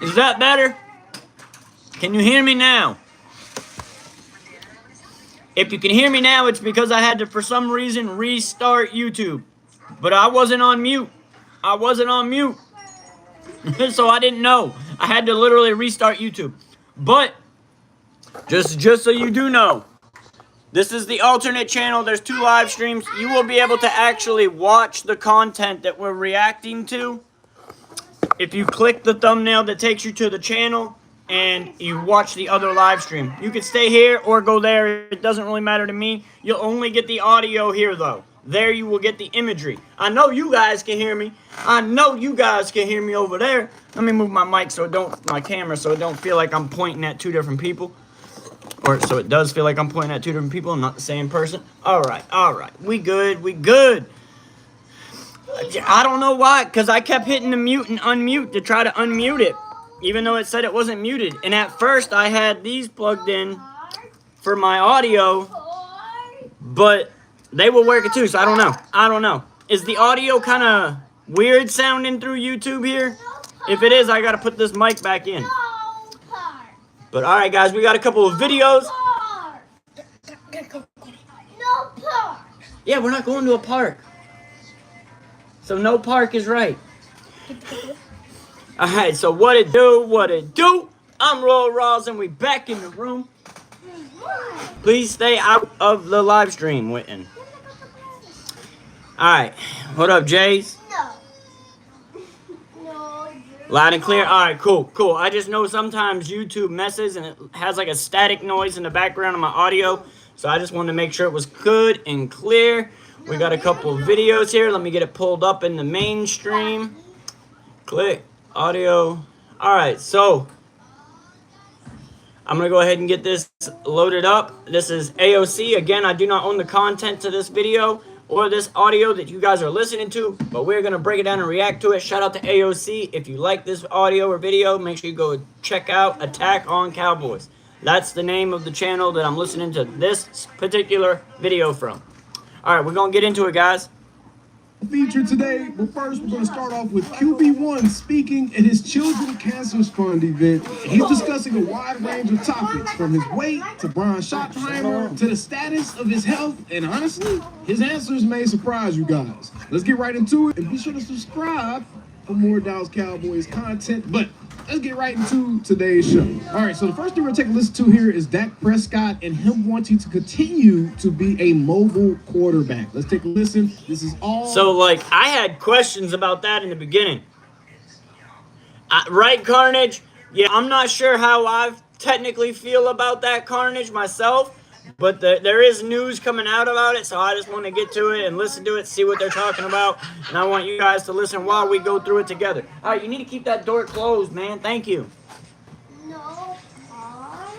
Is that better? Can you hear me now? If you can hear me now, it's because I had to, for some reason, restart YouTube. But I wasn't on mute. I wasn't on mute. So I didn't know. I had to literally restart YouTube. But, just so you do know, this is the alternate channel. There's 2 live streams. You will be able to actually watch the content that we're reacting to if you click the thumbnail that takes you to the channel and you watch the other live stream. You can stay here or go there. It doesn't really matter to me. You'll only get the audio here, though. There you will get the imagery. I know you guys can hear me. I know you guys can hear me over there. Let me move my mic my camera so it don't feel like I'm pointing at 2 different people. Or so it does feel like I'm pointing at 2 different people. I'm not the same person. All right. We good. I don't know why, because I kept hitting the mute and unmute to try to unmute it, even though it said it wasn't muted. And at first, I had these plugged in for my audio, but they were working too, so I don't know. Is the audio kind of weird sounding through YouTube here? If it is, I got to put this mic back in. But all right, guys, we got a couple of videos. No park. Yeah, we're not going to a park. So no park is right. Alright, so what it do? I'm Royal Ross and we back in the room. Please stay out of the live stream, Witten. Alright, what up, Jays? No. Loud and clear? Alright, cool. I just know sometimes YouTube messes and it has like a static noise in the background of my audio. So I just wanted to make sure it was good and clear. We got a couple of videos here. Let me get it pulled up in the mainstream. Click audio. All right, so I'm going to go ahead and get this loaded up. This is AOC. Again, I do not own the content to this video or this audio that you guys are listening to, but we're going to break it down and react to it. Shout out to AOC. If you like this audio or video, make sure you go check out Attack on Cowboys. That's the name of the channel that I'm listening to this particular video from. All right, we're going to get into it, guys. Feature today, but first we're going to start off with QB1 speaking at his Children's Cancer Fund event. He's discussing a wide range of topics, from his weight to Brian Schottenheimer to the status of his health, and honestly, his answers may surprise you guys. Let's get right into it, and be sure to subscribe for more Dallas Cowboys content. But let's get right into today's show. All right, so the first thing we're going to take a listen to here is Dak Prescott and him wanting to continue to be a mobile quarterback. Let's take a listen. This is all. So, like, I had questions about that in the beginning. Right, Carnage? Yeah, I'm not sure how I technically feel about that, Carnage, myself. But there is news coming out about it, so I just want to get to it and listen to it, see what they're talking about. And I want you guys to listen while we go through it together. All right, you need to keep that door closed, man. Thank you. No park.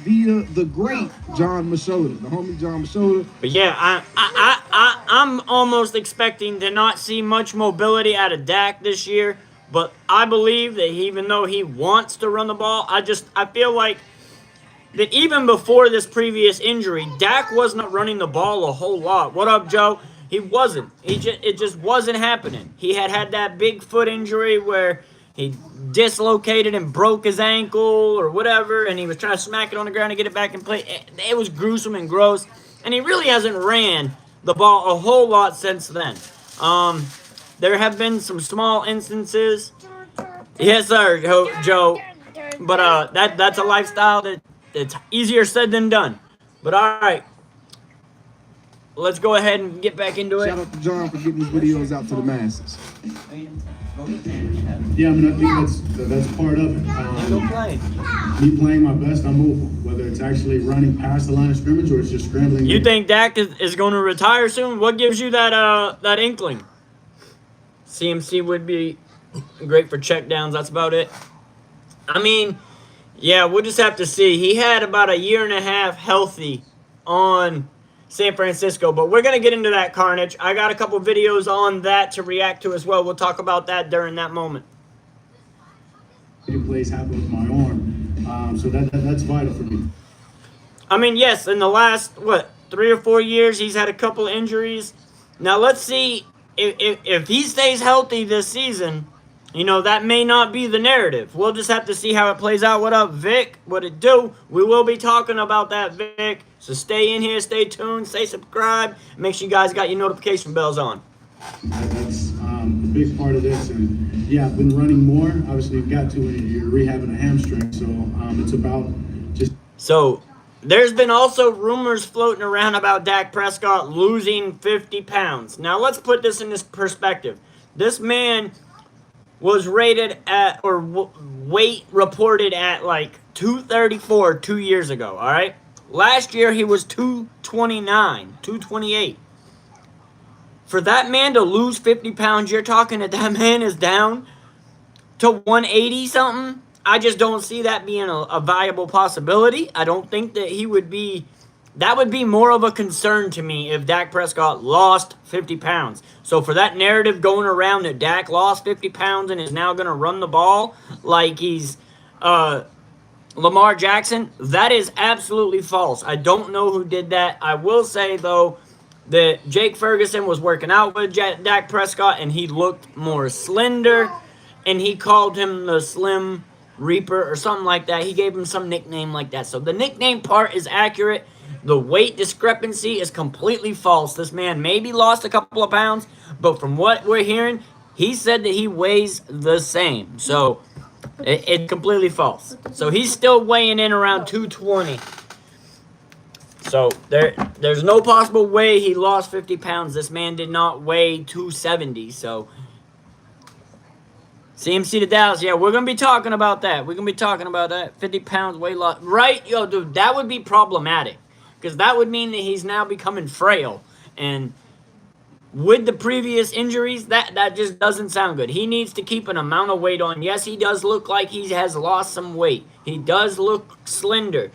Via the great John Machota, the homie John Machota. But yeah, I'm almost expecting to not see much mobility out of Dak this year. But I believe that even though he wants to run the ball, I feel like that even before this previous injury, Dak was not running the ball a whole lot. What up, Joe? He wasn't. It just wasn't happening. He had that big foot injury where he dislocated and broke his ankle or whatever, and he was trying to smack it on the ground to get it back in play. It was gruesome and gross, and he really hasn't ran the ball a whole lot since then. There have been some small instances. Yes, sir, Joe. But that's a lifestyle that it's easier said than done. But all right, let's go ahead and get back into it. Shout out to John for getting these videos out to the masses. Yeah, I mean, I think that's part of it. Go play. Me playing my best, I'm mobile. Whether it's actually running past the line of scrimmage or it's just scrambling. You think Dak is going to retire soon? What gives you that inkling? CMC would be great for checkdowns. That's about it. I mean, yeah, we'll just have to see. He had about a year and a half healthy on San Francisco, but we're going to get into that, Carnage. I got a couple videos on that to react to as well. We'll talk about that during that moment. Plays happen with my arm, so that's vital for me. I mean, yes, in the last, 3 or 4 years, he's had a couple injuries. Now, let's see if he stays healthy this season. you know, that may not be the narrative. We'll just have to see how it plays out. What up, Vic? What it do? We will be talking about that, Vic. So stay in here, stay tuned, stay subscribed. Make sure you guys got your notification bells on. That's a big part of this. And yeah, I've been running more. Obviously, you've got to when you're rehabbing a hamstring. So it's about just. So there's been also rumors floating around about Dak Prescott losing 50 pounds. Now let's put this in this perspective. This man was rated at, or weight reported at like 234 2 years ago, all right? Last year he was 229, 228. For that man to lose 50 pounds, you're talking that man is down to 180 something. I just don't see that being a viable possibility. I don't think that he would be. That would be more of a concern to me if Dak Prescott lost 50 pounds. So for that narrative going around that Dak lost 50 pounds and is now going to run the ball like he's Lamar Jackson, that is absolutely false. I don't know who did that. I will say, though, that Jake Ferguson was working out with Dak Prescott and he looked more slender, and he called him the Slim Reaper or something like that. He gave him some nickname like that. So the nickname part is accurate. The weight discrepancy is completely false. This man maybe lost a couple of pounds, but from what we're hearing, he said that he weighs the same. So it's completely false. So he's still weighing in around 220. So there's no possible way he lost 50 pounds. This man did not weigh 270. So CMC to Dallas. Yeah, we're going to be talking about that. We're going to be talking about that. 50 pounds weight loss. Right? Yo, dude, that would be problematic. Because that would mean that he's now becoming frail. And with the previous injuries, that just doesn't sound good. He needs to keep an amount of weight on. Yes, he does look like he has lost some weight. He does look slender.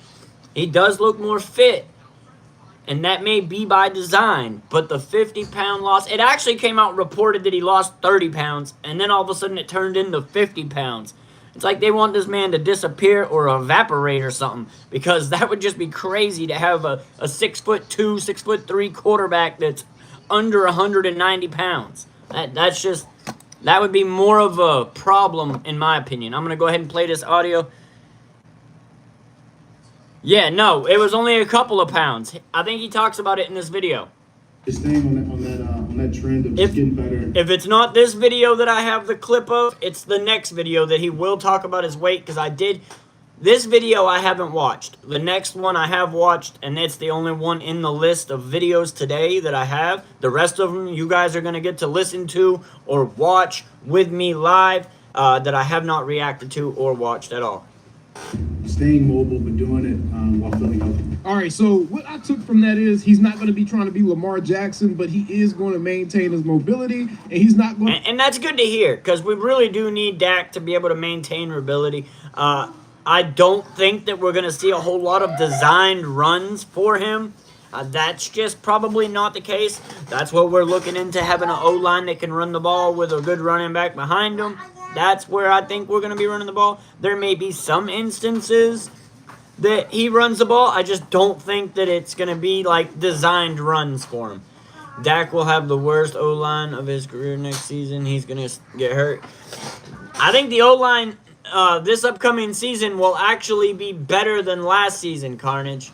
He does look more fit. And that may be by design. But the 50-pound loss, it actually came out reported that he lost 30 pounds. And then all of a sudden it turned into 50 pounds. It's like they want this man to disappear or evaporate or something, because that would just be crazy to have a 6'2", 6'3" quarterback that's under 190 pounds. That would be more of a problem in my opinion. I'm gonna go ahead and play this audio. Yeah, no, it was only a couple of pounds. I think he talks about it in this video. Just staying on that trend of just getting better. If it's not this video that I have the clip of, it's the next video that he will talk about his weight, because this video I haven't watched. The next one I have watched, and it's the only one in the list of videos today that I have. The rest of them you guys are going to get to listen to or watch with me live that I have not reacted to or watched at all. Staying mobile, but doing it while feeling healthy. All right, so what I took from that is he's not going to be trying to be Lamar Jackson, but he is going to maintain his mobility, and he's not going. And that's good to hear, because we really do need Dak to be able to maintain mobility. I don't think that we're going to see a whole lot of designed runs for him. That's just probably not the case. That's what we're looking into, having an O-line that can run the ball with a good running back behind him. That's where I think we're going to be running the ball. There may be some instances that he runs the ball. I just don't think that it's going to be like designed runs for him. Dak will have the worst O-line of his career next season. He's going to get hurt. I think the O-line this upcoming season will actually be better than last season, Carnage.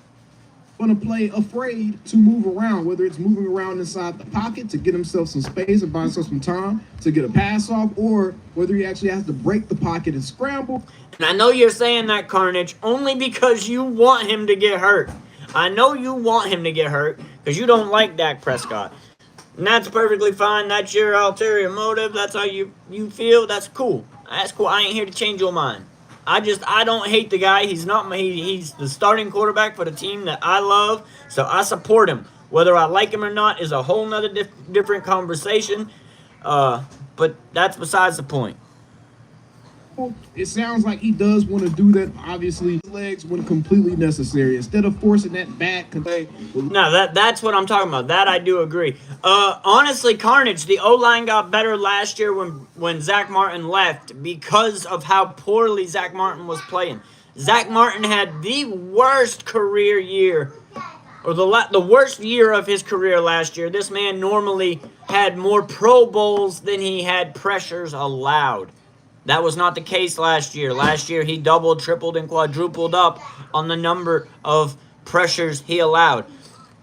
Going to play afraid to move around, whether it's moving around inside the pocket to get himself some space and buy himself some time to get a pass off, or whether he actually has to break the pocket and scramble. And I know you're saying that, Carnage, only because you want him to get hurt. I know you want him to get hurt because you don't like Dak Prescott. And that's perfectly fine. That's your ulterior motive. That's how you feel. That's cool. That's cool. I ain't here to change your mind. I don't hate the guy. He's the starting quarterback for the team that I love, so I support him. Whether I like him or not is a whole nother different conversation, but that's besides the point. It sounds like he does want to do that. Obviously, legs when completely necessary, instead of forcing that back. No, that's what I'm talking about. That I do agree. Honestly, Carnage, the O-line got better last year when Zach Martin left because of how poorly Zach Martin was playing. Zach Martin had the worst career year, or the worst year of his career last year. This man normally had more Pro Bowls than he had pressures allowed. That was not the case last year. Last year, he doubled, tripled, and quadrupled up on the number of pressures he allowed.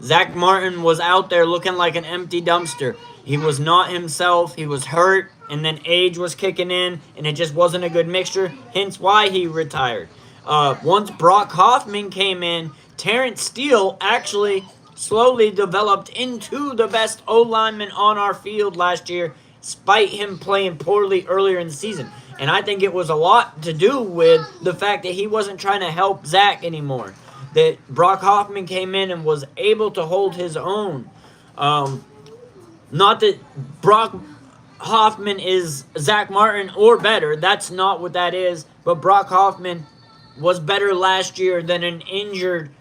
Zach Martin was out there looking like an empty dumpster. He was not himself. He was hurt, and then age was kicking in, and it just wasn't a good mixture, hence why he retired. Once Brock Hoffman came in, Terrence Steele actually slowly developed into the best O lineman on our field last year, despite him playing poorly earlier in the season. And I think it was a lot to do with the fact that he wasn't trying to help Zach anymore. That Brock Hoffman came in and was able to hold his own. Not that Brock Hoffman is Zach Martin or better. That's not what that is. But Brock Hoffman was better last year than an injured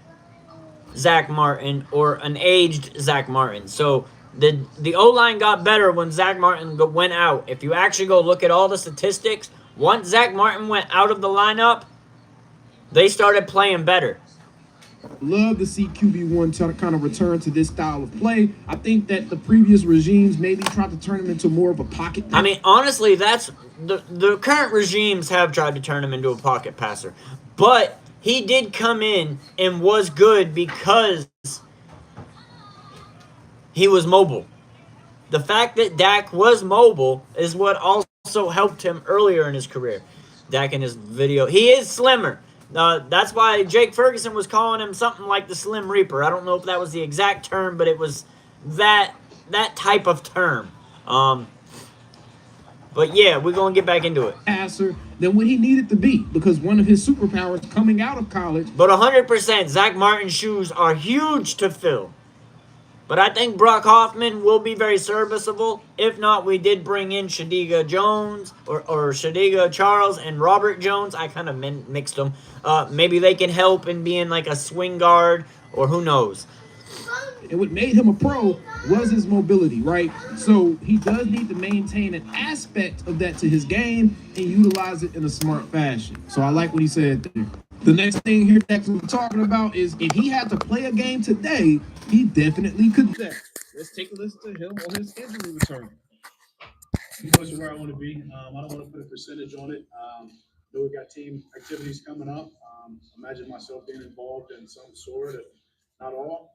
Zach Martin or an aged Zach Martin. So the O-line got better when Zach Martin went out. If you actually go look at all the statistics, once Zach Martin went out of the lineup, they started playing better. Love to see QB1 kind of return to this style of play. I think that the previous regimes maybe tried to turn him into more of a pocket passer. I mean, honestly, that's the current regimes have tried to turn him into a pocket passer. But he did come in and was good because he was mobile. The fact that Dak was mobile is what also helped him earlier in his career. Dak in his video, he is slimmer. That's why Jake Ferguson was calling him something like the Slim Reaper. I don't know if that was the exact term, but it was that type of term. But yeah, we're going to get back into it. Passer than what he needed to be because one of his superpowers coming out of college. But 100%, Zach Martin's shoes are huge to fill. But I think Brock Hoffman will be very serviceable. If not, we did bring in Shadiga Jones or Shadiga Charles and Robert Jones. I kind of mixed them. Maybe they can help in being like a swing guard or who knows. And what made him a pro was his mobility, right? So he does need to maintain an aspect of that to his game and utilize it in a smart fashion. So I like what he said there. The next thing here that we're talking about is if he had to play a game today, he definitely could do that. Let's take a listen to him on his injury return. You know where I want to be. I don't want to put a percentage on it. Know we got team activities coming up. Imagine myself being involved in some sort of, not all.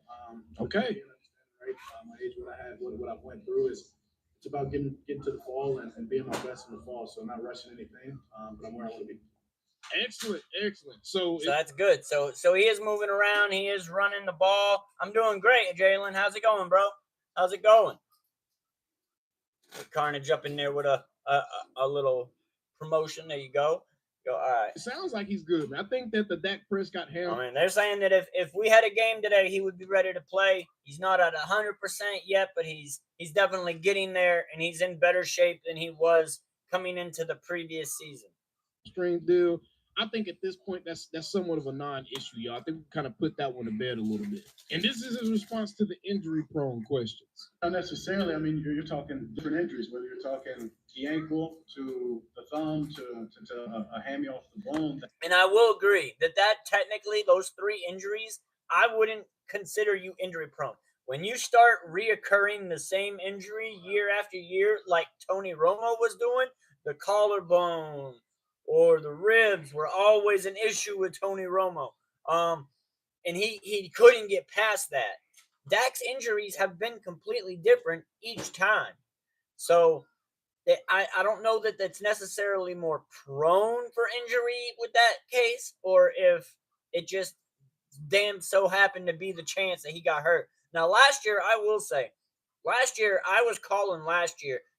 Okay. Right. My age, what I had, what I went through is it's about getting to the fall and being my best in the fall. So I'm not rushing anything, but I'm where I want to be. Excellent, excellent. So that's good. So he is moving around. He is running the ball. I'm doing great, Jalen. How's it going, bro? How's it going? Carnage up in there with a little promotion. There you go. All right. It sounds like he's good, man. I think that the Dak Prescott hair. I mean, they're saying that if we had a game today, he would be ready to play. He's not at 100% yet, but he's definitely getting there, and he's in better shape than he was coming into the previous season. String deal. I think at this point that's somewhat of a non-issue, y'all. I think we kind of put that one to bed a little bit. And this is in response to the injury-prone questions. Not necessarily. I mean, you're talking different injuries, whether you're talking the ankle to the thumb to a hammy off the bone. And I will agree that technically those three injuries, I wouldn't consider you injury-prone. When you start reoccurring the same injury year after year, like Tony Romo was doing, the collarbone or the ribs were always an issue with Tony Romo. And he couldn't get past that. Dak's injuries have been completely different each time. So I don't know that that's necessarily more prone for injury with that case, or if it just damn so happened to be the chance that he got hurt. Now, last year, I will say, I was calling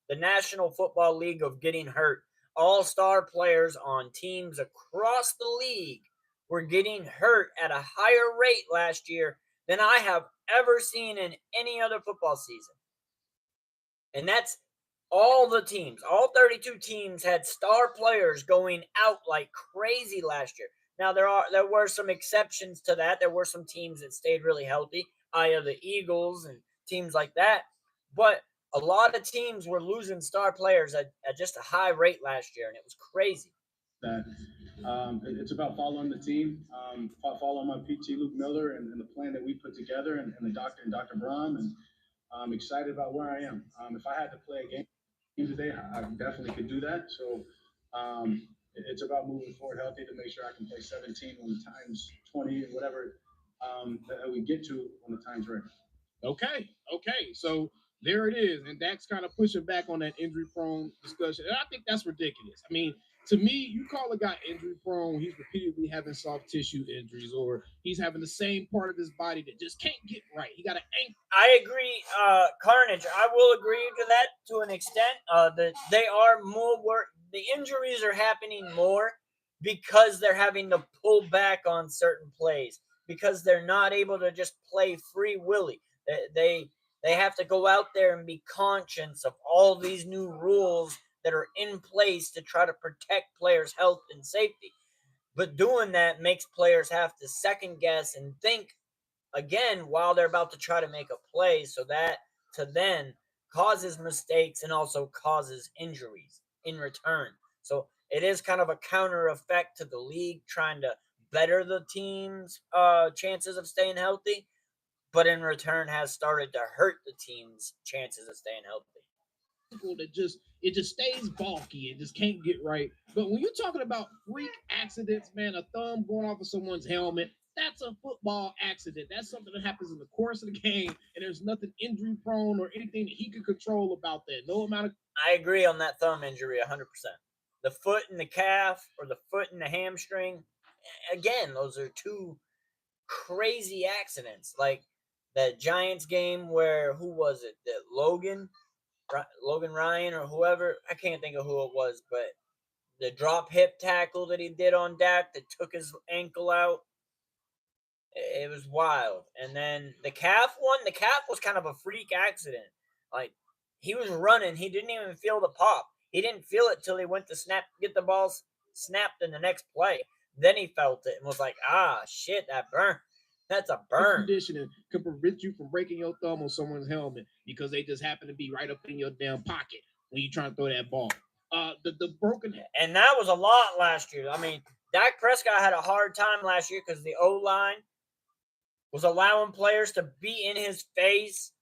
the National Football League of getting hurt. All-star players on teams across the league were getting hurt at a higher rate last year than I have ever seen in any other football season. And that's all the teams. All 32 teams had star players going out like crazy last year. Now, there were some exceptions to that. There were some teams that stayed really healthy, i.e. the Eagles and teams like that. But a lot of teams were losing star players at just a high rate last year, and it was crazy. It's about following the team, following my PT Luke Miller and the plan that we put together, and the doctor and Dr. Brom, and I'm excited about where I am. If I had to play a game today, I definitely could do that. So It's about moving forward healthy to make sure I can play 17 when the time's 20, whatever that we get to when the time's right. Okay. So there it is. And Dak's kind of pushing back on that injury-prone discussion. And I think that's ridiculous. I mean, to me, you call a guy injury-prone, he's repeatedly having soft tissue injuries, or he's having the same part of his body that just can't get right. He got an ankle. I agree, Carnage. I will agree to that to an extent. That they are more work. The injuries are happening more because they're having to pull back on certain plays because they're not able to just play free willy. They have to go out there and be conscious of all these new rules that are in place to try to protect players' health and safety. But doing that makes players have to second guess and think again while they're about to try to make a play, so that to then causes mistakes and also causes injuries in return. So it is kind of a counter effect to the league trying to better the team's chances of staying healthy, but in return has started to hurt the team's chances of staying healthy. That just stays bulky and just can't get right. But when you're talking about freak accidents, man, a thumb going off of someone's helmet, that's a football accident. That's something that happens in the course of the game, and there's nothing injury prone or anything that he can control about that. No amount of. I agree on that thumb injury 100%. The foot and the calf or the foot and the hamstring, again, those are two crazy accidents. Like that Giants game where, who was it? That Logan Ryan or whoever, I can't think of who it was, but the drop hip tackle that he did on Dak that took his ankle out, it was wild. And then the calf was kind of a freak accident. Like, he was running, he didn't even feel the pop. He didn't feel it till he went to get the ball snapped in the next play. Then he felt it and was like, shit, that burn. That's a burn. Conditioning can prevent you from breaking your thumb on someone's helmet because they just happen to be right up in your damn pocket when you're trying to throw that ball. The broken. And that was a lot last year. I mean, Dak Prescott had a hard time last year because the O-line was allowing players to be in his face.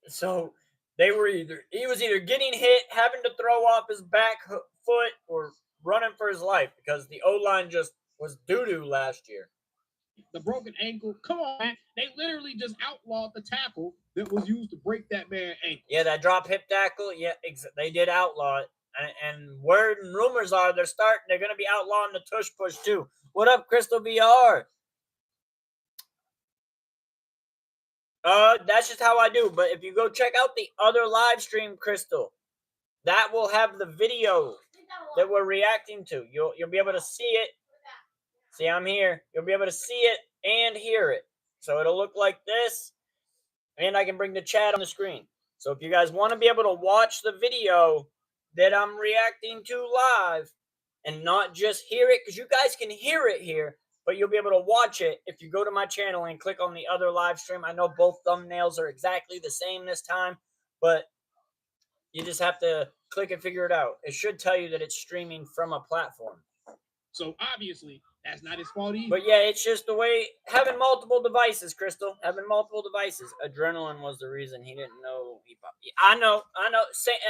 So he was either getting hit, having to throw off his back foot, or running for his life because the O-line just was doo-doo last year. The broken ankle, come on, man. They literally just outlawed the tackle that was used to break that man's ankle. Yeah, that drop hip tackle, yeah, they did outlaw it. And word and rumors are they're going to be outlawing the tush push too. What up, Crystal VR? That's just how I do. But if you go check out the other live stream, Crystal, that will have the video that we're reacting to. You'll be able to see it. See, I'm here. You'll be able to see it and hear it. So it'll look like this, and I can bring the chat on the screen. So if you guys want to be able to watch the video that I'm reacting to live and not just hear it, because you guys can hear it here, but you'll be able to watch it if you go to my channel and click on the other live stream. I know both thumbnails are exactly the same this time, but you just have to click and figure it out. It should tell you that it's streaming from a platform. So obviously, that's not his fault either. But yeah, it's just the way, having multiple devices, Crystal, having multiple devices. Adrenaline was the reason he didn't know he popped. I know.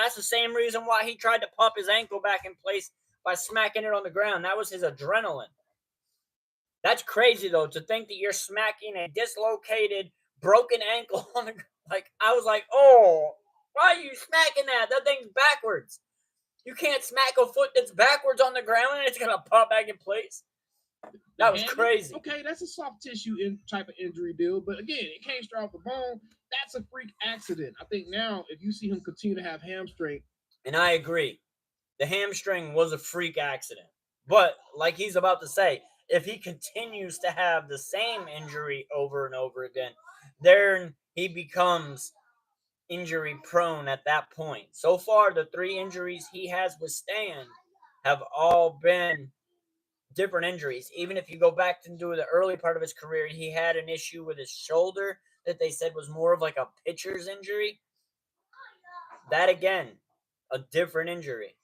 That's the same reason why he tried to pop his ankle back in place by smacking it on the ground. That was his adrenaline. That's crazy, though, to think that you're smacking a dislocated, broken ankle on the ground. Like, I was like, oh, why are you smacking that? That thing's backwards. You can't smack a foot that's backwards on the ground and it's going to pop back in place. That was crazy. Okay, that's a soft tissue type of injury deal. But again, it can't start off the bone. That's a freak accident. I think now, if you see him continue to have hamstring. And I agree. The hamstring was a freak accident. But like he's about to say, if he continues to have the same injury over and over again, then he becomes injury prone at that point. So far, the 3 injuries he has withstand have all been different injuries. Even if you go back into the early part of his career, he had an issue with his shoulder that they said was more of like a pitcher's injury. That again, a different injury.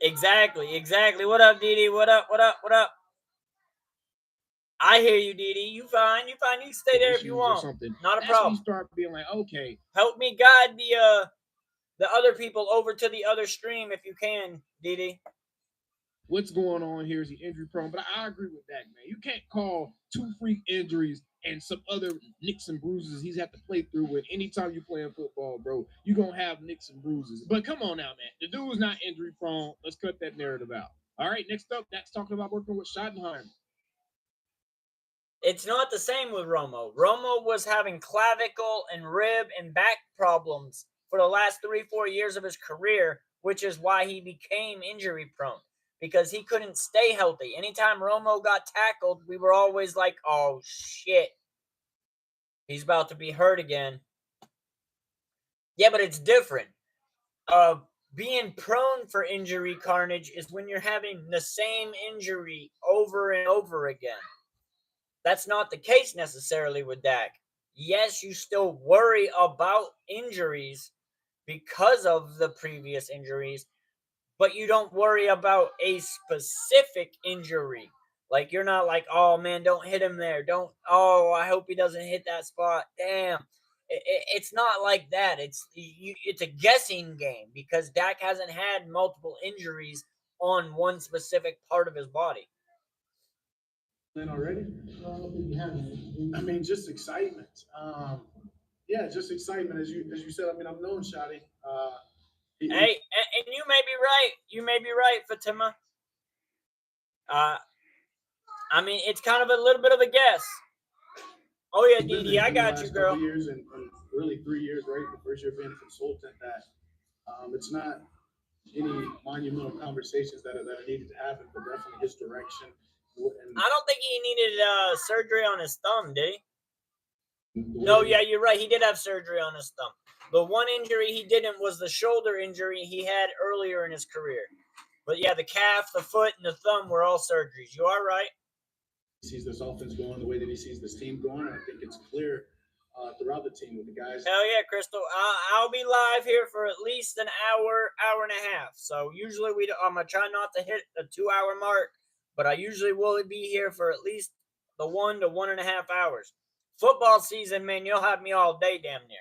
Exactly. What up, Didi? What up? I hear you, Didi. You fine. You stay there if you want. Not a problem. You start being like, okay. Help me guide the other people over to the other stream if you can, Didi. What's going on here is he injury prone, but I agree with that, man. You can't call 2 freak injuries and some other nicks and bruises he's had to play through with. Anytime you play in football, bro, you're going to have nicks and bruises. But come on now, man. The dude's not injury prone. Let's cut that narrative out. All right, next up, that's talking about working with Schottenheimer. It's not the same with Romo. Romo was having clavicle and rib and back problems for the last 3-4 years of his career, which is why he became injury prone, because he couldn't stay healthy. Anytime Romo got tackled, we were always like, oh, shit. He's about to be hurt again. Yeah, but it's different. Being prone for injury carnage is when you're having the same injury over and over again. That's not the case necessarily with Dak. Yes, you still worry about injuries because of the previous injuries, but you don't worry about a specific injury. Like, you're not like, oh, man, don't hit him there. I hope he doesn't hit that spot. Damn. It's not like that. It's a guessing game because Dak hasn't had multiple injuries on one specific part of his body. Already? I mean, just excitement. Just excitement. As you said, I mean, I've known Shotty. Hey, and you may be right. You may be right, Fatima. I mean, it's kind of a little bit of a guess. Oh, yeah, Didi, I got you, girl. 2 years and really 3 years, right? The first year being a consultant, that it's not any monumental conversations that are needed to happen, but definitely his direction. I don't think he needed surgery on his thumb, did he? No, yeah, you're right. He did have surgery on his thumb. The one injury he didn't was the shoulder injury he had earlier in his career. But yeah, the calf, the foot, and the thumb were all surgeries. You are right. He sees this offense going the way that he sees this team going, and I think it's clear throughout the team with the guys. Hell yeah, Crystal. I'll be live here for at least an hour and a half. So usually I'm going to try not to hit the 2-hour mark, but I usually will be here for at least the 1 to 1.5 hours. Football season, man, you'll have me all day damn near.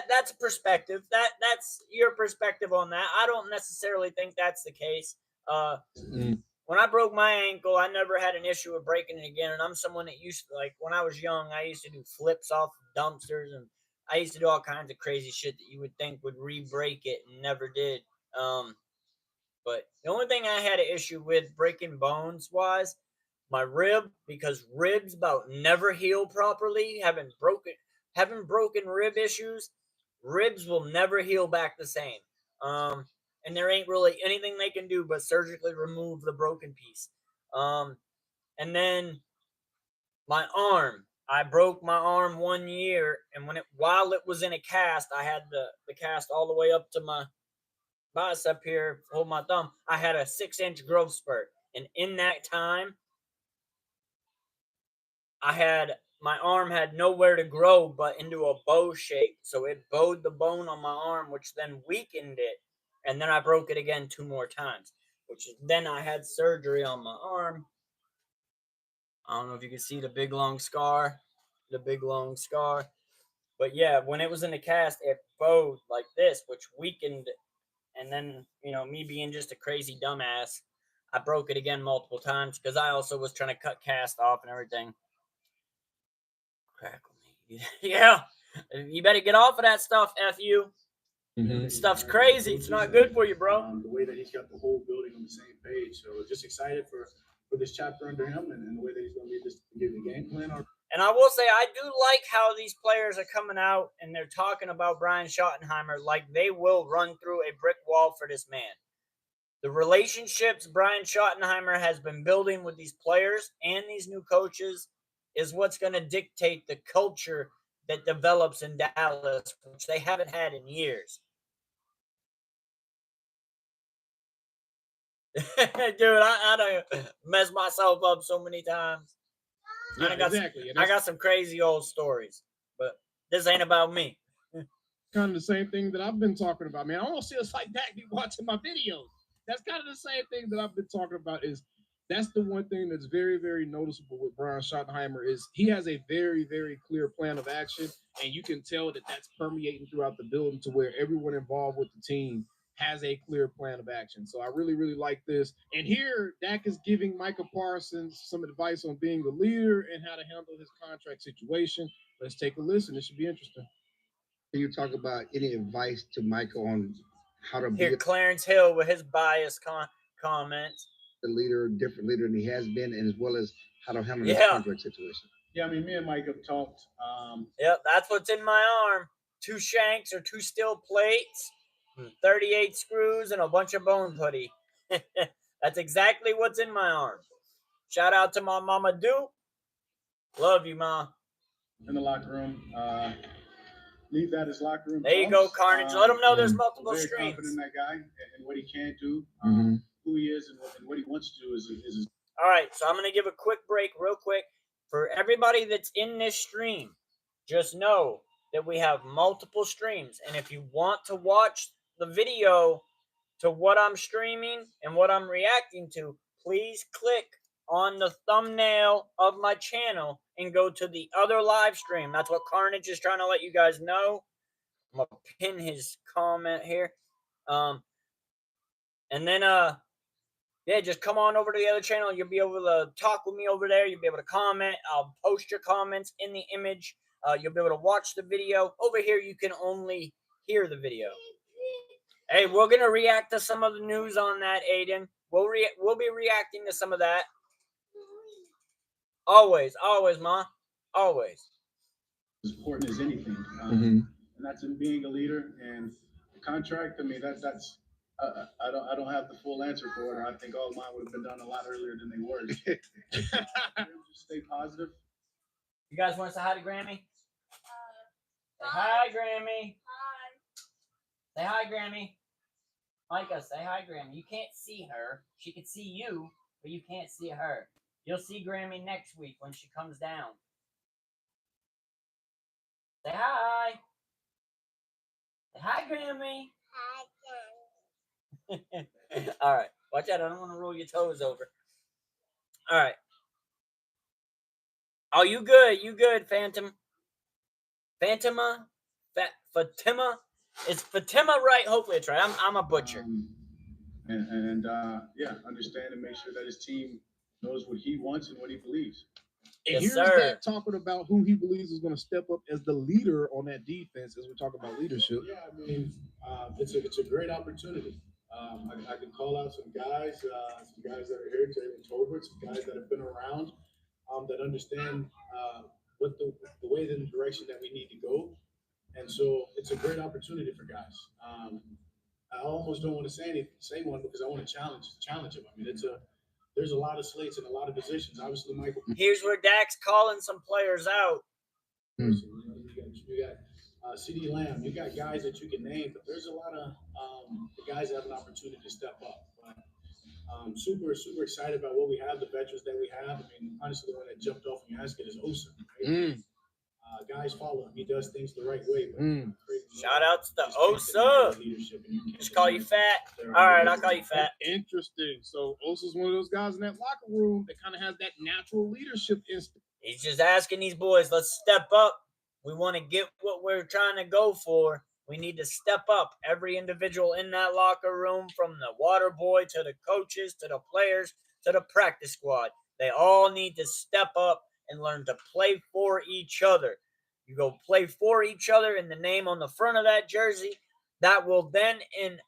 That's perspective. That's your perspective on that. I don't necessarily think that's the case. When I broke my ankle, I never had an issue with breaking it again. And I'm someone that used to, like, when I was young, I used to do flips off dumpsters, and I used to do all kinds of crazy shit that you would think would re-break it and never did. But the only thing I had an issue with breaking bones was my rib, because ribs about never heal properly. Having broken rib issues, ribs will never heal back the same. And there ain't really anything they can do but surgically remove the broken piece. And then my arm. I broke my arm 1 year, and while it was in a cast, I had the cast all the way up to my bicep here, hold my thumb. I had a 6-inch growth spurt. And in that time, my arm had nowhere to grow but into a bow shape. So it bowed the bone on my arm, which then weakened it. And then I broke it again 2 more times, then I had surgery on my arm. I don't know if you can see the big long scar. But yeah, when it was in the cast, it bowed like this, which weakened. And then, me being just a crazy dumbass, I broke it again multiple times because I also was trying to cut cast off and everything. Crackle me. Yeah. You better get off of that stuff, F you. Mm-hmm. Stuff's crazy. It's not good for you, bro. The way that he's got the whole building on the same page. So just excited for this chapter under him and the way that he's going to lead this to give the game plan. And I will say, I do like how these players are coming out and they're talking about Brian Schottenheimer like they will run through a brick wall for this man. The relationships Brian Schottenheimer has been building with these players and these new coaches is what's going to dictate the culture that develops in Dallas, which they haven't had in years. Dude, I don't mess myself up so many times. Yeah, I got some crazy old stories, but this ain't about me. Kind of the same thing that I've been talking about, man. I want to see us like that be watching my videos. That's kind of the same thing that I've been talking about is That's the one thing that's very, very noticeable with Brian Schottenheimer is he has a very, very clear plan of action, and you can tell that that's permeating throughout the building to where everyone involved with the team has a clear plan of action. So I really, really like this. And here, Dak is giving Micah Parsons some advice on being a leader and how to handle his contract situation. Let's take a listen. It should be interesting. Can you talk about any advice to Michael on how to be Here, Clarence Hill with his biased comments. a leader, different leader than he has been, and as well as how to handle his Yeah. contract situation? Yeah, I mean, me and Mike have talked. Yep, that's what's in my arm. 2 shanks or 2 steel plates, 38 screws, and a bunch of bone putty. That's exactly what's in my arm. Shout out to my mama Duke. Love you, Ma. In the locker room. Leave that as locker room. There you talks. go, Carnage. Let them know there's multiple Very streams. confident in that guy and what he can do, Mhm. who he is, and what he wants to do is All right, so I'm going to give a quick break real quick. For everybody that's in this stream, just know that we have multiple streams. And if you want to watch the video to what I'm streaming and what I'm reacting to, please click on the thumbnail of my channel and go to the other live stream. That's what Carnage is trying to let you guys know. I'm going to pin his comment here. And then, yeah, just come on over to the other channel. You'll be able to talk with me over there. You'll be able to comment. I'll post your comments in the image. You'll be able to watch the video. Over here, you can only hear the video. Hey, we're going to react to some of the news on that, Aiden. We'll be reacting to some of that. Always, Ma. Always. as important as anything. Mhm. And that's in being a leader. And the contract, I mean, that's I don't have the full answer for it. I think all of mine would have been done a lot earlier than they were. Just stay positive. You guys want to say hi to Grammy? Say hi, Grammy. Hi. Say hi, Grammy. Micah, say hi, Grammy. You can't see her. She can see you, but you can't see her. You'll see Grammy next week when she comes down. Say hi. Say hi, Grammy. Hi, All right. Watch out. I don't want to roll your toes over. All right. Oh, you good. You good, Phantom. Fatima? Fatima? Is Fatima right? Hopefully it's right. I'm a butcher. Yeah, understand and make sure that his team knows what he wants and what he believes. And Yes, here's sir. that talking about who he believes is going to step up as the leader on that defense as we're talking about leadership. Yeah, I mean, it's a great opportunity. I can call out some guys that are here, Jalen Tolbert, some guys that have been around, that understand what the way in the direction that we need to go. And so it's a great opportunity for guys. I almost don't want to say one because I want to challenge him. I mean, there's a lot of slates and a lot of positions. Obviously, Michael. Here's where Dak's calling some players out. You got CeeDee Lamb. You got guys that you can name, but there's a lot of the guys that have an opportunity to step up. But super excited about what we have, the veterans that we have. I mean, honestly, the one that jumped off when you asked it is Osa. Right? Guys follow him. He does things the right way. But Shout outs to Osa. Just call you fat. All right, I'll call you fat. Interesting. So Osa's one of those guys in that locker room that kind of has that natural leadership instinct. He's just asking these boys, let's step up. We want to get what we're trying to go for. We need to step up. Every individual in that locker room, from the water boy to the coaches to the players to the practice squad, they all need to step up and learn to play for each other. You go play for each other in the name on the front of that jersey. That will then enact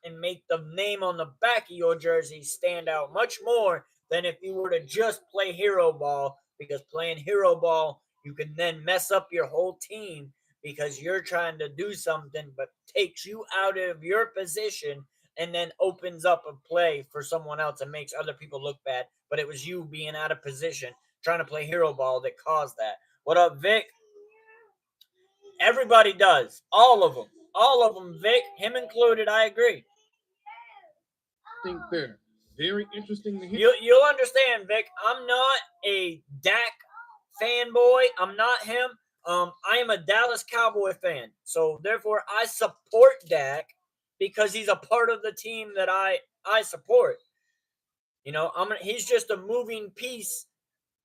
and make the name on the back of your jersey stand out much more than if you were to just play hero ball, because playing hero ball, you can then mess up your whole team because you're trying to do something but takes you out of your position and then opens up a play for someone else and makes other people look bad. But it was you being out of position trying to play hero ball that caused that. What up, Vic? Everybody does. All of them. All of them, Vic. Him included, I agree. Think there. Very interesting to hear. You'll understand, Vic. I'm not a Dak fanboy. I'm not him. I am a Dallas Cowboy fan. So, therefore, I support Dak because he's a part of the team that I support. You know, he's just a moving piece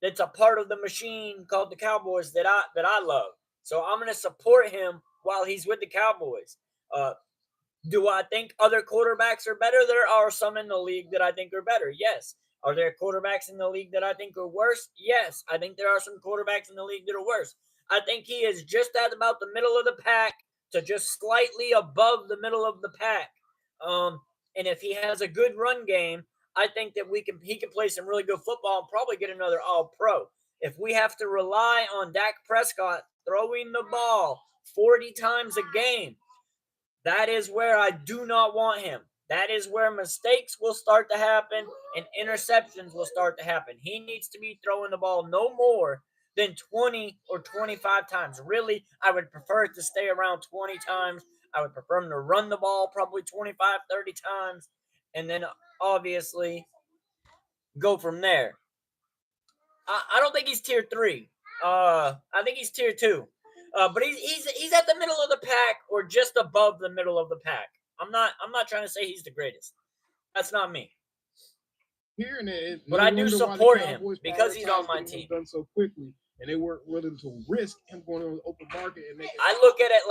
that's a part of the machine called the Cowboys that I love. So I'm going to support him while he's with the Cowboys. Do I think other quarterbacks are better? There are some in the league that I think are better. Yes. Are there quarterbacks in the league that I think are worse? Yes. I think there are some quarterbacks in the league that are worse. I think he is just at about the middle of the pack to just slightly above the middle of the pack. And if he has a good run game, I think that he can play some really good football and probably get another All-Pro. If we have to rely on Dak Prescott throwing the ball 40 times a game, that is where I do not want him. That is where mistakes will start to happen and interceptions will start to happen. He needs to be throwing the ball no more than 20 or 25 times. Really, I would prefer it to stay around 20 times. I would prefer him to run the ball probably 25, 30 times, and then obviously go from there. I don't think he's tier 3. I think he's tier 2. But he's at the middle of the pack or just above the middle of the pack. I'm not trying to say he's the greatest. That's not me. But I do support him because he's on my team. Done so quickly, and they weren't willing to risk him going on the open market and make it. I look at it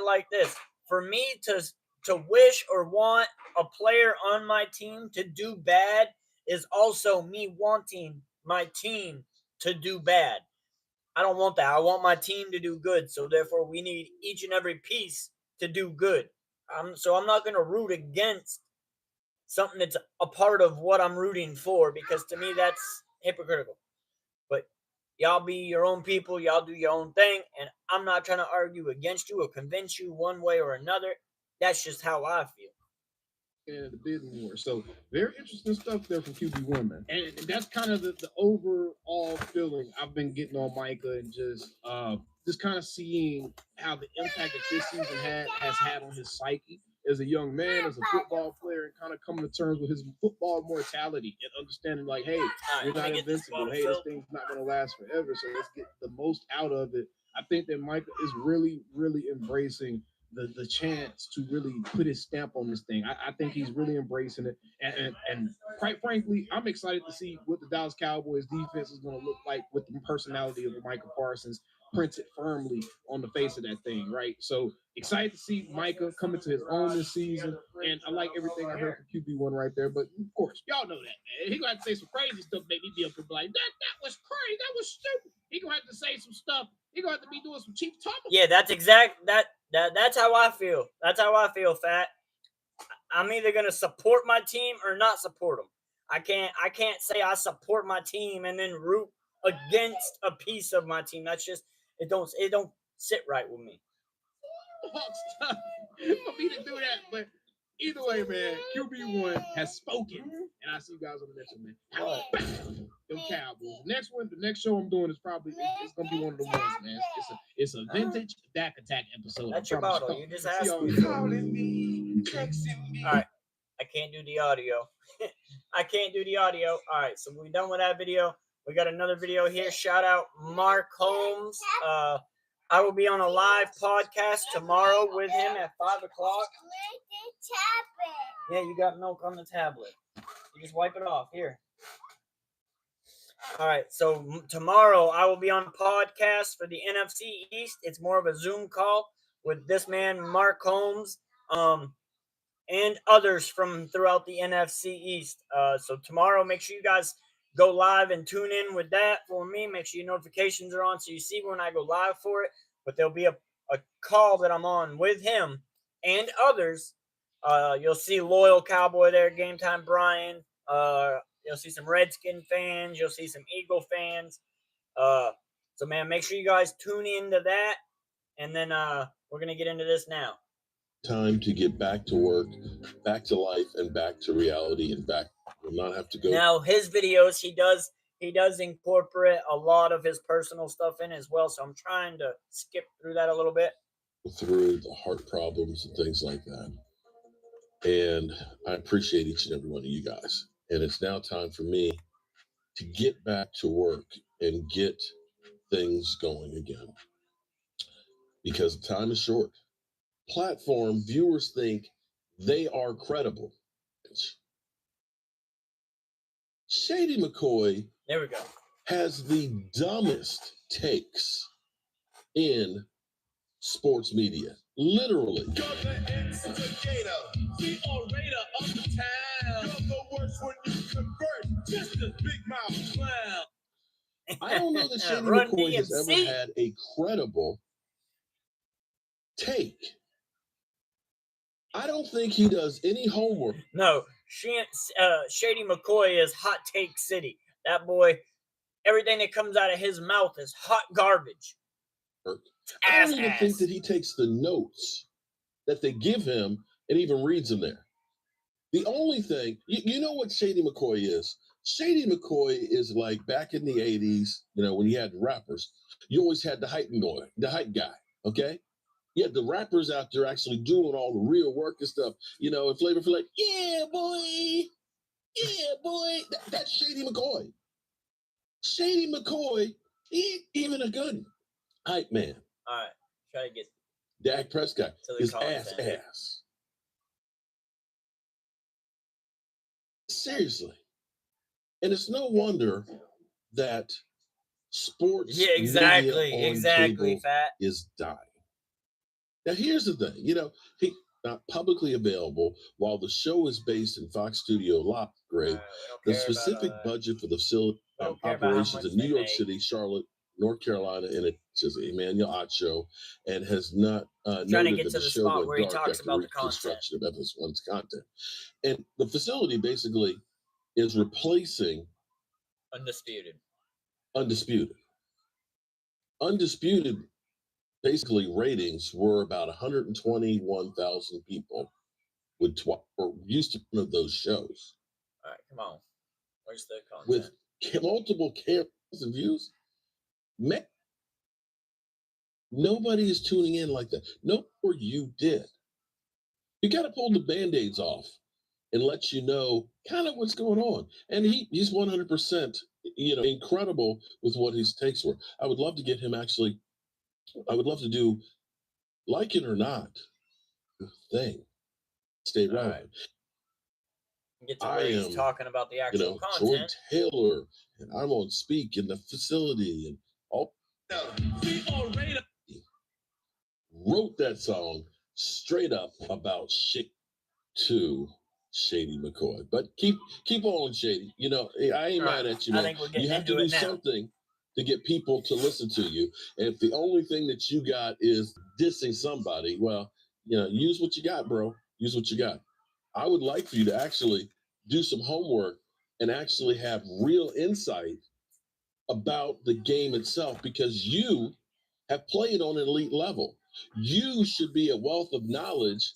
like this. For me to wish or want a player on my team to do bad is also me wanting my team to do bad. I don't want that. I want my team to do good. So therefore, we need each and every piece to do good. So I'm not going to root against something that's a part of what I'm rooting for, because to me that's hypocritical. But y'all be your own people. Y'all do your own thing. And I'm not trying to argue against you or convince you one way or another. That's just how I feel. And the bidding war. So very interesting stuff there from QB1, man. And that's kind of the overall feeling I've been getting on Micah, and just kind of seeing how the impact that this season has had on his psyche as a young man, as a football player, and kind of coming to terms with his football mortality and understanding like, hey, you're not invincible. Hey, this thing's not going to last forever. So let's get the most out of it. I think that Micah is really, really embracing the chance to really put his stamp on this thing. I think he's really embracing it. And quite frankly, I'm excited to see what the Dallas Cowboys defense is going to look like with the personality of Micah Parsons printed firmly on the face of that thing, right? So excited to see Micah coming to his own this season. And I like everything I heard from QB1 right there. But of course, y'all know that, man. He gonna have to say some crazy stuff, make me be up and be like, that was crazy, that was stupid. He gonna have to say some stuff. He gonna have to be doing some Chief Thomas. Yeah, that's how I feel. That's how I feel, Fat. I'm either gonna support my team or not support them. I can't say I support my team and then root against a piece of my team. That's just it don't sit right with me. For me to do that, but either way, man, QB1 has spoken, and I'll see you guys on the next one, man. How about them Cowboys? The next show I'm doing is probably it's gonna be one of the ones, man. It's a vintage Dak Attack episode. That's your bottle. You just asked me. Calling me, texting me. All right, I can't do the audio. All right, so we're done with that video. We got another video here. Shout out Mark Holmes. I will be on a live podcast tomorrow with him at 5 o'clock. Yeah, you got milk on the tablet. You just wipe it off. Here. All right, so tomorrow I will be on a podcast for the NFC East. It's more of a Zoom call with this man, Mark Holmes, and others from throughout the NFC East. So tomorrow, make sure you guys go live and tune in with that for me. Make sure your notifications are on so you see when I go live for it. But there'll be a call that I'm on with him and others. You'll see Loyal Cowboy there, Game Time Brian. You'll see some Redskin fans. You'll see some Eagle fans. So, man, make sure you guys tune into that. And then we're going to get into this now. Time to get back to work, back to life, and back to reality, and back. Will not have to go. Now, his videos, he does incorporate a lot of his personal stuff in as well. So I'm trying to skip through that a little bit. Through the heart problems and things like that. And I appreciate each and every one of you guys. And it's now time for me to get back to work and get things going again. Because time is short. Platform viewers think they are credible. Shady McCoy There we go. has the dumbest takes in sports media. Literally. You're the instigator, the orator of the town. You're the worst when you convert, just a big mouth clown. I don't know that Shady Run McCoy has ever DMC. had a credible take. I don't think he does any homework. No, Shady McCoy is hot take city. That boy, everything that comes out of his mouth is hot garbage. I don't even think that he takes the notes that they give him and even reads them there. The only thing, you know what Shady McCoy is? Shady McCoy is like back in the 80s, you know, when you had rappers, you always had the hype boy, the hype guy, okay? You had the rappers out there actually doing all the real work and stuff, you know, and Flavor Flav, yeah, boy, that's Shady McCoy. Shady McCoy, he ain't even a good hype man. All right, try to get Dak Prescott, to the his comments. ass. Seriously. And it's no wonder that sports Yeah, exactly, media on exactly, cable Fat. is dying. Now, here's the thing. You know, he not publicly available while the show is based in Fox Studio Lot, great. The specific budget for the facility operations in New York City, Charlotte, North Carolina, and it's just Emmanuel Acho, and has not Trying to noted get that to the the show spot went where he dark talks after about the content. reconstruction of Episode 1's content. And the facility basically is replacing Undisputed. Undisputed. Undisputed, basically, ratings were about 121,000 people or used to one of those shows. All right, come on. Where's the content? With multiple cameras and views. Man, nobody is tuning in like that. No, or you did. You got to pull the Band-Aids off and let you know kind of what's going on. And he's 100%, you know, incredible with what his takes were. I would love to get him actually, I would love to do, like it or not, thing. Stay All relevant. right. Get to where he's talking about the actual You know, content. Jordan Taylor, and I'm on Speak in the facility, and all wrote that song straight up about shit to Shady McCoy. But keep on, Shady. You know, I ain't mad at you, I man. think we're You getting have to into do it now. something to get people to listen to you. And if the only thing that you got is dissing somebody, well, you know, use what you got, bro. Use what you got. I would like for you to actually do some homework and actually have real insight about the game itself, because you have played on an elite level. You should be a wealth of knowledge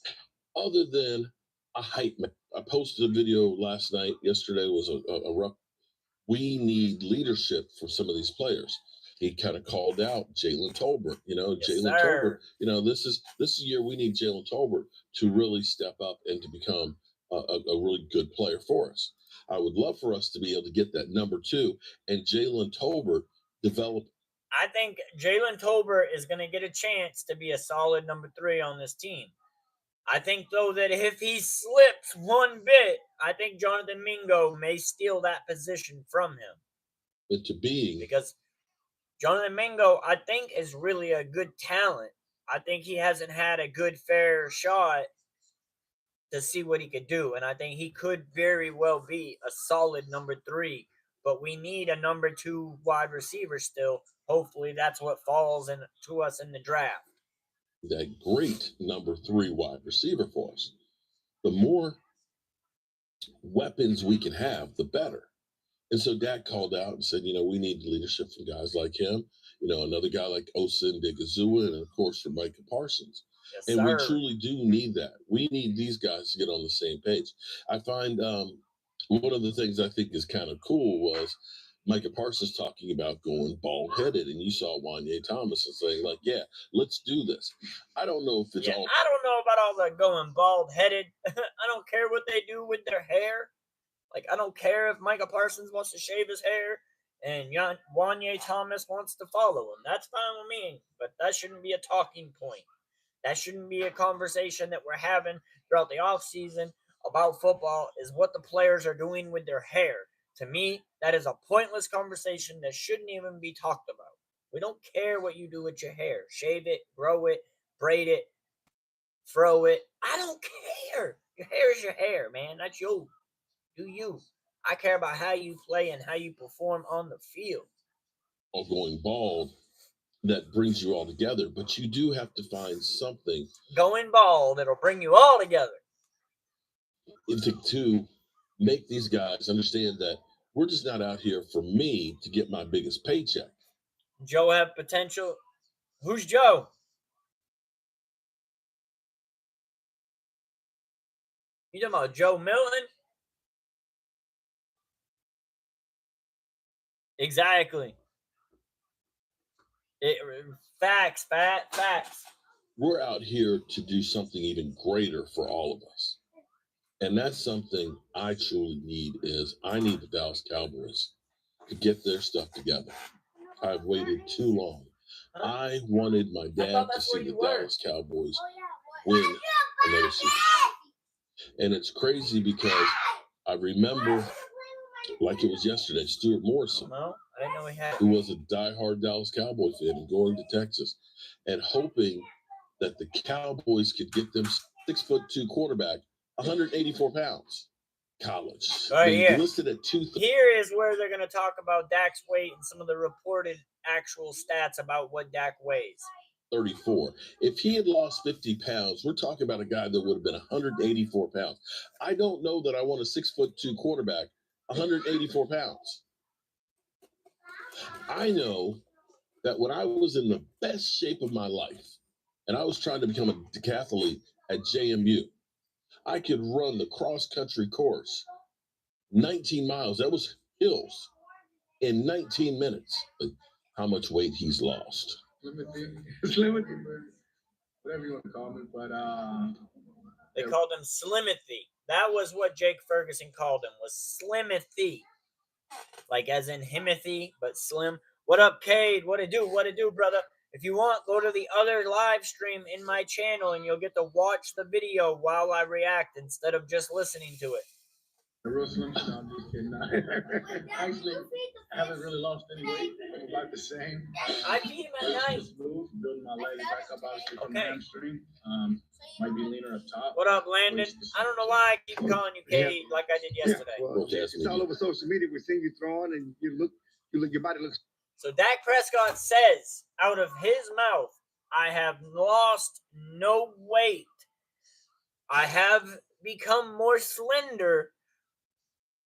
other than a hype man. I posted a video last night. Yesterday was a rough. We need leadership from some of these players. He kind of called out Jalen Tolbert. You know, Yes, Jalen sir. Tolbert. You know, this is a year we need Jalen Tolbert to really step up and to become a really good player for us. I would love for us to be able to get that number 2 and Jalen Tolbert develop. I think Jalen Tolbert is going to get a chance to be a solid number 3 on this team. I think, though, that if he slips one bit, I think Jonathan Mingo may steal that position from him. Into being, because Jonathan Mingo, I think, is really a good talent. I think he hasn't had a good, fair shot to see what he could do. And I think he could very well be a solid number 3. But we need a number 2 wide receiver still. Hopefully that's what falls to us in the draft. that great number 3 wide receiver for us. The more weapons we can have, the better. And so Dak called out and said, you know, we need leadership from guys like him, you know, another guy like Osin Digazua, and of course from Micah Parsons. Yes, And sir. we truly do need that. We need these guys to get on the same page. I find one of the things I think is kind of cool was Micah Parsons talking about going bald-headed, and you saw Wanye Thomas and saying, like, yeah, let's do this. I don't know if it's all. I don't know about all the going bald-headed. I don't care what they do with their hair. Like, I don't care if Micah Parsons wants to shave his hair and Wanye Thomas wants to follow him. That's fine with me, but that shouldn't be a talking point. That shouldn't be a conversation that we're having throughout the offseason about football, is what the players are doing with their hair. To me, that is a pointless conversation that shouldn't even be talked about. We don't care what you do with your hair. Shave it, grow it, braid it, throw it. I don't care. Your hair is your hair, man. That's you. Do you. I care about how you play and how you perform on the field. All going bald that brings you all together, but you do have to find something Going bald, it'll bring you all together. to make these guys understand that we're just not out here for me to get my biggest paycheck. Joe have potential. Who's Joe? You talking about Joe Milton? Exactly. Facts. We're out here to do something even greater for all of us. And that's something I truly need is I need the Dallas Cowboys to get their stuff together. I've waited too long. I wanted my dad to see the Dallas Cowboys win another Super Bowl. And it's crazy because I remember, like it was yesterday, Stuart Morrison, No, I didn't know he had. who was a diehard Dallas Cowboy fan and going to Texas and hoping that the Cowboys could get them 6'2" quarterback, 184 pounds, college. Right They here. listed at 230. Here is where they're going to talk about Dak's weight and some of the reported actual stats about what Dak weighs. 34. If he had lost 50 pounds, we're talking about a guy that would have been 184 pounds. I don't know that I want a 6'2" quarterback, 184 pounds. I know that when I was in the best shape of my life and I was trying to become a decathlete at JMU, I could run the cross-country course, 19 miles. That was hills in 19 minutes. But how much weight he's lost. Slimothy, whatever you want to call me, but They called him Slimothy. That was what Jake Ferguson called him, was Slimothy. Like as in Himothy, but slim. What up, Cade? What it do? What it do, brother? If you want, go to the other live stream in my channel and you'll get to watch the video while I react instead of just listening to it. the real slim. No, I'm just kidding. Actually, I haven't really lost any weight. I'm about the same. I beat him at night. Just moved, building my legs back up, obviously from the Okay. hamstring. Might be leaner up top. What up, Landon? I don't know why I keep calling you Cade like I did yesterday. Well, Okay, it's all over social media. We're seeing you throwing, and your body looks. So Dak Prescott says out of his mouth, I have lost no weight. I have become more slender,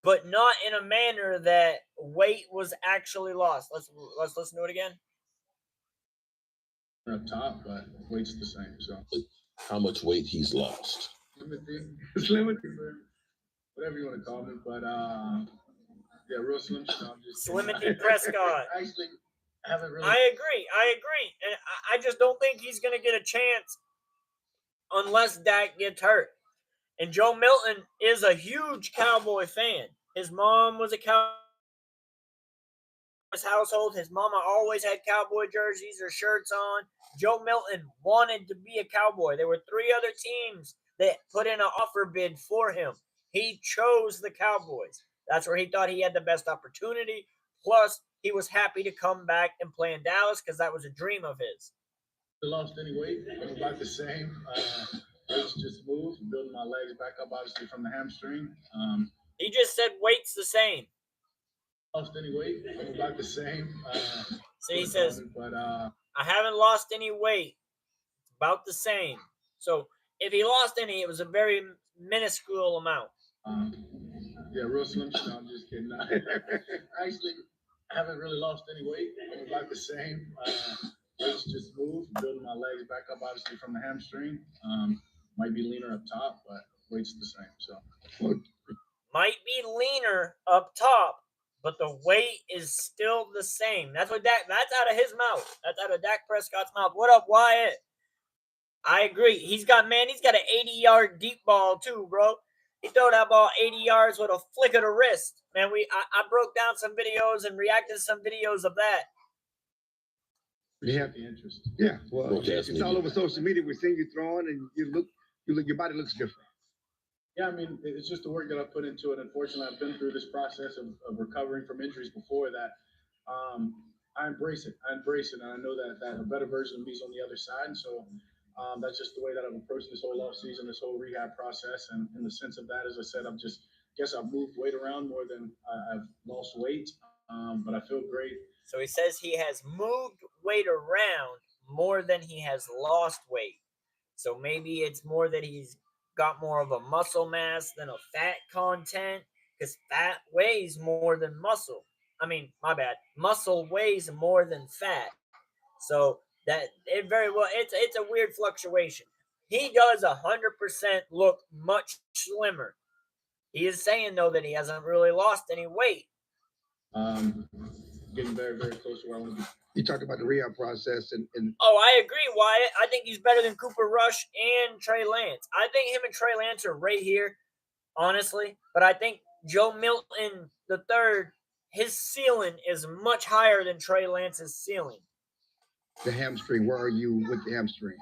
but not in a manner that weight was actually lost. Let's listen to it again. Up top, but weight's the same. So How much weight he's lost. Slimothy, whatever you want to call me, but yeah, real slim. No, I'm just kidding. Slimothy Prescott. Actually, I haven't really. I agree. And I just don't think he's going to get a chance unless Dak gets hurt. And Joe Milton is a huge Cowboy fan. His mom was a Cowboy household. His mama always had Cowboy jerseys or shirts on. Joe Milton wanted to be a Cowboy. There were 3 other teams that put in an offer bid for him. He chose the Cowboys. That's where he thought he had the best opportunity. Plus, he was happy to come back and play in Dallas because that was a dream of his. Lost any weight. I'm about the same. Weight's just moved, building my legs back up, obviously from the hamstring. He just said weight's the same. Lost any weight. I'm about the same. So he says, but I haven't lost any weight. It's about the same. So if he lost any, it was a very minuscule amount. yeah, real slim. No, I'm just kidding. Actually, I haven't really lost any weight. I'm about the same. Weight's just moved, building my legs back up, obviously from the hamstring. Might be leaner up top, but weight's the same. So Might be leaner up top, but the weight is still the same. That's what that's out of his mouth. That's out of Dak Prescott's mouth. What up, Wyatt? I agree. He's got an 80-yard deep ball too, bro. He threw that ball 80 yards with a flick of the wrist. Man, I broke down some videos and reacted to some videos of that. we have the interest. Yeah, well, Okay, it's all over social media. We're seeing you throwing, and your body looks different. Yeah, I mean, it's just the work that I put into it. Unfortunately, I've been through this process of recovering from injuries before that. I embrace it. I embrace it. And I know that a better version of me is on the other side. And so that's just the way that I've approached this whole off season, this whole rehab process. And in the sense of that, as I said, guess I've moved weight around more than I've lost weight. But I feel great. So he says he has moved weight around more than he has lost weight. So maybe it's more that he's got more of a muscle mass than a fat content, because fat weighs more than muscle. I mean, my bad. Muscle weighs more than fat. So that it very well it's a weird fluctuation. He does 100% look much slimmer. He is saying though that he hasn't really lost any weight. Getting very, very close to where I want to be. You talked about the rehab process and Oh, I agree, Wyatt. I think he's better than Cooper Rush and Trey Lance. I think him and Trey Lance are right here, honestly. But I think Joe Milton III, his ceiling is much higher than Trey Lance's ceiling. the hamstring. Where are you with the hamstring?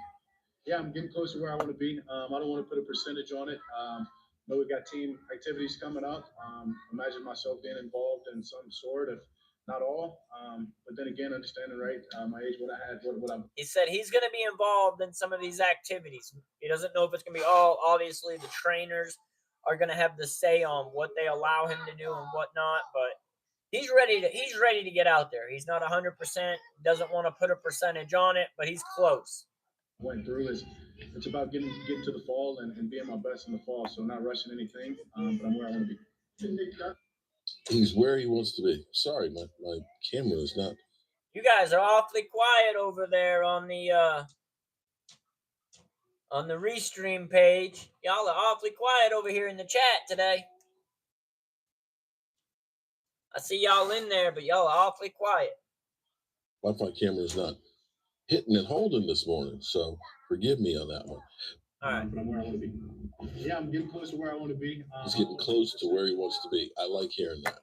Yeah, I'm getting close to where I want to be. I don't want to put a percentage on it. I know we've got team activities coming up. Imagine myself being involved in some sort of, not all. But then again, understanding, right, my age, what I had, what I'm. He said he's going to be involved in some of these activities. He doesn't know if it's going to be all, obviously, the trainers are going to have the say on what they allow him to do and whatnot, but he's ready to get out there. He's not 100%, doesn't want to put a percentage on it, but he's close. Went through is it's about getting to the fall and being my best in the fall. So not rushing anything, but I'm where I want to be. He's where he wants to be. Sorry, my camera is not. You guys are awfully quiet over there on the Restream page. Y'all are awfully quiet over here in the chat today. I see y'all in there, but y'all are awfully quiet. My camera is not hitting and holding this morning, so forgive me on that one. All right. But I'm where I want to be. Yeah, I'm getting close to where I want to be. He's getting close to where he wants to be. I like hearing that.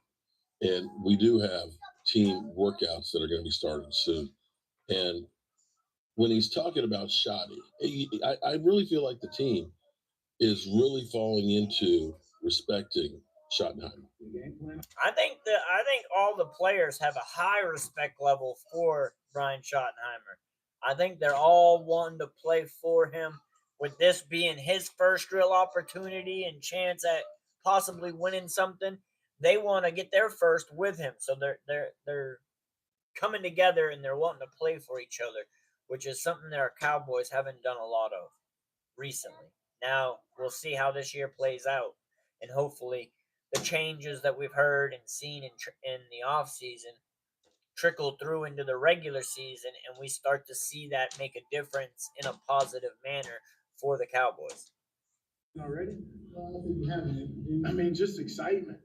And we do have team workouts that are going to be starting soon. And when he's talking about Shotty, I really feel like the team is really falling into respecting Schottenheimer. I think all the players have a high respect level for Brian Schottenheimer. I think they're all wanting to play for him. With this being his first real opportunity and chance at possibly winning something, they want to get their first with him. So they're coming together and they're wanting to play for each other, which is something that our Cowboys haven't done a lot of recently. Now we'll see how this year plays out, and hopefully the changes that we've heard and seen in the offseason trickle through into the regular season, and we start to see that make a difference in a positive manner for the Cowboys. Already? I mean, just excitement.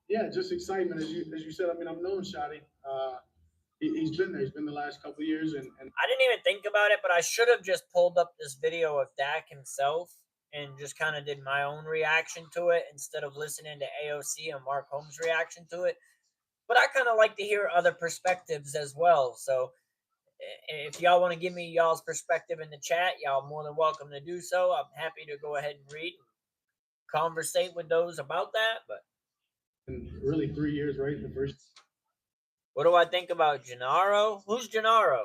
Yeah, just excitement. As you said, I mean, I've known Shotty. He's been there. He's been the last couple of years. And I didn't even think about it, but I should have just pulled up this video of Dak himself and just kind of did my own reaction to it instead of listening to AOC and Mark Holmes' reaction to it. But I kind of like to hear other perspectives as well. So if y'all want to give me y'all's perspective in the chat, y'all more than welcome to do so. I'm happy to go ahead and read and conversate with those about that. But really 3 years, right? The first. What do I think about Gennaro? Who's Gennaro?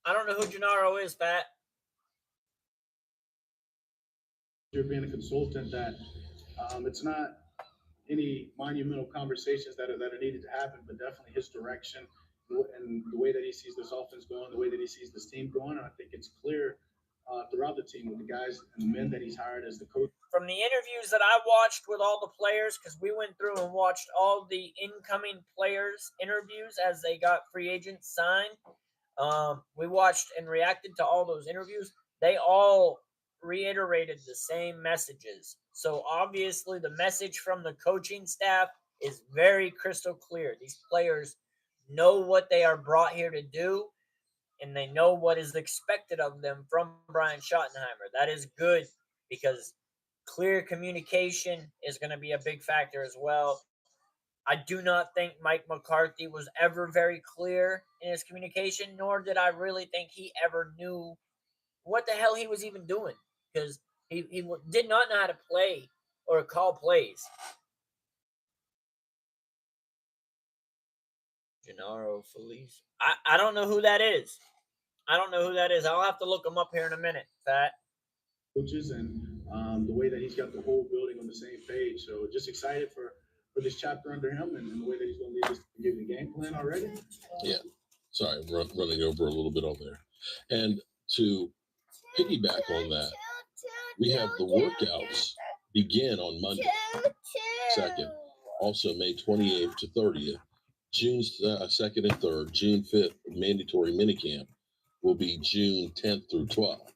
I don't know who Gennaro is, Pat. You're being a consultant that it's not any monumental conversations that are needed to happen, but definitely his direction and the way that he sees this offense going, the way that he sees this team going. And I think it's clear throughout the team with the guys and the men that he's hired as the coach. From the interviews that I watched with all the players, because we went through and watched all the incoming players' interviews as they got free agents signed. We watched and reacted to all those interviews. They all reiterated the same messages. So obviously the message from the coaching staff is very crystal clear. These players know what they are brought here to do, and they know what is expected of them from Brian Schottenheimer. That is good, because clear communication is going to be a big factor as well. I do not think Mike McCarthy was ever very clear in his communication, nor did I really think he ever knew what the hell he was even doing. Because He did not know how to play or call plays. Gennaro Felice. I don't know who that is. I don't know who that is. I'll have to look him up here in a minute, Fat. Coaches and the way that he's got the whole building on the same page. So just excited for this chapter under him and the way that he's going to lead us to give the game plan already. Yeah. Sorry, I'm running over a little bit on there. And to piggyback on that, we have the workouts begin on Monday, 2nd, also May 28th to 30th, June 2nd and 3rd, June 5th, mandatory minicamp will be June 10th through 12th.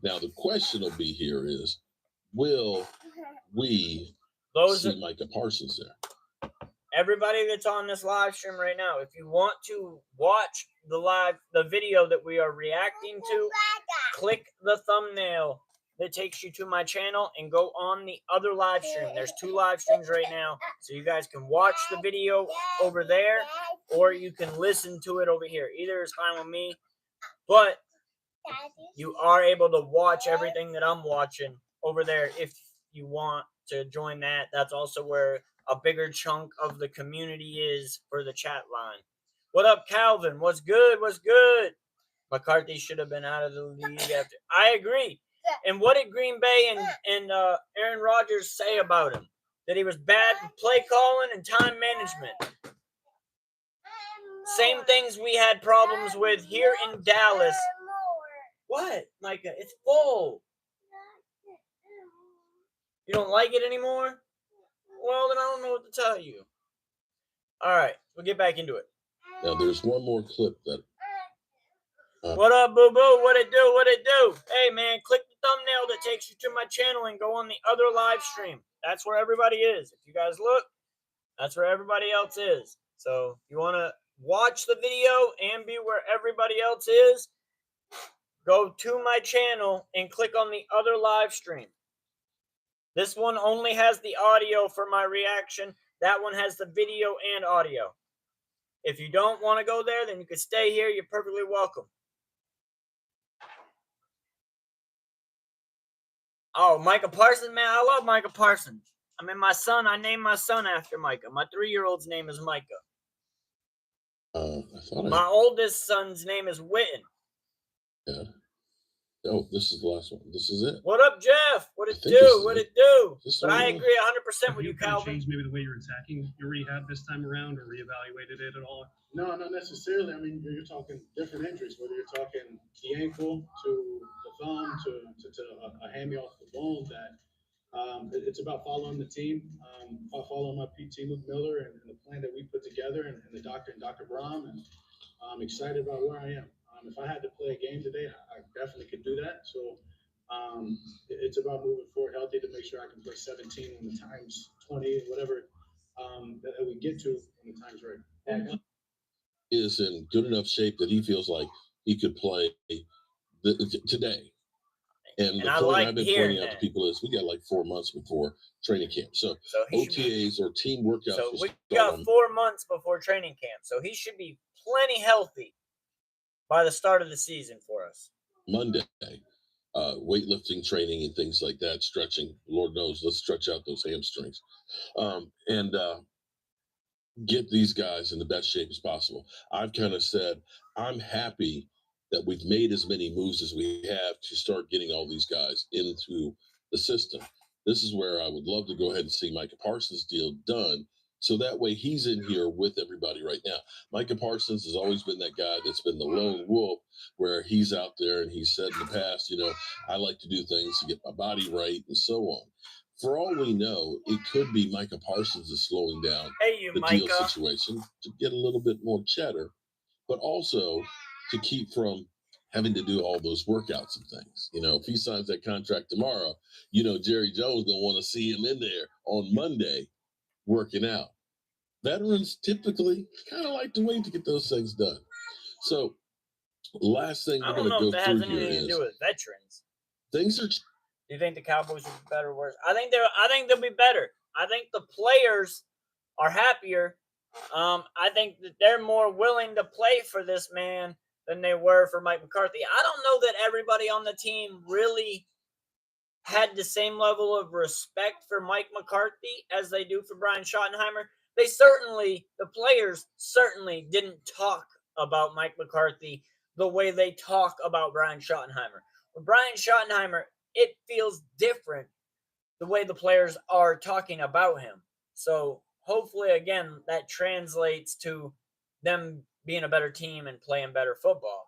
Now, the question will be here is, will we see Micah Parsons there? Everybody that's on this live stream right now, if you want to watch the video that we are reacting to, click the thumbnail that takes you to my channel and go on the other live stream. There's 2 live streams right now, so you guys can watch the video over there, or you can listen to it over here. Either is fine with me, but you are able to watch everything that I'm watching over there if you want to join that. That's also where a bigger chunk of the community is for the chat line. What up, Calvin? What's good? What's good? McCarthy should have been out of the league after. I agree. And what did Green Bay and Aaron Rodgers say about him? That he was bad with play calling and time management. Same things we had problems with here in Dallas. What, Micah? It's full. You don't like it anymore? Well, then I don't know what to tell you. All right, we'll get back into it. Now, there's one more clip that. What up, boo boo? What it do? What it do? Hey, man, click the thumbnail that takes you to my channel and go on the other live stream. That's where everybody is. If you guys look, that's where everybody else is. So if you want to watch the video and be where everybody else is, go to my channel and click on the other live stream. This one only has the audio for my reaction. That one has the video and audio. If you don't want to go there, then you can stay here. You're perfectly welcome. Oh, Micah Parsons, man, I love Micah Parsons. I mean, I named my son after Micah. My 3-year-old's name is Micah. My oldest son's name is Witten. Yeah. Oh, this is the last one. This is it. What up, Jeff? What it do? What it do? But I agree 100% with you, Calvin. Changed maybe the way you're attacking your rehab this time around, or reevaluated it at all? No, not necessarily. I mean, you're talking different injuries, whether you're talking the ankle to the thumb to a hammy off the bone. That it's about following the team. Following my PT, Luke Miller, and the plan that we put together, and the doctor and Dr. Brahm, and I'm excited about where I am. If I had to play a game today, I definitely could do that. So it's about moving forward healthy to make sure I can play 17 when the time's 20, whatever that we get to when the time's right. Is in good enough shape that he feels like he could play today. And the point I've been pointing out to people is we got like 4 months before training camp. So OTAs or team workouts. So we got 4 months before training camp. So he should be plenty healthy by the start of the season for us. Monday, weightlifting training and things like that, stretching. Lord knows, let's stretch out those hamstrings. And get these guys in the best shape as possible. I've kind of said, I'm happy that we've made as many moves as we have to start getting all these guys into the system. This is where I would love to go ahead and see Micah Parsons' deal done. So that way he's in here with everybody right now. Micah Parsons has always been that guy that's been the lone wolf, where he's out there and he's said in the past, you know, I like to do things to get my body right and so on. For all we know, it could be Micah Parsons is slowing down the deal situation to get a little bit more cheddar, but also to keep from having to do all those workouts and things. You know, if he signs that contract tomorrow, you know, Jerry Jones going to want to see him in there on Monday working out. Veterans typically kind of like to wait to get those things done. So last thing we're going to go through here is, to do with veterans. Things are. Do you think the Cowboys will be better or worse? I think they'll be better. I think the players are happier. I think that they're more willing to play for this man than they were for Mike McCarthy. I don't know that everybody on the team really had the same level of respect for Mike McCarthy as they do for Brian Schottenheimer. The players certainly didn't talk about Mike McCarthy the way they talk about Brian Schottenheimer. With Brian Schottenheimer, it feels different the way the players are talking about him. So hopefully, again, that translates to them being a better team and playing better football.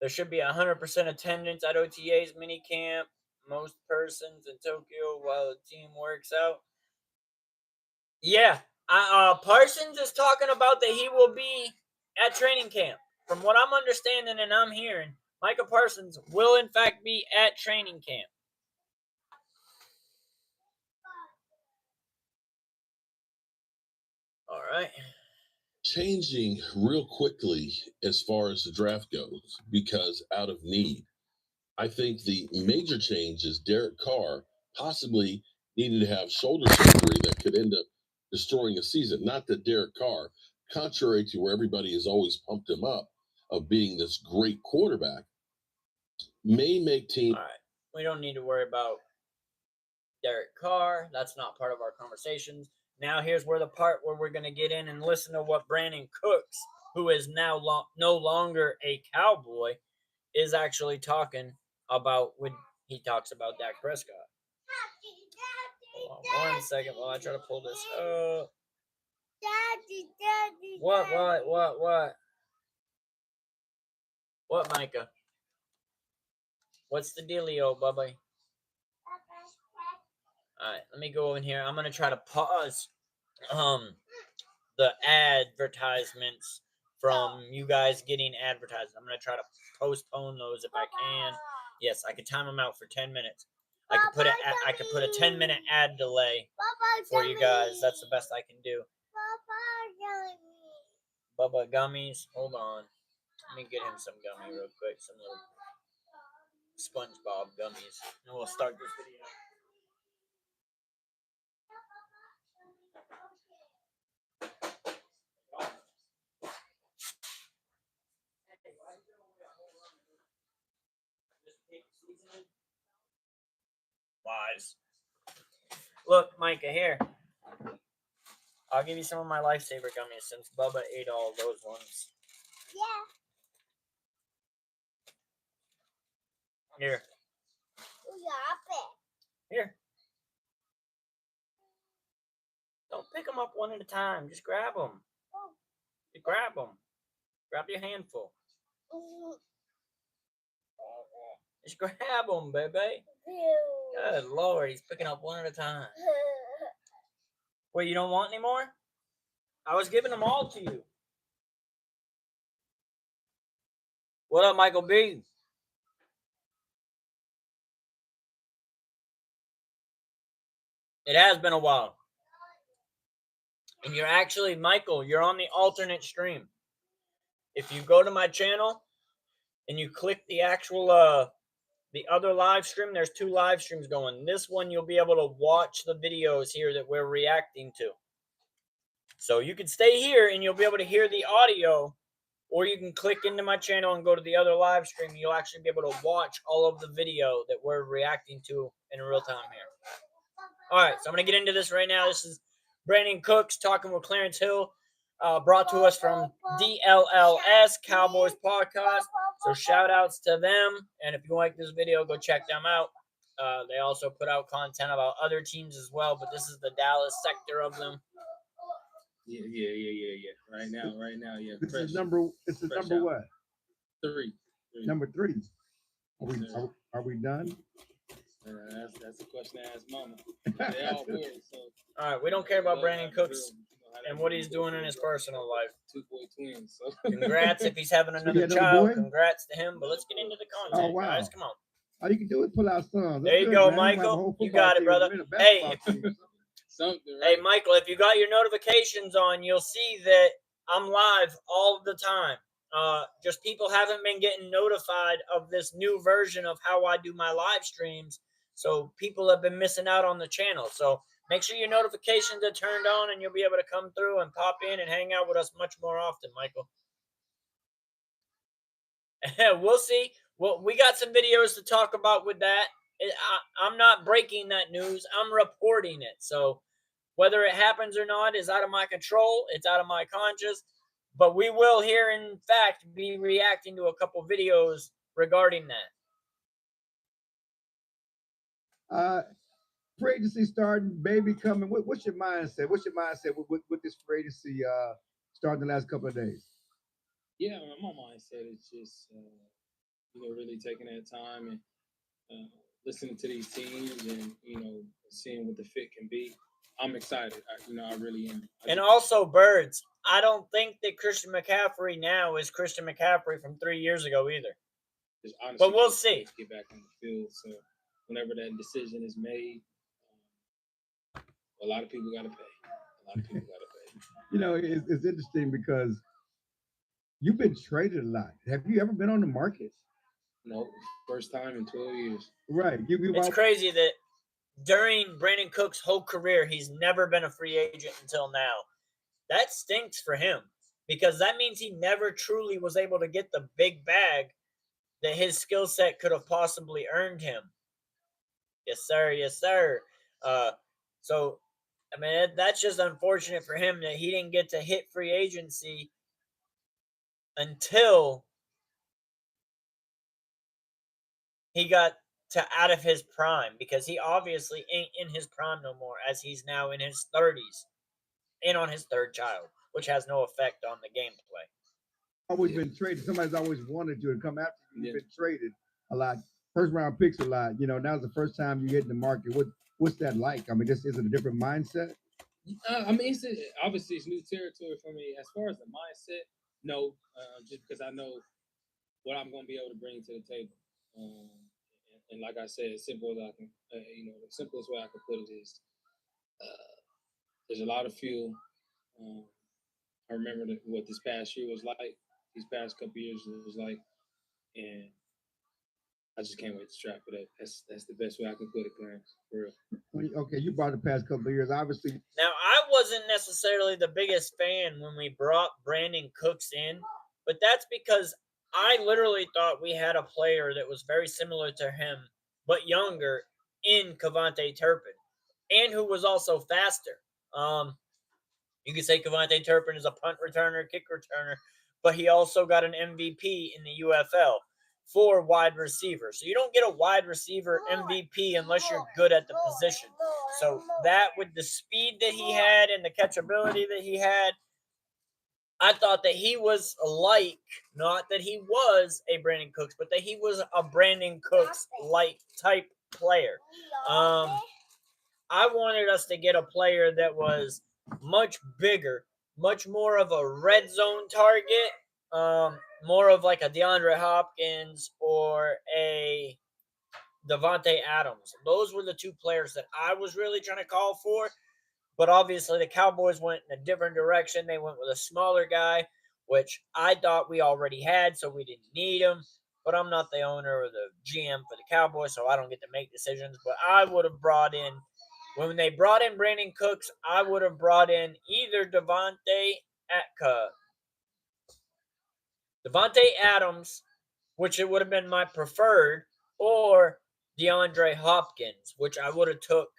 There should be 100% attendance at OTA's minicamp. Most persons in Tokyo while the team works out. Yeah, Parsons is talking about that he will be at training camp. From what I'm understanding and I'm hearing, Micah Parsons will in fact be at training camp. All right. Changing real quickly as far as the draft goes, because out of need. I think the major change is Derek Carr possibly needed to have shoulder surgery that could end up destroying a season. Not that Derek Carr, contrary to where everybody has always pumped him up of being this great quarterback, may make team. All right. We don't need to worry about Derek Carr. That's not part of our conversations. Now here's where the part where we're going to get in and listen to what Brandon Cooks, who is now no longer a Cowboy, is actually talking about when he talks about Dak Prescott. Hold on 1 second while I try to pull this up. What? What, Micah? What's the dealio, Bubba? All right, let me go in here. I'm going to try to pause the advertisements from you guys getting advertised. I'm going to try to postpone those if I can. Yes, I could time them out for 10 minutes. I could put a 10-minute ad delay for you guys. That's the best I can do. Bubba gummies. Hold on. Let me get him some gummy real quick. Some little SpongeBob gummies. And we'll start this video. Lies. Look, Micah, here. I'll give you some of my Lifesaver gummies since Bubba ate all those ones. Yeah. Here. Here. Don't pick them up one at a time. Just grab them. Just grab them. Grab your handful. Just grab them, baby. Good Lord, he's picking up one at a time. Wait, you don't want any more? I was giving them all to you. What up, Michael B? It has been a while. And you're actually, Michael, you're on the alternate stream. If you go to my channel and you click the actual, the other live stream, there's 2 live streams going. This one, you'll be able to watch the videos here that we're reacting to. So you can stay here and you'll be able to hear the audio, or you can click into my channel and go to the other live stream. You'll actually be able to watch all of the video that we're reacting to in real time here. All right, so I'm going to get into this right now. This is Brandon Cooks talking with Clarence Hill, brought to us from DLLS Cowboys Podcast. So shout outs to them. And if you like this video, go check them out. They also put out content about other teams as well, but this is the Dallas sector of them. Yeah. Right now, yeah. This is number what? 3. Number 3. Are we done? That's a question I asked Mama. They all good, so. All right, we don't care about Brandon Cooks and what he's doing in his personal life. 2 boy twins. So. Congrats if he's having another child. Congrats to him. But let's get into the content, guys. Come on. All you can do is pull out some. There you go, Michael. You got it, brother. Hey, hey, Michael, if you got your notifications on, you'll see that I'm live all the time. Just people haven't been getting notified of this new version of how I do my live streams. So people have been missing out on the channel. So make sure your notifications are turned on and you'll be able to come through and pop in and hang out with us much more often, Michael. We'll see. Well, we got some videos to talk about with that. I'm not breaking that news. I'm reporting it. So whether it happens or not is out of my control. It's out of my conscience. But we will here, in fact, be reacting to a couple videos regarding that. Free agency starting, baby coming. What's your mindset? What's your mindset with this free agency starting the last couple of days? Yeah, my mindset is just really taking that time and listening to these teams and seeing what the fit can be. I'm excited. I really am. And also, Birds, I don't think that Christian McCaffrey now is Christian McCaffrey from 3 years ago either. Honestly, but we'll see. Get back on the field. So whenever that decision is made, a lot of people got to pay. It's interesting because you've been traded a lot. Have you ever been on the market? No, first time in 12 years. Right. It's crazy that during Brandon Cook's whole career, he's never been a free agent until now. That stinks for him because that means he never truly was able to get the big bag that his skill set could have possibly earned him. Yes, sir. Yes, sir. So, I mean, that's just unfortunate for him that he didn't get to hit free agency until he got to out of his prime, because he obviously ain't in his prime no more, as he's now in his 30s and on his third child, which has no effect on the gameplay. Always been traded. Somebody's always wanted you to come after you. You've been traded a lot. First round picks a lot. Now's the first time you get in the market. What's that like? I mean, is it a different mindset? Obviously it's new territory for me. As far as the mindset, no, just because I know what I'm going to be able to bring to the table. And like I said, as simple as I can, the simplest way I can put it is, there's a lot of fuel. I remember what this past year was like. These past couple years was like, and I just can't wait to strap it up. That's the best way I can put it, Clarence. For real. Okay, you brought the past couple of years, obviously. Now, I wasn't necessarily the biggest fan when we brought Brandon Cooks in, but that's because I literally thought we had a player that was very similar to him, but younger, in KaVontae Turpin, and who was also faster. You could say KaVontae Turpin is a punt returner, kick returner, but he also got an MVP in the UFL for wide receiver. So you don't get a wide receiver MVP unless you're good at the position. So that, with the speed that he had and the catchability that he had, I thought that he was not that he was a Brandon Cooks, but that he was a Brandon Cooks-like type player. I wanted us to get a player that was much bigger, much more of a red zone target, more of like a DeAndre Hopkins or a Davante Adams. Those were the two players that I was really trying to call for. But obviously the Cowboys went in a different direction. They went with a smaller guy, which I thought we already had, so we didn't need him. But I'm not the owner or the GM for the Cowboys, so I don't get to make decisions. But I would have brought in, when they brought in Brandon Cooks, I would have brought in either Davante Adams, which it would have been my preferred, or DeAndre Hopkins, which I would have took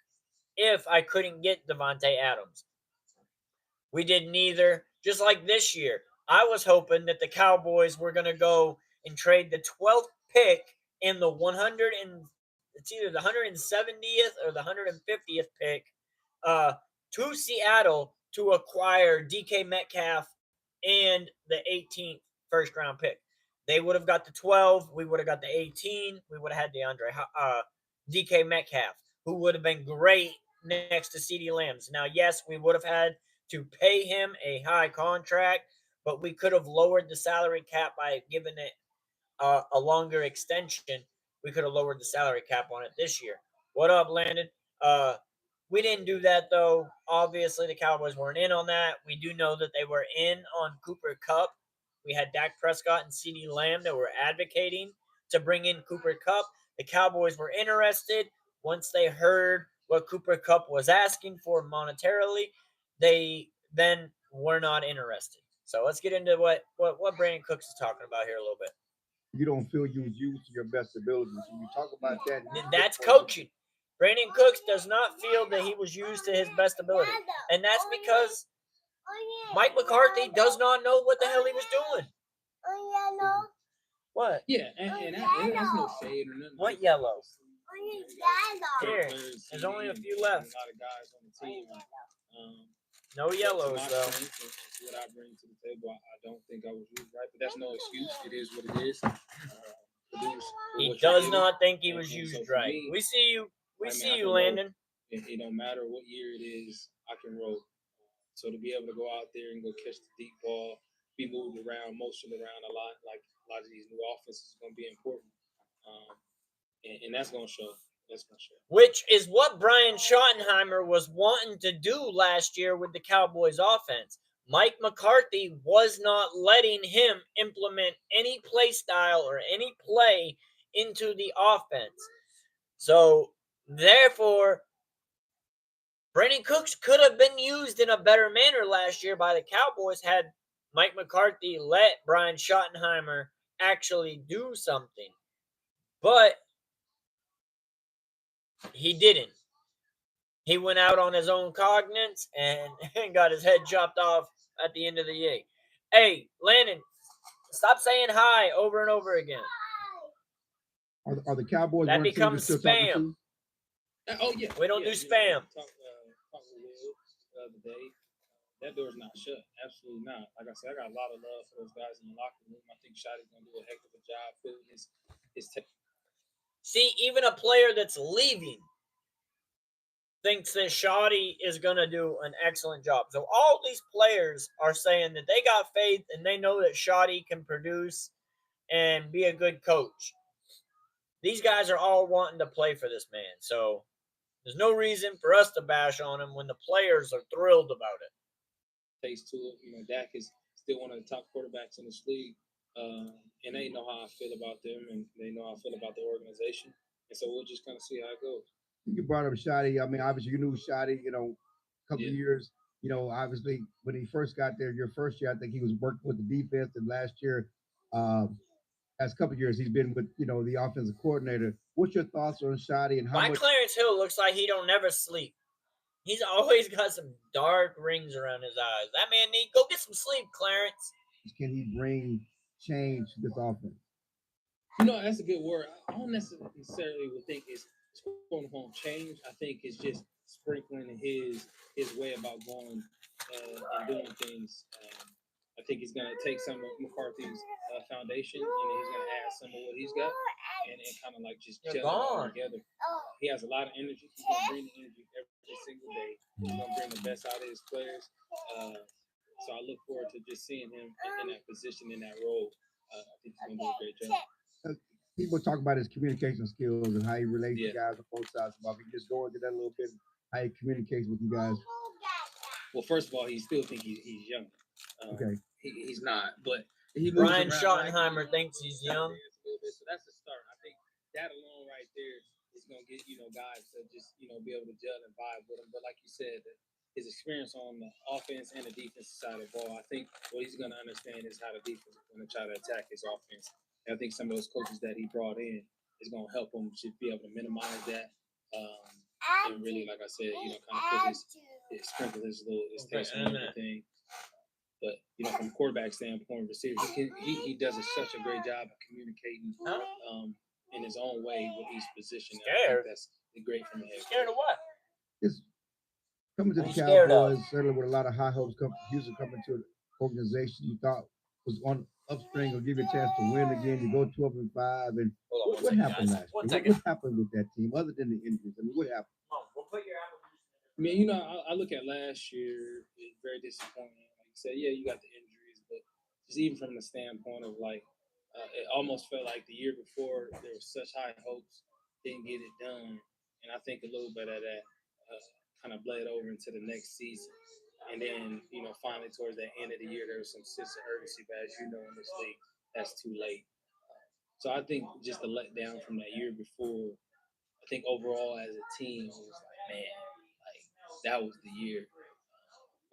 if I couldn't get Davante Adams. We did neither. Just like this year, I was hoping that the Cowboys were going to go and trade the 12th pick in the it's either the 170th or the 150th pick to Seattle to acquire DK Metcalf and the 18th first-round pick. They would have got the 12. We would have got the 18. We would have had DK Metcalf, who would have been great next to CeeDee Lamb. Now, yes, we would have had to pay him a high contract, but we could have lowered the salary cap by giving it a longer extension. We could have lowered the salary cap on it this year. What up, Landon? We didn't do that, though. Obviously, the Cowboys weren't in on that. We do know that they were in on Cooper Kupp. We had Dak Prescott and CeeDee Lamb that were advocating to bring in Cooper Kupp. The Cowboys were interested. Once they heard what Cooper Kupp was asking for monetarily, they then were not interested. So let's get into what Brandon Cooks is talking about here a little bit. you don't feel you was used to your best ability. So you talk about that. That's coaching. Brandon Cooks does not feel that he was used to his best ability. And that's because Mike McCarthy does not know what the hell he was doing. What? Yeah, and that's no shade or nothing. What yellow? Here, Here, there's only a few left. A lot of guys on the team. No yellows, my though. strength is what I bring to the table. I don't think I was used right, but that's no excuse. It is what it is. He does not think he was used right. We see you. We see you, Landon. It don't matter what year it is, I can roll. So to be able to go out there and go catch the deep ball, be moved around, motioned around a lot, like a lot of these new offenses, is going to be important. And that's going to show. That's going to show. Which is what Brian Schottenheimer was wanting to do last year with the Cowboys offense. Mike McCarthy was not letting him implement any play style or any play into the offense. So, therefore, Brandon Cooks could have been used in a better manner last year by the Cowboys had Mike McCarthy let Brian Schottenheimer actually do something. But he didn't. He went out on his own cognizance and got his head chopped off at the end of the year. Hey, Landon, stop saying hi over and over again. Are the Cowboys? That becomes spam. Oh yeah, we don't do spam. Talk with Will the other day. That door's not shut. Absolutely not. Like I said, I got a lot of love for those guys in the locker room. I think Shotty's gonna do a heck of a job filling his. See, even a player that's leaving thinks that Shotty is going to do an excellent job. So all these players are saying that they got faith and they know that Shotty can produce and be a good coach. These guys are all wanting to play for this man. So there's no reason for us to bash on him when the players are thrilled about it. Face to it. You know, Dak is still one of the top quarterbacks in this league. And they know how I feel about them and they know how I feel about the organization. And so we'll just kind of see how it goes. You brought up Shotty. I mean, obviously you knew Shotty, you know, a couple of years. You know, obviously when he first got there, your first year, I think he was working with the defense. And last year, last couple of years, he's been with, you know, the offensive coordinator. What's your thoughts on Shotty and how much? Clarence Hill looks like he don't never sleep. He's always got some dark rings around his eyes. That man need go get some sleep, Clarence. Can he bring change to this offense? You know, that's a good word. I don't necessarily would think it's quote unquote change. I think it's just sprinkling his way about going and doing things. I think he's going to take some of McCarthy's foundation and then he's going to add some of what he's got and kind of like just gel it all together. He has a lot of energy. He's going to bring the energy every single day. He's going to bring the best out of his players. So I look forward to just seeing him in that position, in that role. I think he's going to do a great job. People talk about his communication skills and how he relates to guys on both sides. If you just go into that a little bit, how he communicates with you guys. Well, first of all, he still thinks he's young. Okay. He's not, but he Brian Schottenheimer thinks he's young. So that's the start. I think that alone right there is going to get, guys to just, be able to gel and vibe with him. But like you said, his experience on the offense and the defensive side of the ball, I think what he's going to understand is how the defense is going to try to attack his offense. And I think some of those coaches that he brought in is going to help him to be able to minimize that. And really, like I said, kind of put sprinkle his taste on everything. But from a quarterback standpoint, receiver, he does such a great job of communicating in his own way with each position. I think that's great from the head. Scared of what? It's coming to the Cowboys, certainly with a lot of high hopes. Houston coming to an organization you thought was on upstream or give you a chance to win again. You go 12-5, and what happened last year? What happened with that team other than the injuries? I mean, what happened? I mean, I look at last year, it's very disappointing. Like you said, yeah, you got the injuries, but just even from the standpoint of it almost felt like the year before there was such high hopes, didn't get it done, and I think a little bit of that kind of bled over into the next season. And then, finally towards the end of the year, there was some sense of urgency, but as you know, in this league, that's too late. So I think just the letdown from that year before, I think overall as a team, it was like, man, that was the year.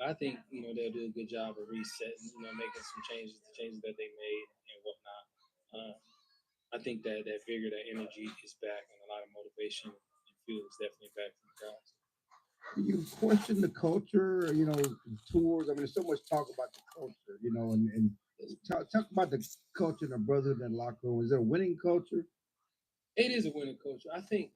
I think, they'll do a good job of resetting, making some changes, the changes that they made and whatnot. I think that vigor, that energy is back, and a lot of motivation and fuel is definitely back from the guys. Do you question the culture, tours? I mean, there's so much talk about the culture, and talk about the culture and the brotherhood in the locker room. Is it a winning culture? It is a winning culture. I think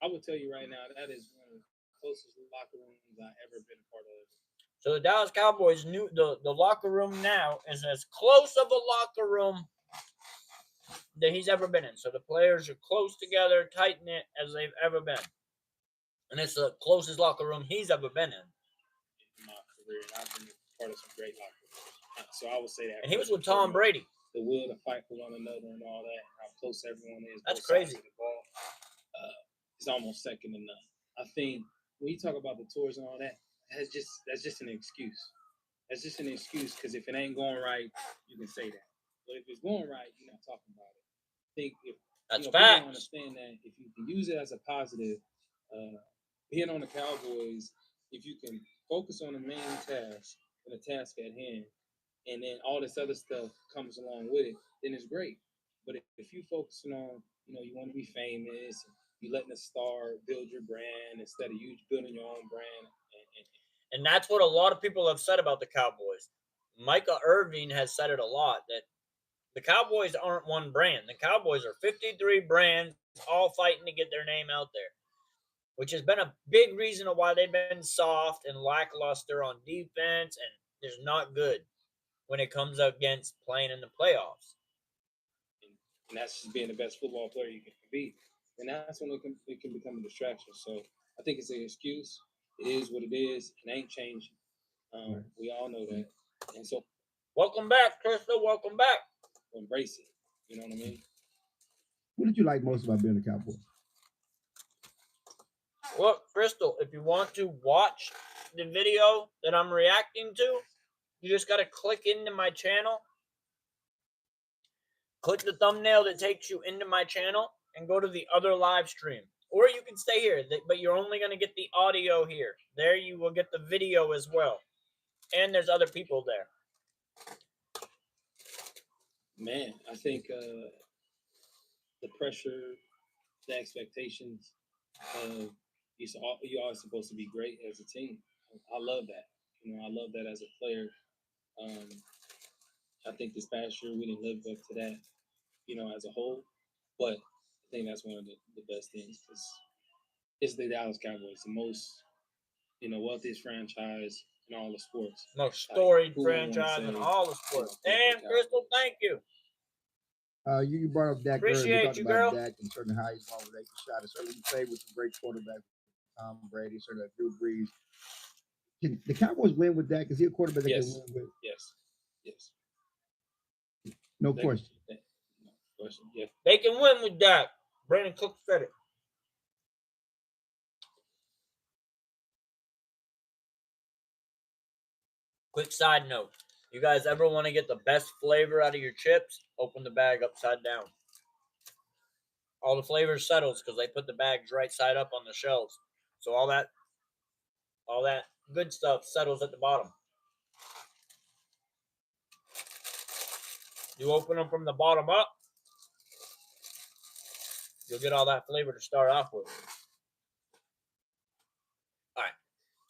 I would tell you right now that is one of the closest locker rooms I've ever been a part of. So the Dallas Cowboys the locker room now is as close of a locker room that he's ever been in. So the players are close together, tight knit as they've ever been. And it's the closest locker room he's ever been in. My career, and I've been part of some great locker rooms. So I would say that. And he was with Tom Brady. The will to fight for one another and all that, how close everyone is. That's both sides crazy. of the ball, it's almost second to none. I think when you talk about the tours and all that, that's just an excuse. That's just an excuse because if it ain't going right, you can say that. But if it's going right, you're not talking about it. I think if That's people facts. understand that if you can use it as a positive, being on the Cowboys, if you can focus on the main task and the task at hand, and then all this other stuff comes along with it, then it's great. But if you focusing on, you want to be famous, you letting the star build your brand instead of you building your own brand. And that's what a lot of people have said about the Cowboys. Micah Irvin has said it a lot, that the Cowboys aren't one brand. The Cowboys are 53 brands all fighting to get their name out there, which has been a big reason of why they've been soft and lackluster on defense and just not good when it comes against playing in the playoffs. And that's just being the best football player you can be. And that's when it can become a distraction. So I think it's an excuse. It is what it is. It ain't changing. We all know that. And so welcome back, Crystal. Welcome back. Embrace it. You know what I mean? What did you like most about being a Cowboy? Well, Crystal, if you want to watch the video that I'm reacting to, you just got to click into my channel. Click the thumbnail that takes you into my channel and go to the other live stream. Or you can stay here, but you're only going to get the audio here. There you will get the video as well. And there's other people there. Man, I think the pressure, the expectations, you're always supposed to be great as a team. I love that. I love that as a player. I think this past year we didn't live up to that, as a whole. But I think that's one of the best things because it's the Dallas Cowboys, the most, wealthiest franchise in all the sports. Most storied franchise in all the sports. Damn, Crystal, thank you. You brought up Dak. Appreciate you, girl. Dak and certainly how he's going to make the shot. And certainly you played with some great quarterbacks, Tom Brady, certainly Drew Brees. Can the Cowboys win with Dak? Is he a quarterback they can win with? Yes. No question. No question. Yeah. They can win with Dak. Brandon Cook said it. Quick side note. You guys ever want to get the best flavor out of your chips? Open the bag upside down. All the flavor settles because they put the bags right side up on the shelves. So all that good stuff settles at the bottom. You open them from the bottom up, you'll get all that flavor to start off with. All right.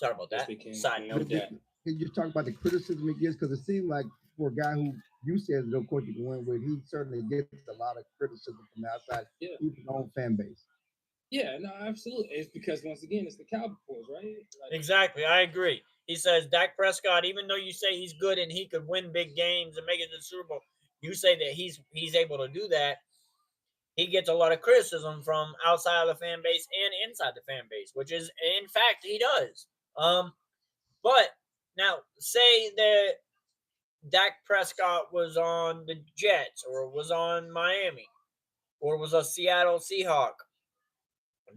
Sorry about that. Side note. Can you talk about the criticism he gets? Because it seemed like for a guy who you said no coach you can win with, he certainly gets a lot of criticism from the outside, even his own fan base. Yeah, no, absolutely. It's because, once again, it's the Cowboys, right? Exactly. I agree. He says Dak Prescott, even though you say he's good and he could win big games and make it to the Super Bowl, you say that he's able to do that. He gets a lot of criticism from outside of the fan base and inside the fan base, which is, in fact, he does. But now, say that Dak Prescott was on the Jets or was on Miami or was a Seattle Seahawk.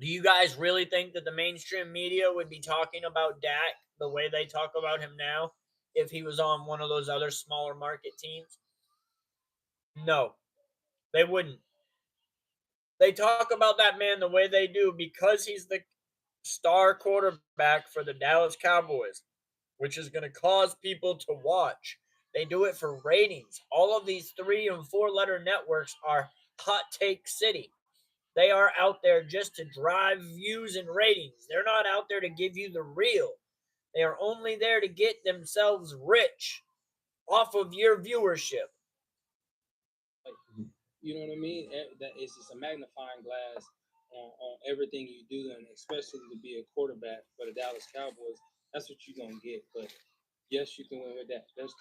Do you guys really think that the mainstream media would be talking about Dak the way they talk about him now if he was on one of those other smaller market teams? No, they wouldn't. They talk about that man the way they do because he's the star quarterback for the Dallas Cowboys, which is going to cause people to watch. They do it for ratings. All of these 3- and 4-letter networks are hot take city. They are out there just to drive views and ratings. They're not out there to give you the real. They are only there to get themselves rich off of your viewership. You know what I mean? That it's just a magnifying glass on everything you do, and especially to be a quarterback for the Dallas Cowboys. That's what you're gonna get. But yes, you can win with that. There's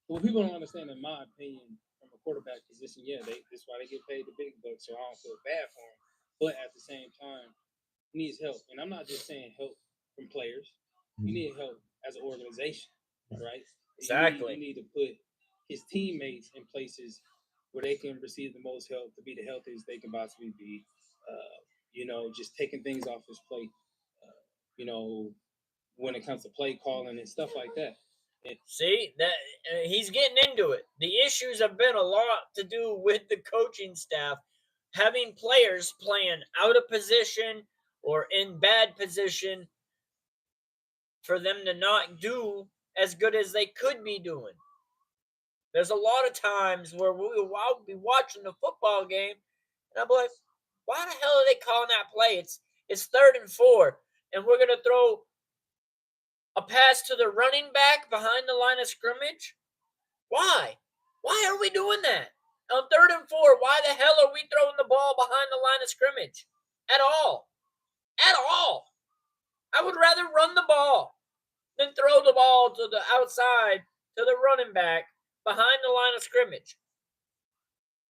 what people don't understand, in my opinion, from a quarterback position. Yeah, that's why they get paid the big bucks. So I don't feel bad for him. But at the same time, he needs help, and I'm not just saying help from players. You need help as an organization, right? Exactly. You need to put his teammates in places where they can receive the most help to be the healthiest they can possibly be. Just taking things off his plate. When it comes to play calling and stuff like that. See that he's getting into it. The issues have been a lot to do with the coaching staff having players playing out of position or in bad position for them to not do as good as they could be doing. There's a lot of times where I'll be watching the football game and I'll be like, why the hell are they calling that play? It's 3rd and 4, and we're going to throw a pass to the running back behind the line of scrimmage? Why? Why are we doing that? On 3rd and 4, why the hell are we throwing the ball behind the line of scrimmage? At all. At all. I would rather run the ball than throw the ball to the outside to the running back behind the line of scrimmage.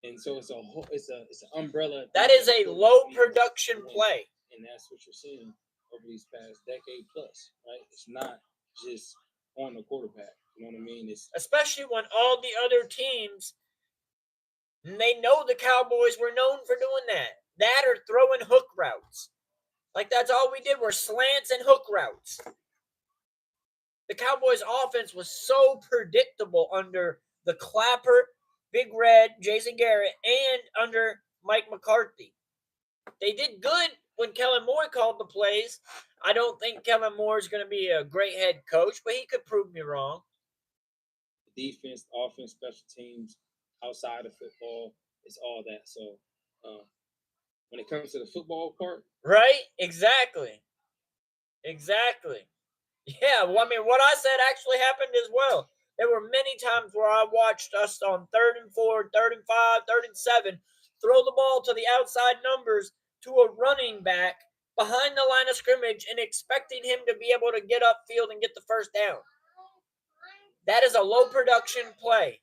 And so it's an umbrella. That is a low production play. And that's what you're seeing over these past decade plus, right? It's not just on the quarterback. You know what I mean? It's especially when all the other teams, they know the Cowboys were known for doing that. That or throwing hook routes. Like that's all we did were slants and hook routes. The Cowboys offense was so predictable under the Clapper, Big Red, Jason Garrett, and under Mike McCarthy. They did good when Kellen Moore called the plays. I don't think Kellen Moore is going to be a great head coach, but he could prove me wrong. Defense, offense, special teams, outside of football, it's all that. So when it comes to the football part. Right? Exactly. Yeah, well, I mean, what I said actually happened as well. There were many times where I watched us on 3rd and 4, 3rd and 5, 3rd and 7, throw the ball to the outside numbers to a running back behind the line of scrimmage and expecting him to be able to get upfield and get the first down. That is a low production play.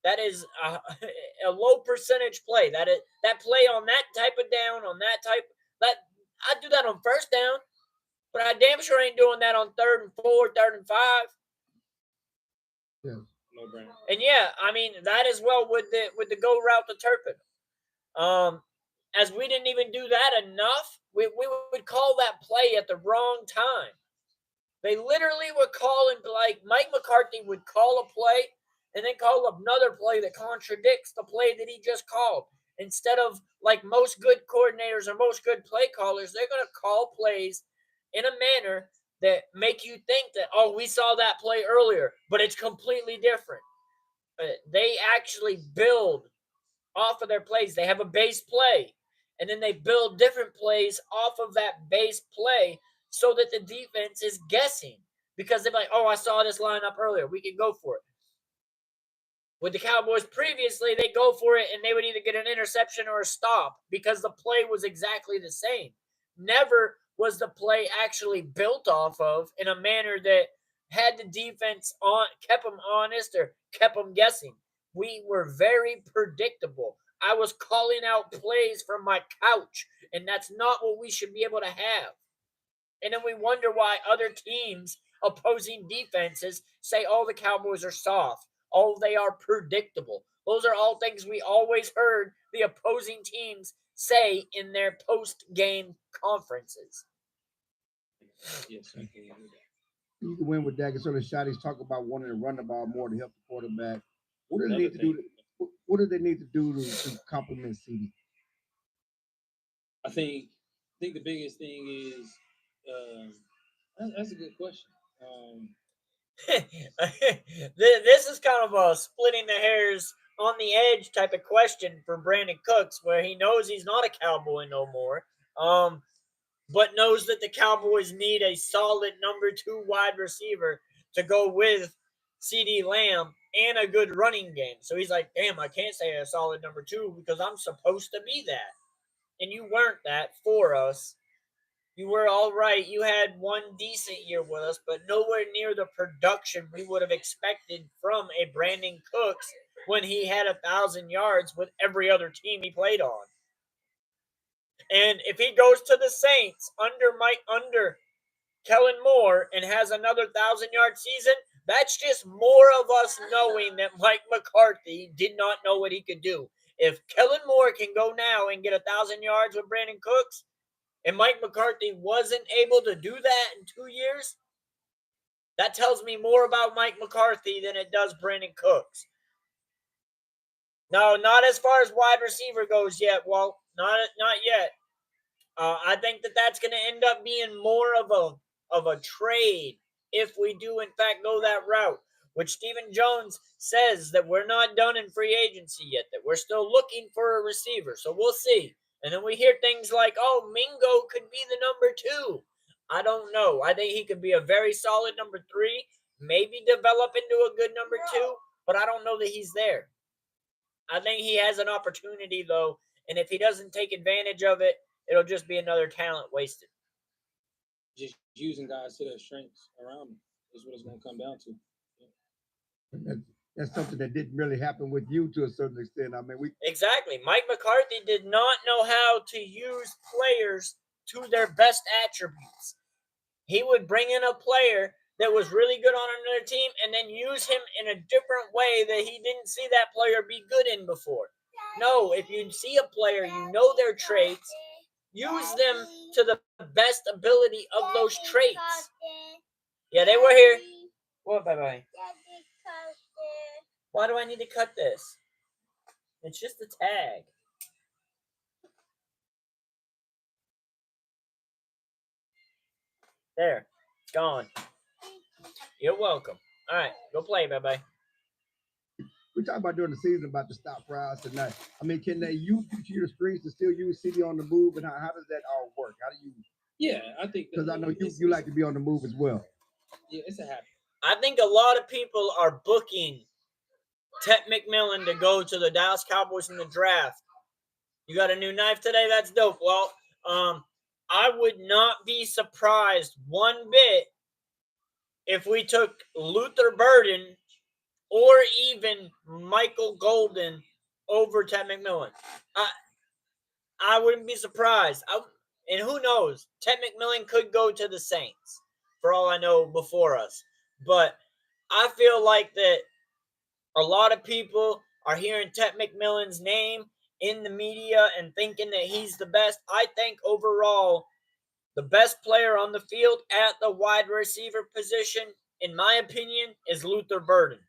That is a low percentage play. That play on that type of down, I do that on 1st down, but I damn sure ain't doing that on 3rd and 4, 3rd and 5. Yeah. No brainer. And yeah, I mean that as well with the go route to Turpin. As we didn't even do that enough, we would call that play at the wrong time. They literally were calling, like Mike McCarthy would call a play and then call another play that contradicts the play that he just called. Instead of like most good coordinators or most good play callers, they're going to call plays in a manner that make you think that, oh, we saw that play earlier, but it's completely different. They actually build off of their plays. They have a base play, and then they build different plays off of that base play so that the defense is guessing. Because they're like, oh, I saw this lineup earlier. We can go for it. With the Cowboys previously, they go for it, and they would either get an interception or a stop because the play was exactly the same. Never was the play actually built off of in a manner that had the defense kept them honest or kept them guessing. We were very predictable. I was calling out plays from my couch, and that's not what we should be able to have. And then we wonder why other teams, opposing defenses, say, oh, the Cowboys are soft. Oh, they are predictable. Those are all things we always heard the opposing teams say in their post-game conferences. Yes, I can. You can win with that. So the Shotties talk about wanting to run the ball more to help the quarterback. What do they need to do? What do they need to do to complement CD? I think the biggest thing is that's a good question. This is kind of a splitting the hairs on the edge type of question for Brandon Cooks, where he knows he's not a Cowboy no more, but knows that the Cowboys need a solid number 2 wide receiver to go with CeeDee Lamb and a good running game. So he's like, damn, I can't say a solid number 2 because I'm supposed to be that. And you weren't that for us. You were all right. You had one decent year with us, but nowhere near the production we would have expected from a Brandon Cooks when he had 1,000 yards with every other team he played on. And if he goes to the Saints under Kellen Moore and has another 1,000-yard season, that's just more of us knowing that Mike McCarthy did not know what he could do. If Kellen Moore can go now and get 1,000 yards with Brandon Cooks, and Mike McCarthy wasn't able to do that in 2 years, that tells me more about Mike McCarthy than it does Brandon Cooks. No, not as far as wide receiver goes yet, Walt. Not yet. I think that's going to end up being more of a trade if we do, in fact, go that route, which Stephen Jones says that we're not done in free agency yet, that we're still looking for a receiver. So we'll see. And then we hear things like, oh, Mingo could be the number 2. I don't know. I think he could be a very solid number 3, maybe develop into a good number 2, but I don't know that he's there. I think he has an opportunity, though, and if he doesn't take advantage of it, it'll just be another talent wasted. Just using guys to their strengths around them is what it's going to come down to. Yeah. That's something that didn't really happen with you to a certain extent. I mean, Exactly. Mike McCarthy did not know how to use players to their best attributes. He would bring in a player that was really good on another team and then use him in a different way that he didn't see that player be good in before. No, if you see a player, you know their traits, use them to the best ability of those traits. Yeah, they were here. What, bye-bye? Why do I need to cut this? It's just a tag. There. It's gone. You're welcome. All right. Go play, bye-bye. We talked about during the season about the stop fries tonight. I mean, can they use computer screens to still use CD on the move? And how does that all work? How do you? Yeah, I think because I know you like to be on the move as well. Yeah, it's a habit. I think a lot of people are booking Ted McMillan to go to the Dallas Cowboys in the draft. You got a new knife today? That's dope. Well, I would not be surprised one bit if we took Luther Burden or even Michael Golden over Ted McMillan. I wouldn't be surprised. And who knows? Ted McMillan could go to the Saints, for all I know, before us. But I feel like that a lot of people are hearing Ted McMillan's name in the media and thinking that he's the best. I think overall, the best player on the field at the wide receiver position, in my opinion, is Luther Burden.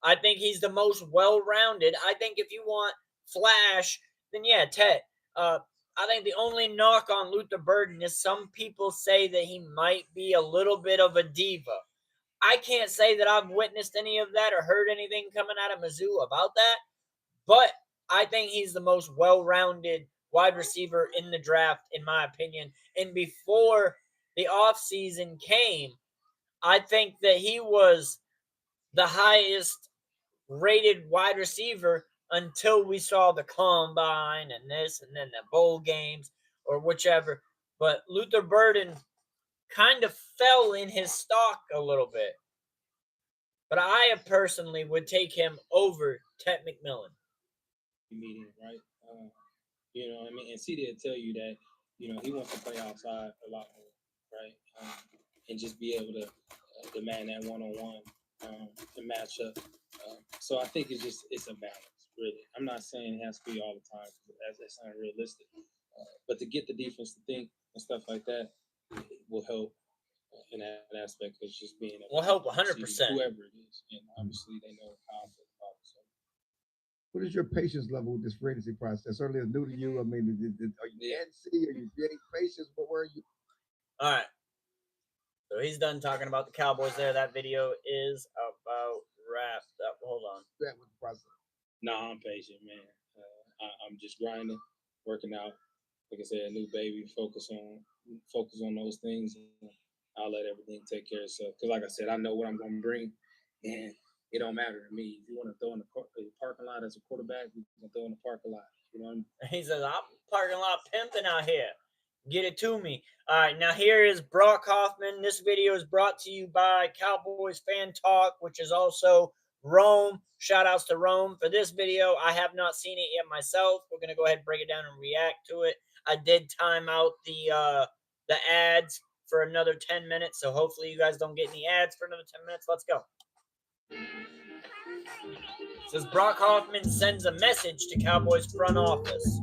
I think he's the most well-rounded. I think if you want flash, then yeah, Ted. I think the only knock on Luther Burden is some people say that he might be a little bit of a diva. I can't say that I've witnessed any of that or heard anything coming out of Mizzou about that, but I think he's the most well-rounded wide receiver in the draft, in my opinion. And before the offseason came, I think that he was the highest rated wide receiver until we saw the combine and this and then the bowl games or whichever. But Luther Burden kind of fell in his stock a little bit. But I personally would take him over Ted McMillan. Meeting, right? You know, I mean, and CD will tell you that, you know, he wants to play outside a lot more, right? And just be able to demand that one-on-one to match up. So I think it's a balance, really. I'm not saying it has to be all the time because that's unrealistic. But to get the defense to think and stuff like that will help in that aspect of just being able will help 100%. Whoever it is. And obviously they know how I feel about it. So. What is your patience level with this free agency process? Certainly it's new to you. I mean, are you antsy? Are you getting patience? But where are you? All right. So he's done talking about the Cowboys there. That video is about wrapped up. Hold on. That was the process. Nah, I'm patient, man. I'm just grinding, working out. Like I said, a new baby. Focus on those things. And I'll let everything take care of itself. Because, like I said, I know what I'm going to bring, and it don't matter to me. If you want to throw in the parking lot as a quarterback, you can throw in the parking lot. You know what I mean? He says, I'm parking lot pimping out here. Get it to me. All right, now here is Brock Hoffman. This video is brought to you by Cowboys Fan Talk, which is also Rome. Shout outs to Rome for this video. I have not seen it yet myself. We're going to go ahead and break it down and react to it. I did time out the ads for another 10 minutes, so hopefully you guys don't get any ads for another 10 minutes. Let's go. It says Brock Hoffman sends a message to Cowboys front office.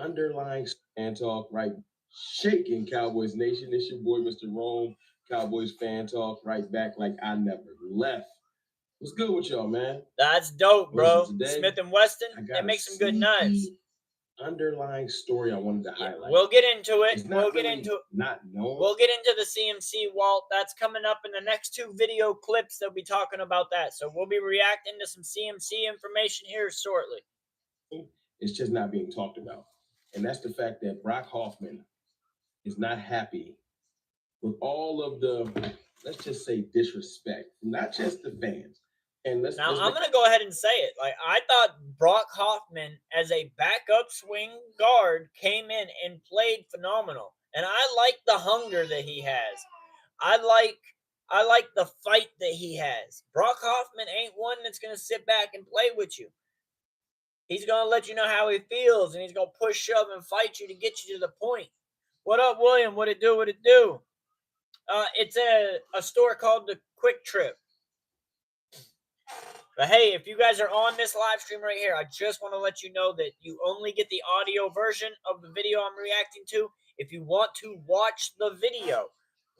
Underlying Fan Talk, right? Shaking Cowboys Nation. It's your boy, Mr. Rome. Cowboys Fan Talk, right back like I never left. What's good with y'all, man? That's dope, bro. Today, Smith & Wesson, I they got make a some good knives. underlying story I wanted to highlight. We'll get into it. It's not We'll get really into it. not known. We'll get into the CMC, Walt. That's coming up in the next 2 video clips. They'll be talking about that. So we'll be reacting to some CMC information here shortly. It's just not being talked about. And that's the fact that Brock Hoffman is not happy with all of the, let's just say, disrespect, not just the fans. And Now, I'm going to go ahead and say it. Like, I thought Brock Hoffman, as a backup swing guard, came in and played phenomenal. And I like the hunger that he has. I like the fight that he has. Brock Hoffman ain't one that's going to sit back and play with you. He's going to let you know how he feels, and he's going to push, shove, and fight you to get you to the point. What up, William? What it do? What it do? It's a store called The Quick Trip. But hey, if you guys are on this live stream right here, I just want to let you know that you only get the audio version of the video I'm reacting to. If you want to watch the video,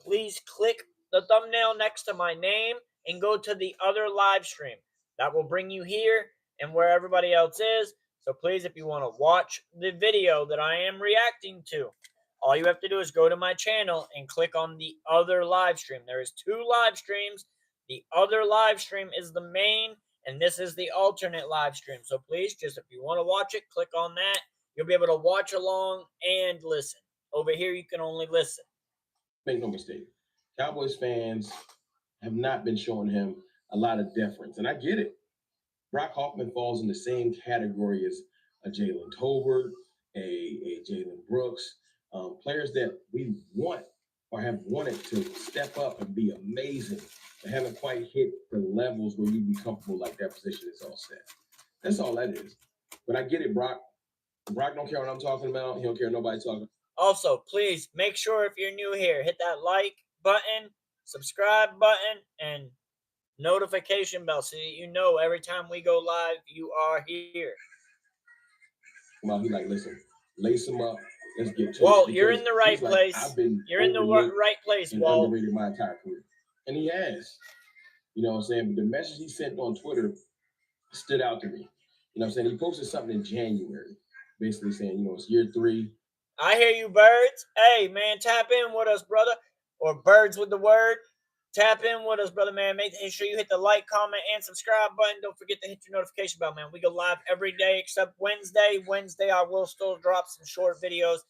please click the thumbnail next to my name and go to the other live stream. That will bring you here and where everybody else is. So please, if you want to watch the video that I am reacting to, all you have to do is go to my channel and click on the other live stream. There is 2 live streams. The other live stream is the main, and this is the alternate live stream. So please, just if you want to watch it, click on that. You'll be able to watch along and listen. Over here, you can only listen. Make no mistake, Cowboys fans have not been showing him a lot of deference, and I get it. Brock Hoffman falls in the same category as a Jalen Tolbert, a Jalen Brooks, players that we want or have wanted to step up and be amazing, but haven't quite hit the levels where you'd be comfortable like that position is all set. That's all that is. But I get it, Brock. Brock don't care what I'm talking about. He don't care nobody talking. Also, please make sure if you're new here, hit that like button, subscribe button, and notification bell so that you know every time we go live, you are here. Well, he like, listen, lace him up. Let's get to Walt, it. you're in the right Like, place. You're in the right place, and Walt. underrated my entire career. And he has. You know what I'm saying? But the message he sent on Twitter stood out to me. You know what I'm saying? He posted something in January, basically saying, you know, it's year 3. I hear you, birds. Hey, man, tap in with us, brother. Or birds with the word. Tap in with us, brother, man. Make sure you hit the like, comment, and subscribe button. Don't forget to hit your notification bell, man. We go live every day except Wednesday. Wednesday, I will still drop some short videos.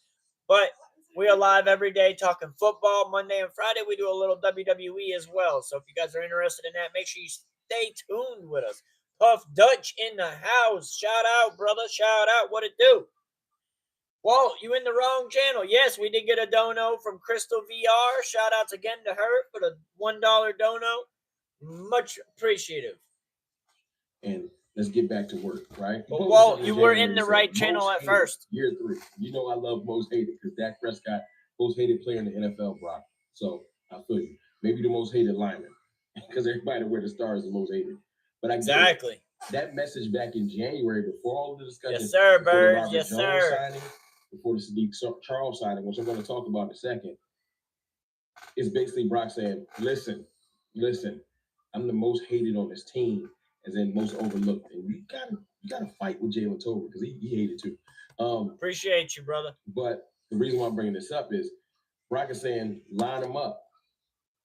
But we are live every day talking football. Monday and Friday, we do a little WWE as well. So if you guys are interested in that, make sure you stay tuned with us. Puff Dutch in the house. Shout out, brother. Shout out. What it do? Walt, you in the wrong channel. Yes, we did get a dono from Crystal VR. Shout outs again to her for the $1 dono. Much appreciative. And let's get back to work, right? But Walt, you were in the right channel at first. Year 3. You know I love most hated because Dak Prescott, most hated player in the NFL, Brock. So I feel you. Maybe the most hated lineman because everybody that wear the stars is the most hated. But Exactly. That message back in January before all of the discussion. Yes, sir, Birds. Yes, sir. Signing, before the Sadiq Charles signing, which I'm going to talk about in a second, is basically Brock saying, listen, I'm the most hated on this team, as in most overlooked. And you gotta fight with Jalen Tolbert because he hated too. Appreciate you, brother. But The reason why I'm bringing this up is Brock is saying, line them up.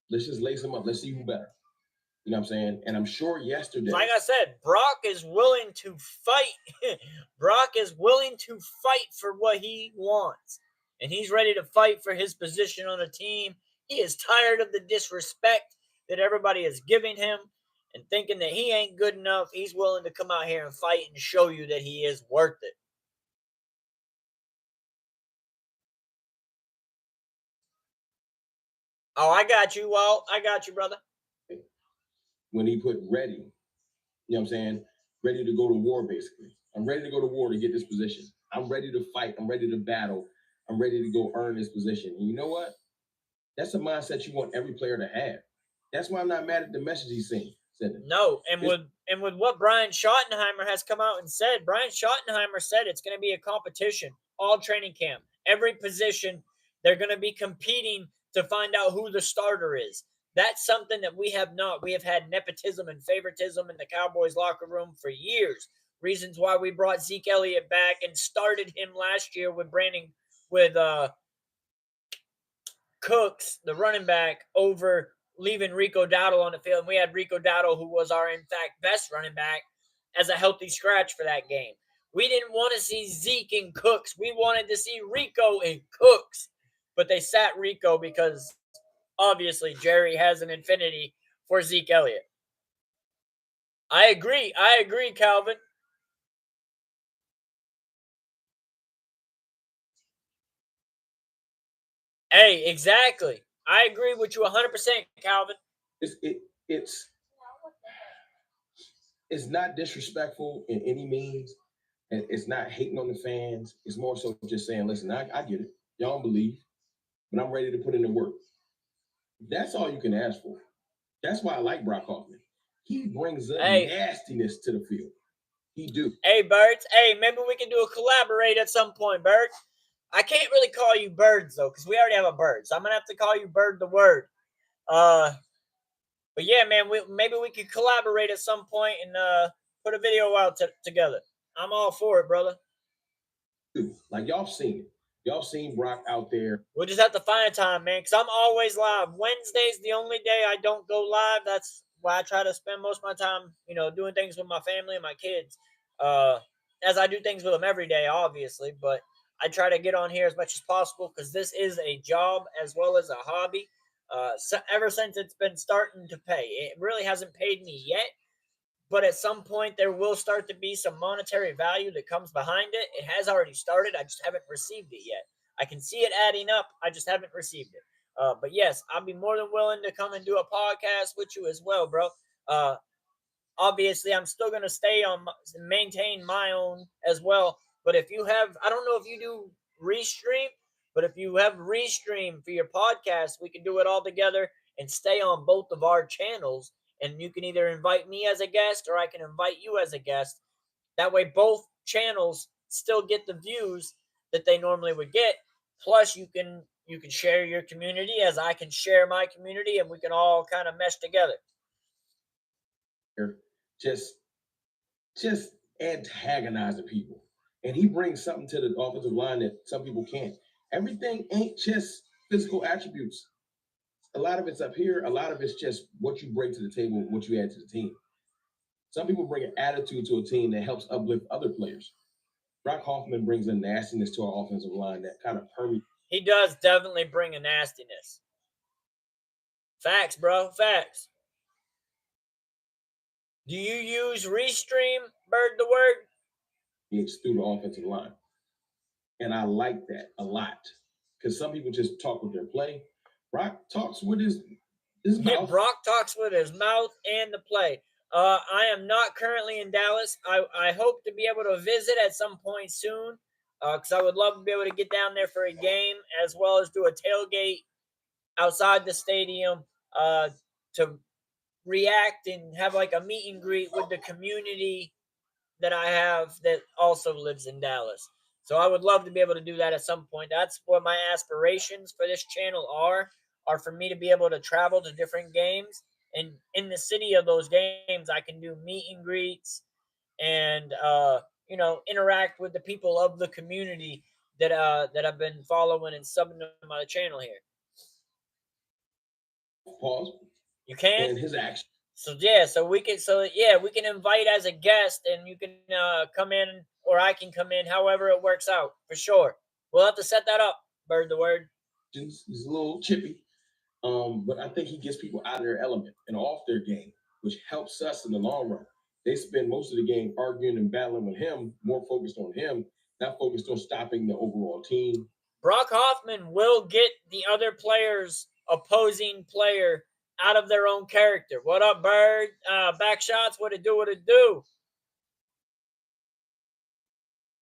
Let's just lace them up. Let's see who better. You know what I'm saying? And I'm sure yesterday. Like I said, Brock is willing to fight. Brock is willing to fight for what he wants. And he's ready to fight for his position on the team. He is tired of the disrespect that everybody is giving him and thinking that he ain't good enough. He's willing to come out here and fight and show you that he is worth it. Oh, I got you, Walt. I got you, brother. When he put ready, you know what I'm saying? Ready to go to war, basically. I'm ready to go to war to get this position. I'm ready to fight. I'm ready to battle. I'm ready to go earn this position. And you know what? That's a mindset you want every player to have. That's why I'm not mad at the message he's saying. No, and with what Brian Schottenheimer has come out and said, Brian Schottenheimer said it's going to be a competition all training camp. Every position, they're going to be competing to find out who the starter is. That's something that we have not. We have had nepotism and favoritism in the Cowboys locker room for years. Reasons why we brought Zeke Elliott back and started him last year with Cooks, the running back, over leaving Rico Dowdle on the field. And we had Rico Dowdle, who was our, in fact, best running back, as a healthy scratch for that game. We didn't want to see Zeke and Cooks. We wanted to see Rico and Cooks. But they sat Rico because obviously Jerry has an affinity for Zeke Elliott. I agree, Calvin. Hey, exactly. I agree with you 100%, Calvin. It's not disrespectful in any means, and it's not hating on the fans. It's more so just saying, listen, I get it. Y'all don't believe, but I'm ready to put in the work. That's all you can ask for. That's why I like Brock Hoffman. He brings a nastiness to the field. He do. Hey, Birds. Hey, maybe we can do a collaborate at some point, Bird. I can't really call you Birds, though, because we already have a Bird. So I'm going to have to call you Bird the Word. But yeah, man, maybe we could collaborate at some point and put a video out together. I'm all for it, brother. Like, y'all seen it. Y'all seen Brock out there. We'll just have to find a time, man, because I'm always live. Wednesday's the only day I don't go live. That's why I try to spend most of my time, doing things with my family and my kids. As I do things with them every day, obviously. But I try to get on here as much as possible because this is a job as well as a hobby. So ever since it's been starting to pay. It really hasn't paid me yet. But at some point, there will start to be some monetary value that comes behind it. It has already started. I just haven't received it yet. I can see it adding up. I just haven't received it. But yes, I'll be more than willing to come and do a podcast with you as well, bro. Obviously, I'm still going to maintain my own as well. But if you have, I don't know if you do Restream, but if you have Restream for your podcast, we can do it all together and stay on both of our channels. And you can either invite me as a guest or I can invite you as a guest. That way, both channels still get the views that they normally would get. Plus, you can share your community as I can share my community, and we can all kind of mesh together. Just antagonizing people. And he brings something to the offensive line that some people can't. Everything ain't just physical attributes. A lot of it's up here. A lot of it's just what you bring to the table, what you add to the team. Some people bring an attitude to a team that helps uplift other players. Brock Hoffman brings a nastiness to our offensive line that kind of permeates. He does definitely bring a nastiness. Facts, bro. Facts. Do you use Restream, Bird the Word? It's through the offensive line. And I like that a lot. Because some people just talk with their play. Brock talks with his mouth. Brock talks with his mouth and the play. I am not currently in Dallas. I hope to be able to visit at some point soon because I would love to be able to get down there for a game as well as do a tailgate outside the stadium to react and have like a meet and greet with the community that I have that also lives in Dallas. So I would love to be able to do that at some point. That's what my aspirations for this channel are for me to be able to travel to different games. And in the city of those games, I can do meet and greets and, interact with the people of the community that I've been following and subbing to my channel here. Pause. You can? And his action. So we can invite as a guest, and you can come in, or I can come in, however it works out, for sure. We'll have to set that up, Bird the Word. He's a little chippy, but I think he gets people out of their element and off their game, which helps us in the long run. They spend most of the game arguing and battling with him, more focused on him, not focused on stopping the overall team. Brock Hoffman will get the other players, opposing player, out of their own character. What up, Bird? Back shots, what it do?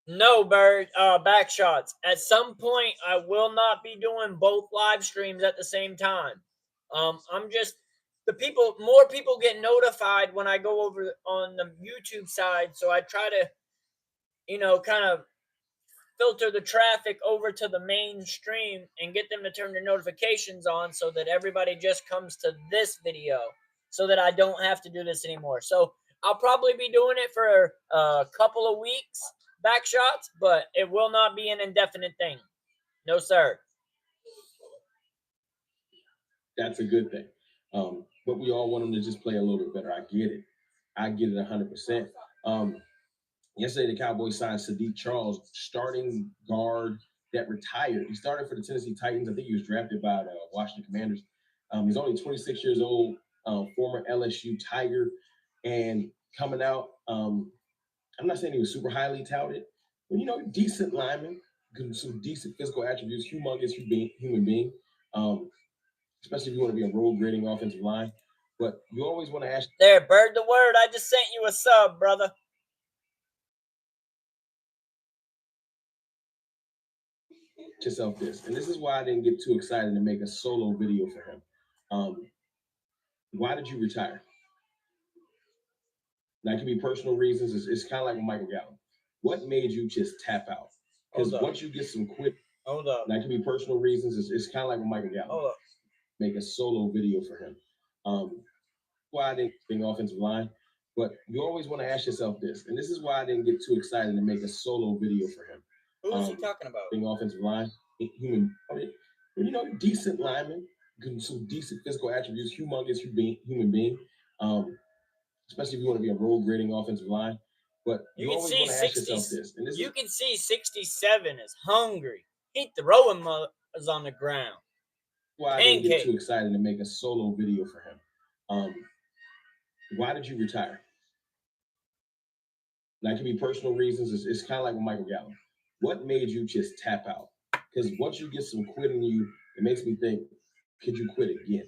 No, Bird, back shots. At some point, I will not be doing both live streams at the same time. I'm just, more people get notified when I go over on the YouTube side, so I try to, kind of filter the traffic over to the mainstream and get them to turn their notifications on so that everybody just comes to this video so that I don't have to do this anymore. So I'll probably be doing it for a couple of weeks, back shots, but it will not be an indefinite thing. No, sir. That's a good thing. But we all want him to just play a little bit better. I get it. 100%. Yesterday, the Cowboys signed Sadiq Charles, starting guard that retired. He started for the Tennessee Titans. I think he was drafted by the Washington Commanders. He's only 26 years old, former LSU Tiger, and coming out. I'm not saying he was super highly touted, but decent lineman, some decent physical attributes, humongous human being, especially if you want to be a road grading offensive line. But you always want to ask. There, Bird the Word. I just sent you a sub, brother. Yourself this, and this is why I didn't get too excited to make a solo video for him. Why did you retire? That can be personal reasons. It's kind of like with Michael Gallup. What made you just tap out? Because once you get some quit, that can be personal reasons. It's kind of like with Michael Gallup. Make a solo video for him. Why I didn't think offensive line, but you always want to ask yourself this, and this is why I didn't get too excited to make a solo video for him. Who is he talking about? Being offensive line, decent lineman, some decent physical attributes, humongous human being, especially if you want to be a road grading offensive line. But you always want to ask yourself this. And you can see 67 is hungry. He throwing mothers on the ground. Why I didn't get too excited to make a solo video for him. Why did you retire? That can be personal reasons. It's kind of like with Michael Gallup. What made you just tap out? Because once you get some quit in you, it makes me think, could you quit again?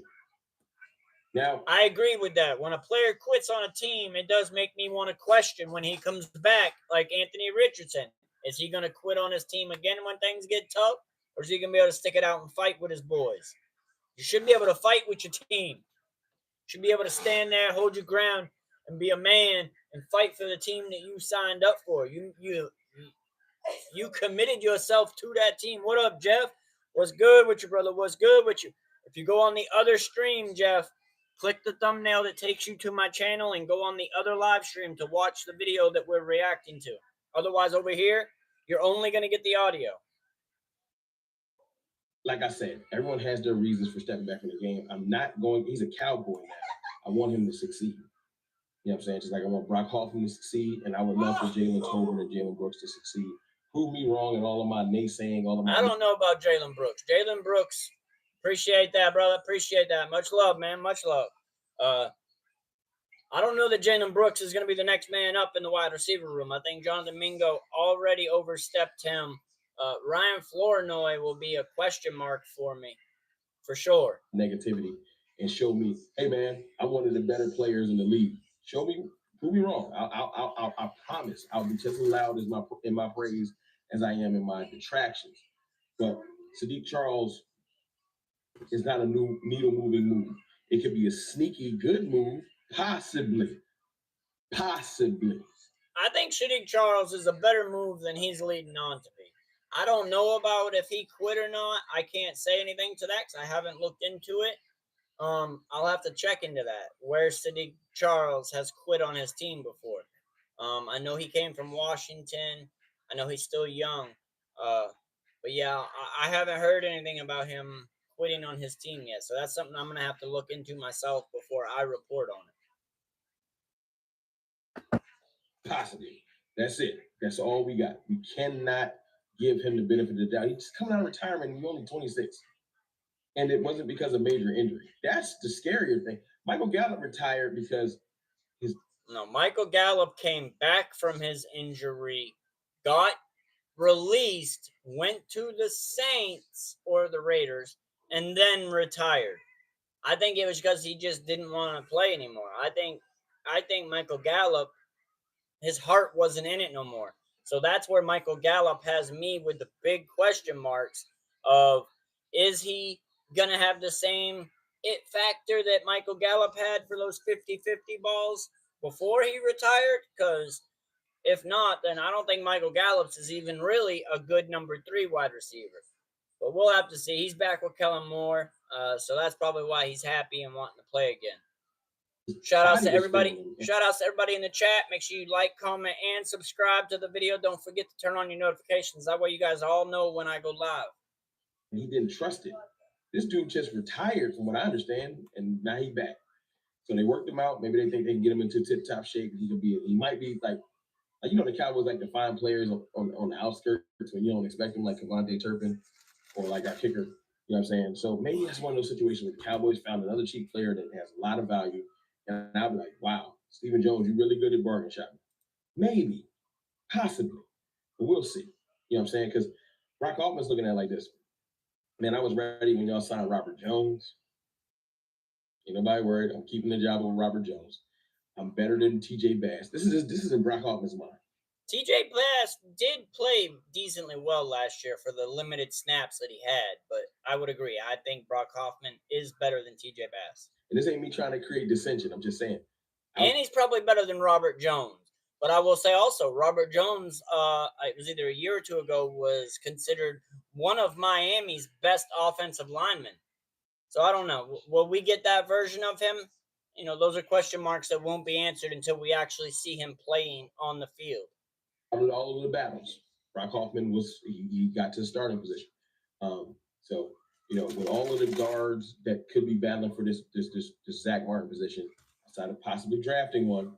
Now, I agree with that. When a player quits on a team, it does make me want to question when he comes back, like Anthony Richardson. Is he going to quit on his team again when things get tough? Or is he going to be able to stick it out and fight with his boys? You should be able to fight with your team. You should be able to stand there, hold your ground, and be a man and fight for the team that you signed up for. You committed yourself to that team. What up, Jeff? What's good with you, brother? What's good with you? If you go on the other stream, Jeff, click the thumbnail that takes you to my channel and go on the other live stream to watch the video that we're reacting to. Otherwise, over here, you're only going to get the audio. Like I said, everyone has their reasons for stepping back in the game. He's a Cowboy now. I want him to succeed. You know what I'm saying? Just like I want Brock Hoffman to succeed, and I would love for Jalen Tolbert and Jalen Brooks to succeed. Prove me wrong and all of my naysaying, I don't know about Jalen Brooks. Jalen Brooks, appreciate that, brother. Appreciate that. Much love, man. Much love. I don't know that Jalen Brooks is going to be the next man up in the wide receiver room. I think Jonathan Mingo already overstepped him. Ryan Flournoy will be a question mark for me, for sure. Negativity and show me, hey, man, I'm one of the better players in the league. Show me, prove me wrong. I promise I'll be just as loud in my praise as I am in my detractions. But Sadiq Charles is not a new needle-moving move. It could be a sneaky good move, possibly. I think Sadiq Charles is a better move than he's leading on to be. I don't know about if he quit or not. I can't say anything to that because I haven't looked into it. I'll have to check into that, where Sadiq Charles has quit on his team before. I know he came from Washington. I know he's still young. But yeah, I haven't heard anything about him quitting on his team yet. So that's something I'm going to have to look into myself before I report on it. Positive. That's it. That's all we got. We cannot give him the benefit of the doubt. He's coming out of retirement and he's only 26. And it wasn't because of major injury. That's the scarier thing. Michael Gallup retired because No, Michael Gallup came back from his injury, got released, went to the Saints or the Raiders, and then retired. I think it was because he just didn't want to play anymore. I think Michael Gallup, his heart wasn't in it no more. So that's where Michael Gallup has me with the big question marks of, is he going to have the same it factor that Michael Gallup had for those 50-50 balls before he retired? Because if not, then I don't think Michael Gallup's is even really a good number 3 wide receiver. But we'll have to see. He's back with Kellen Moore, so that's probably why he's happy and wanting to play again. Shout outs to everybody. Shout outs to everybody in the chat. Make sure you like, comment, and subscribe to the video. Don't forget to turn on your notifications. That way you guys all know when I go live. He didn't trust it. This dude just retired, from what I understand, and now he's back. So they worked him out. Maybe they think they can get him into tip-top shape. He might be like the Cowboys like to find players on the outskirts when you don't expect them, like Kevontae Turpin or like our kicker. You know what I'm saying? So maybe that's one of those situations where the Cowboys found another cheap player that has a lot of value. And I'll be like, wow, Stephen Jones, you're really good at bargain shopping. Maybe, possibly, but we'll see. You know what I'm saying? Because Brock Hoffman's looking at it like this. Man, I was ready when y'all signed Robert Jones. Ain't nobody worried. I'm keeping the job on Robert Jones. I'm better than TJ Bass. This is in Brock Hoffman's mind. TJ Bass did play decently well last year for the limited snaps that he had, but I would agree. I think Brock Hoffman is better than TJ Bass. And this ain't me trying to create dissension. I'm just saying. And he's probably better than Robert Jones. But I will say also, Robert Jones, it was either a year or two ago, was considered one of Miami's best offensive linemen. So I don't know. Will we get that version of him? You know, those are question marks that won't be answered until we actually see him playing on the field. All of the battles, Brock Hoffman he got to the starting position. So, you know, with all of the guards that could be battling for this Zach Martin position, outside of possibly drafting one,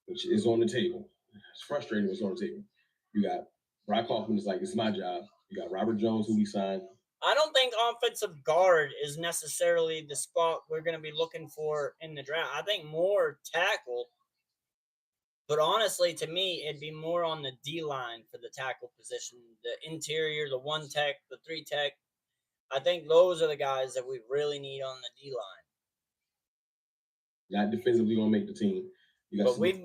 which is on the table. It's frustrating what's on the table. You got Brock Hoffman is like, it's my job. You got Robert Jones, who we signed. I don't think offensive guard is necessarily the spot we're going to be looking for in the draft. I think more tackle. But honestly, to me, it'd be more on the D-line for the tackle position, the interior, the 1 tech, the 3 tech. I think those are the guys that we really need on the D-line. Not defensively going to make the team. But we've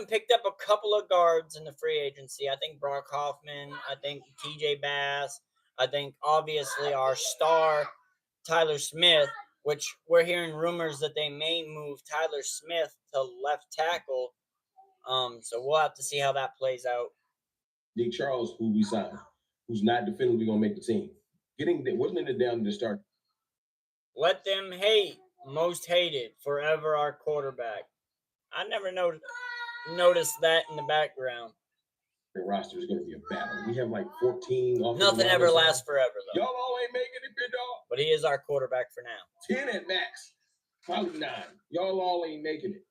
picked up a couple of guards in the free agency. I think Brock Hoffman. I think TJ Bass. I think obviously our star Tyler Smith, which we're hearing rumors that they may move Tyler Smith to left tackle. So we'll have to see how that plays out. Nick Charles, who we signed, who's not definitively going to make the team. Wasn't it down to the start? Let them hate. Most hated forever, our quarterback. I never noticed that in the background. The roster is going to be a battle. We have like 14. Nothing ever lasts forever, though. Y'all all ain't making it, big dog. But he is our quarterback for now. 10 at max. Probably 9. Y'all all ain't making it.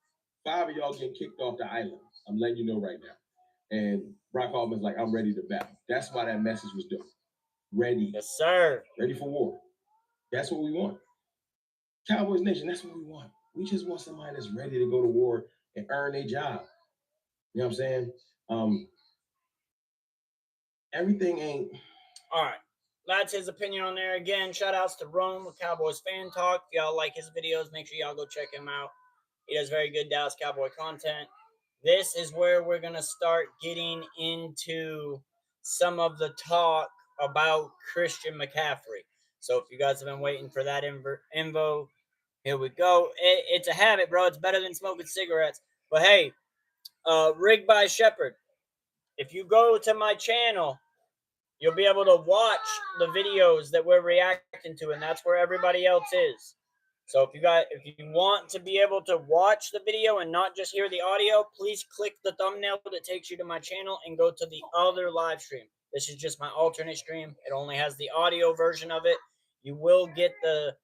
5 of y'all getting kicked off the island. I'm letting you know right now. And Brock Hoffman's like, I'm ready to battle. That's why that message was done. Ready. Yes, sir. Ready for war. That's what we want. Cowboys Nation, that's what we want. We just want somebody that's ready to go to war and earn their job. You know what I'm saying? Everything ain't. All right. That's his opinion on there. Again, shout outs to Rome with Cowboys Fan Talk. If y'all like his videos, make sure y'all go check him out. He does very good Dallas Cowboy content. This is where we're going to start getting into some of the talk about Christian McCaffrey. So if you guys have been waiting for that info, here we go. It's a habit, bro. It's better than smoking cigarettes. But hey, Rigged by Shepherd. If you go to my channel, you'll be able to watch the videos that we're reacting to, and that's where everybody else is. So if you want to be able to watch the video and not just hear the audio, please click the thumbnail that takes you to my channel and go to the other live stream. This is just my alternate stream. It only has the audio version of it. You will get the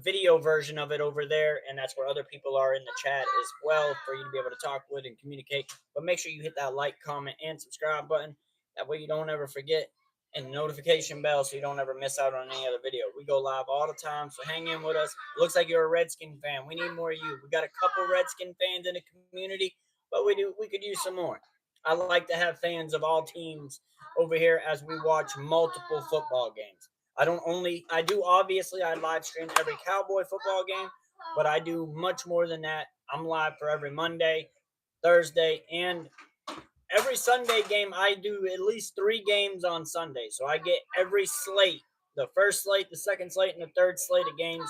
video version of it over there, and that's where other people are in the chat as well for you to be able to talk with and communicate. But make sure you hit that like, comment, and subscribe button. That way you don't ever forget, and the notification bell so you don't ever miss out on any other video. We go live all the time, so hang in with us. Looks like you're a Redskin fan. We need more of you. We got a couple Redskin fans in the community, but we could use some more. I like to have fans of all teams over here as we watch multiple football games. I live stream every Cowboy football game, but I do much more than that. I'm live for every Monday, Thursday, and every Sunday game. I do at least 3 games on Sunday. So I get every slate, the first slate, the second slate, and the third slate of games.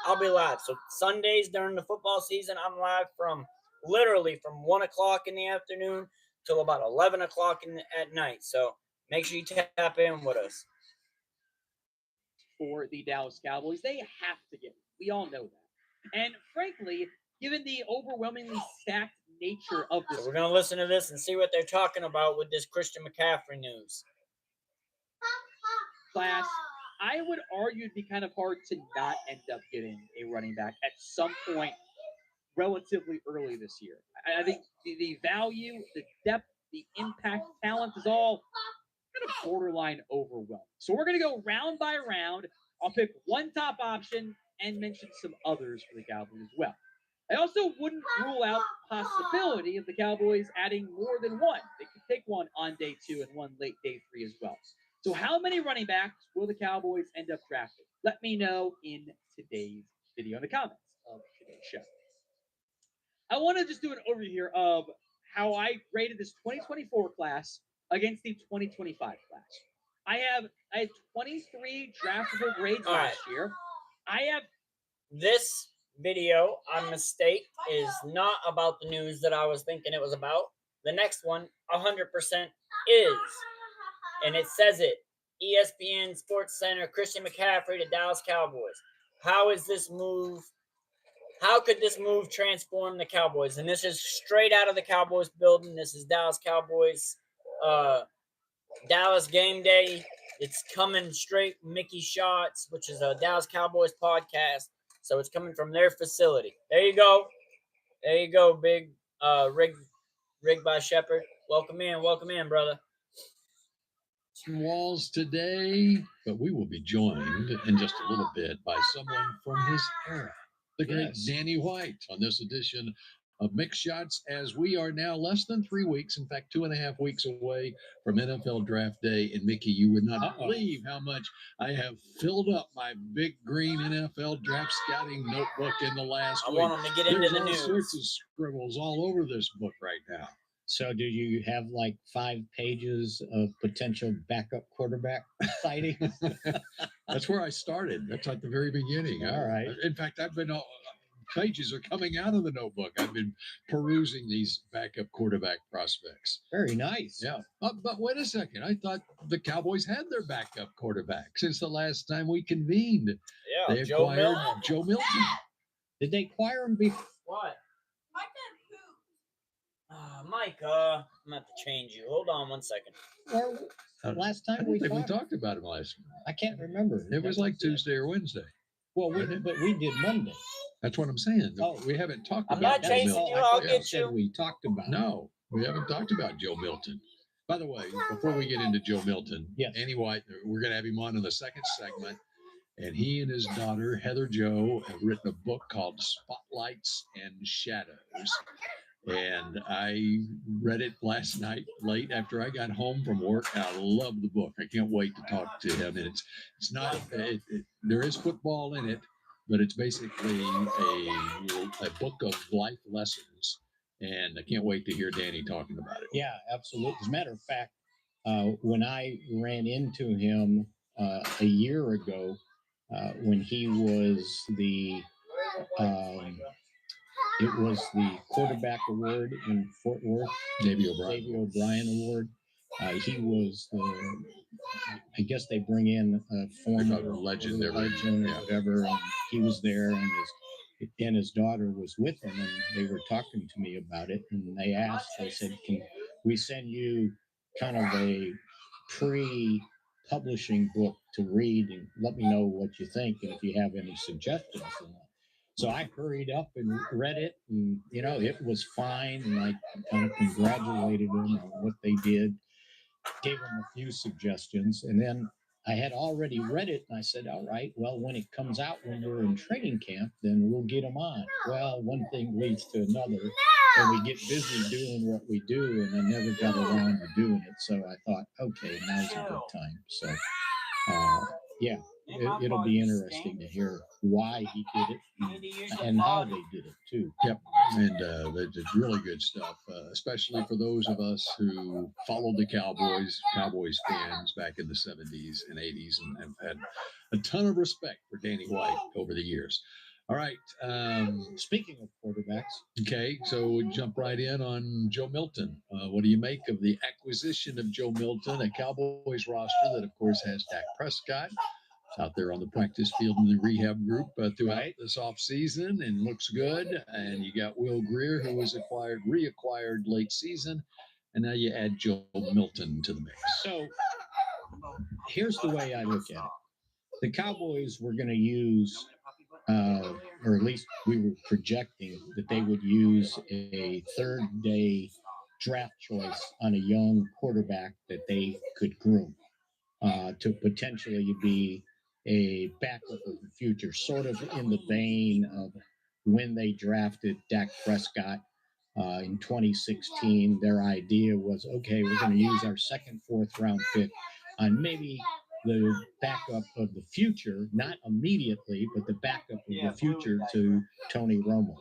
I'll be live. So Sundays during the football season, I'm live literally from 1 o'clock in the afternoon till about 11 o'clock at night. So make sure you tap in with us. For the Dallas Cowboys, they have to get it. We all know that. And frankly, given the overwhelmingly stacked nature of this, so we're going to listen to this and see what they're talking about with this Christian McCaffrey news. Class, I would argue it'd be kind of hard to not end up getting a running back at some point relatively early this year. I think the value, the depth, the impact, talent is all kind of borderline overwhelming. So we're going to go round by round. I'll pick one top option and mention some others for the Cowboys as well. I also wouldn't rule out the possibility of the Cowboys adding more than one. They could take one on day 2 and one late day 3 as well. So how many running backs will the Cowboys end up drafting? Let me know in today's video in the comments of today's show. I want to just do an overview here of how I graded this 2024 class against the 2025 class. I had 23 draftable grades last year. This video on mistake is not about the news that I was thinking it was about. The next one 100% is, and it says it, ESPN Sports Center, Christian McCaffrey to Dallas Cowboys. How could this move transform the Cowboys? And this is straight out of the Cowboys building. This is Dallas Cowboys Dallas Game Day. It's coming straight Mickey Shots, which is a Dallas Cowboys podcast. So it's coming from their facility. There you go. There you go, big Rig by Shepard. Welcome in, brother. Walls today, but we will be joined in just a little bit by someone from his era, the great Danny White, on this edition of Mixed Shots, as we are now less than 3 weeks, in fact, 2.5 weeks away from NFL Draft Day. And Mickey, you would not believe how much I have filled up my big green NFL draft scouting notebook in the last week. I want them to get into the news. There's all sorts of scribbles all over this book right now. So do you have like 5 pages of potential backup quarterback citing? That's where I started. That's at the very beginning. All right. In fact, pages are coming out of the notebook. I've been perusing these backup quarterback prospects. Very nice. Yeah. But wait a second. I thought the Cowboys had their backup quarterback since the last time we convened. Yeah, they acquired Joe Milton. Did they acquire him before? What? Mike, I'm gonna have to change you. Hold on 1 second. Well, last time we talked about him last week. I can't remember. It was like Tuesday or Wednesday. Well, but we did Monday. That's what I'm saying. Oh, we haven't talked I'm about not chasing Joe you. Milton. I'll get you. We talked about. No, we haven't talked about Joe Milton. By the way, before we get into Joe Milton, Danny White, we're going to have him on in the second segment. And he and his daughter, Heather Jo, have written a book called Spotlights and Shadows. And I read it last night late after I got home from work. I love the book. I can't wait to talk to him. And it's not, there is football in it, but it's basically a book of life lessons. And I can't wait to hear Danny talking about it. Yeah, absolutely. As a matter of fact, when I ran into him a year ago, when he was the quarterback award in Fort Worth, Davey O'Brien Award. He was I guess they bring in a former legend or whatever. And he was there, and his daughter was with him, and they were talking to me about it. And they said, "Can we send you kind of a pre-publishing book to read and let me know what you think and if you have any suggestions. So I hurried up and read it, and it was fine. And I kind of congratulated them on what they did, gave them a few suggestions, and then I had already read it, and I said, "All right, well, when it comes out when we're in training camp, then we'll get them on." Well, one thing leads to another, and we get busy doing what we do, and I never got around to doing it. So I thought, okay, now's a good time. So, yeah. It'll be interesting to hear why he did it and how they did it too. Yep, and it's really good stuff, especially for those of us who followed the Cowboys fans back in the 70s and 80s, and have had a ton of respect for Danny White over the years. All right. Speaking of quarterbacks. Okay, so we jump right in on Joe Milton. What do you make of the acquisition of Joe Milton, a Cowboys roster that, of course, has Dak Prescott out there on the practice field in the rehab group throughout this offseason and looks good. And you got Will Grier, who was reacquired late season. And now you add Joe Milton to the mix. So here's the way I look at it. The Cowboys were going to use, or at least we were projecting that they would use a third-day draft choice on a young quarterback that they could groom to potentially be a backup of the future, sort of in the vein of when they drafted Dak Prescott in 2016. Their idea was, okay, we're going to use our second, fourth round pick on maybe the backup of the future, not immediately, but the backup of the future to Tony Romo.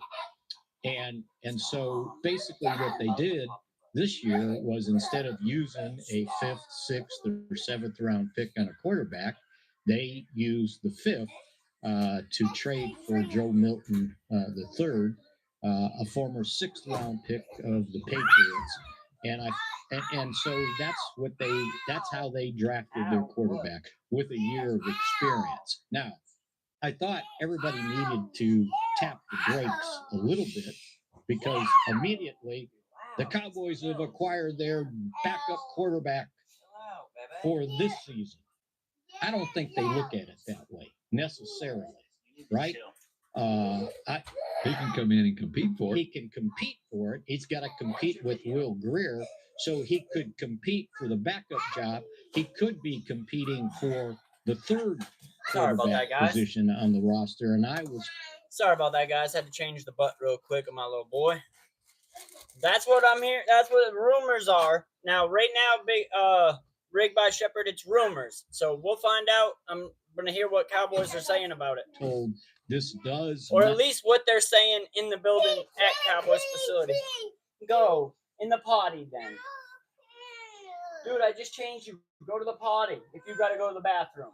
And so basically what they did this year was, instead of using a fifth, sixth, or seventh round pick on a quarterback, they used the fifth to trade for Joe Milton the third, a former sixth round pick of the Patriots. And so that's how they drafted their quarterback, with a year of experience. Now, I thought everybody needed to tap the brakes a little bit, because immediately the Cowboys have acquired their backup quarterback for this season. I don't think they look at it that way necessarily, right? He can come in and compete for it. He can compete for it. He's got to compete with Will Grier, so he could compete for the backup job. He could be competing for the third quarterback position on the roster. And sorry about that, guys. Had to change the butt real quick of my little boy. That's what I'm hearing. That's what the rumors are. Now, right now, Rig by Shepard, it's rumors. So we'll find out. I'm going to hear what Cowboys are saying about it. Told this does. Or at least what they're saying in the building at Cowboys facility. Go in the potty then. Dude, I just changed you. Go to the potty if you got to go to the bathroom.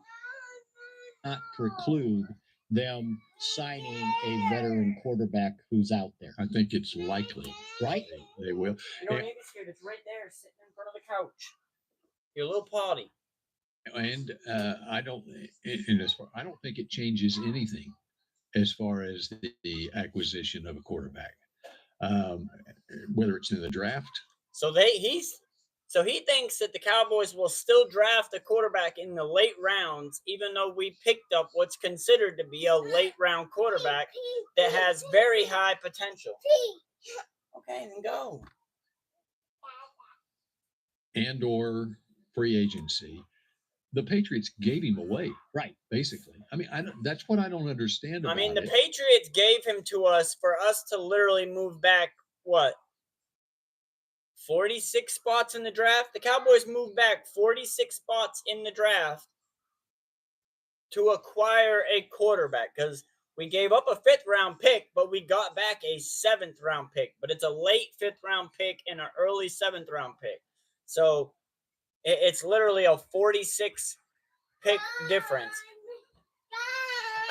Not preclude them signing a veteran quarterback who's out there. I think it's likely. Right? They will. You don't need to be scared. It's right there, sitting in front of the couch. Your little potty. And I don't think it changes anything as far as the acquisition of a quarterback, whether it's in the draft. So he thinks that the Cowboys will still draft a quarterback in the late rounds, even though we picked up what's considered to be a late round quarterback that has very high potential. Okay, then go. And or free agency. The Patriots gave him away. Right. Basically. I mean, that's what I don't understand about the Patriots gave him to us for us to literally move back, 46 spots in the draft? The Cowboys moved back 46 spots in the draft to acquire a quarterback, because we gave up a 5th round pick, but we got back a 7th round pick. But it's a late 5th round pick and an early 7th round pick. So it's literally a 46 pick difference.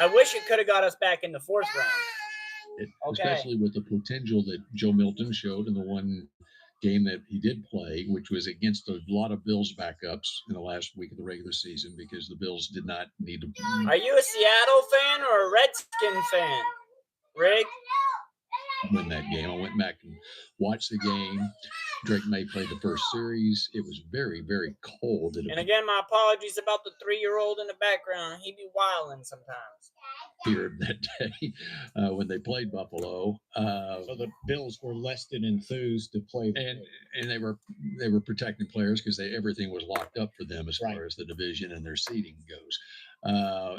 I wish it could have got us back in the 4th round. Especially with the potential that Joe Milton showed in the one game that he did play, which was against a lot of Bills backups in the last week of the regular season, because the Bills did not need to. Are you a Seattle fan or a Redskin fan, Rig? Win that game. I went back and watched the game. Drake May played the first series. It was very, very cold. And again, my apologies about the 3-year-old in the background. He be wilding sometimes. Here that day when they played Buffalo. So the Bills were less than enthused to play. And they were protecting players because everything was locked up for them as far as the division and their seeding goes.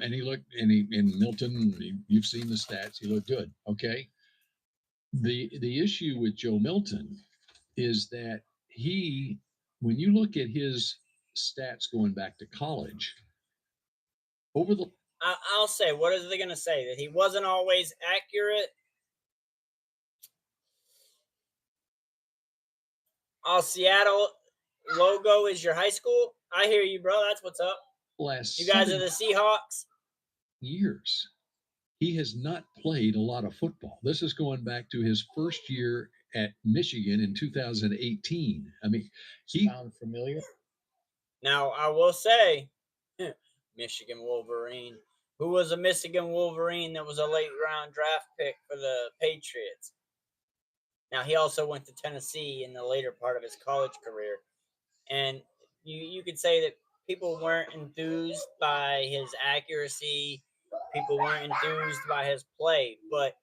And he looked, in Milton, you've seen the stats. He looked good. Okay. The issue with Joe Milton is that when you look at his stats going back to college, I'll say, what are they going to say? That he wasn't always accurate? Seattle logo is your high school? I hear you, bro. That's what's up. You guys are the Seahawks? Years. He has not played a lot of football. This is going back to his first year at Michigan in 2018. I mean, sound familiar? Now, I will say, Michigan Wolverine. Who was a Michigan Wolverine that was a late round draft pick for the Patriots? Now, he also went to Tennessee in the later part of his college career. And you could say that people weren't enthused by his accuracy. People weren't enthused by his play. But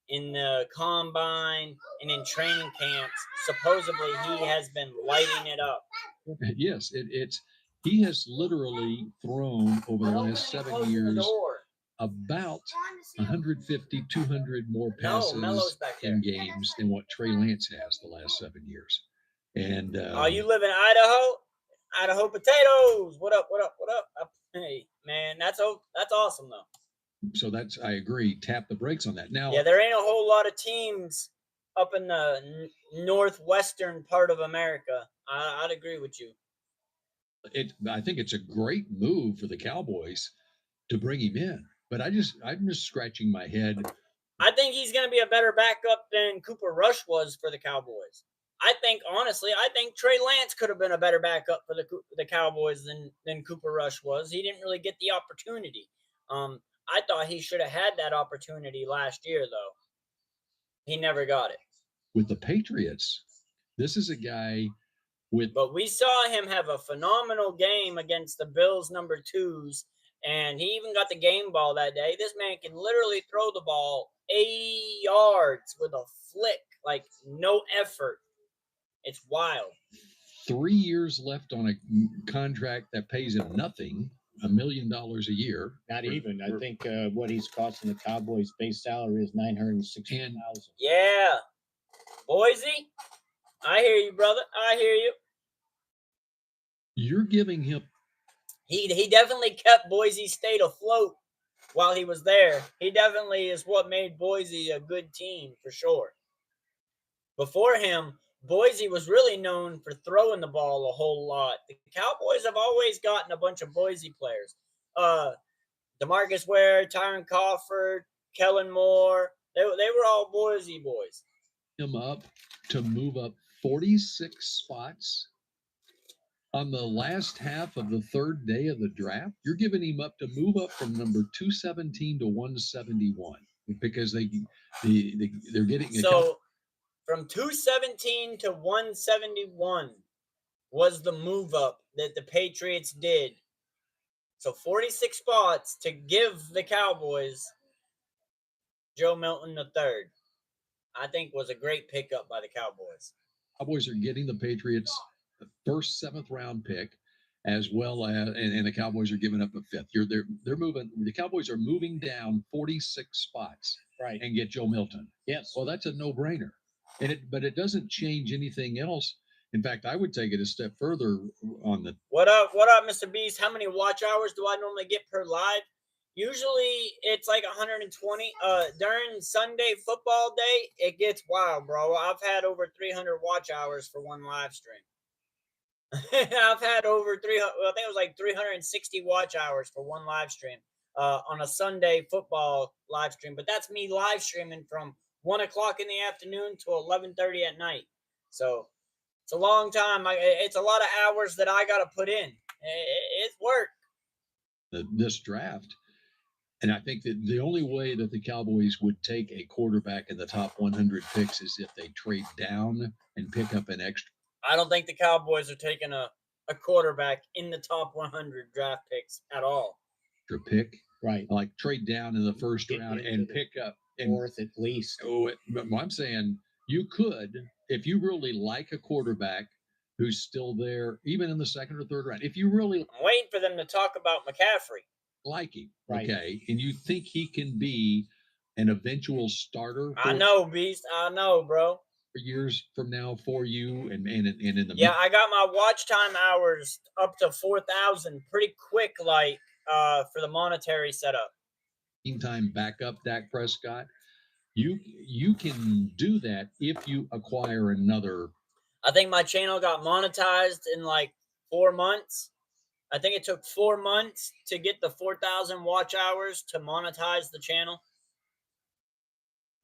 in the combine and in training camps, supposedly he has been lighting it up. Yes, he has literally thrown over the last 7 years about 150, 200 more passes in games than what Trey Lance has the last 7 years. And you live in Idaho? Idaho potatoes. What up? What up? What up? Hey, man, that's awesome though. So I agree. Tap the brakes on that. Now, yeah, there ain't a whole lot of teams up in the northwestern part of America. I'd agree with you. I think it's a great move for the Cowboys to bring him in, but I'm just scratching my head. I think he's going to be a better backup than Cooper Rush was for the Cowboys. Honestly, I think Trey Lance could have been a better backup for the Cowboys than Cooper Rush was. He didn't really get the opportunity. I thought he should have had that opportunity last year, though. He never got it. With the Patriots, this is a guy But we saw him have a phenomenal game against the Bills number 2s, and he even got the game ball that day. This man can literally throw the ball 80 yards with a flick, like no effort. It's wild. 3 years left on a contract that pays him nothing, $1 million a year. Not even. I think what he's costing the Cowboys' base salary is $960,000. Yeah, Boise. I hear you, brother. I hear you. You're giving him. He definitely kept Boise State afloat while he was there. He definitely is what made Boise a good team for sure. Before him, Boise was really known for throwing the ball a whole lot. The Cowboys have always gotten a bunch of Boise players. DeMarcus Ware, Tyron Crawford, Kellen Moore. They were all Boise boys. Him up to move up 46 spots on the last half of the third day of the draft. You're giving him up to move up from number 217 to 171 because they're getting so from 217 to 171 was the move up that the Patriots did. So 46 spots to give the Cowboys Joe Milton III. I think was a great pickup by the Cowboys. Cowboys are getting the Patriots the first 7th round pick, as well as and the Cowboys are giving up a 5th. They're moving. The Cowboys are moving down 46 spots, right, and get Joe Milton. Yes. Well, that's a no-brainer, but it doesn't change anything else. In fact, I would take it a step further on the. What up, Mr. Beast? How many watch hours do I normally get per live? Usually it's like 120. During Sunday football day, it gets wild, bro. I've had over 300 watch hours for one live stream. I've had over 300. I think it was like 360 watch hours for one live stream on a Sunday football live stream. But that's me live streaming from 1 o'clock in the afternoon to 11:30 at night. So it's a long time. It's a lot of hours that I got to put in. It's work. This draft. And I think that the only way that the Cowboys would take a quarterback in the top 100 picks is if they trade down and pick up an extra I don't think the Cowboys are taking a quarterback in the top 100 draft picks at all. Your pick, Right. like trade down in the first Get round into and the pick up. And, Fourth at least. but I'm saying you could, if you really like a quarterback who's still there, even in the second or third round, if you really I'm waiting for them to talk about McCaffrey. like him, Right. okay, and you think he can be an eventual starter I know, Beast. I know, bro. years from now for you and in the Yeah, I got my watch time hours up to 4,000 pretty quick, like for the monetary setup. meantime back up Dak Prescott, you can do that if you acquire another. I think my channel got monetized in like 4 months. I think it took 4 months to get the 4,000 watch hours to monetize the channel.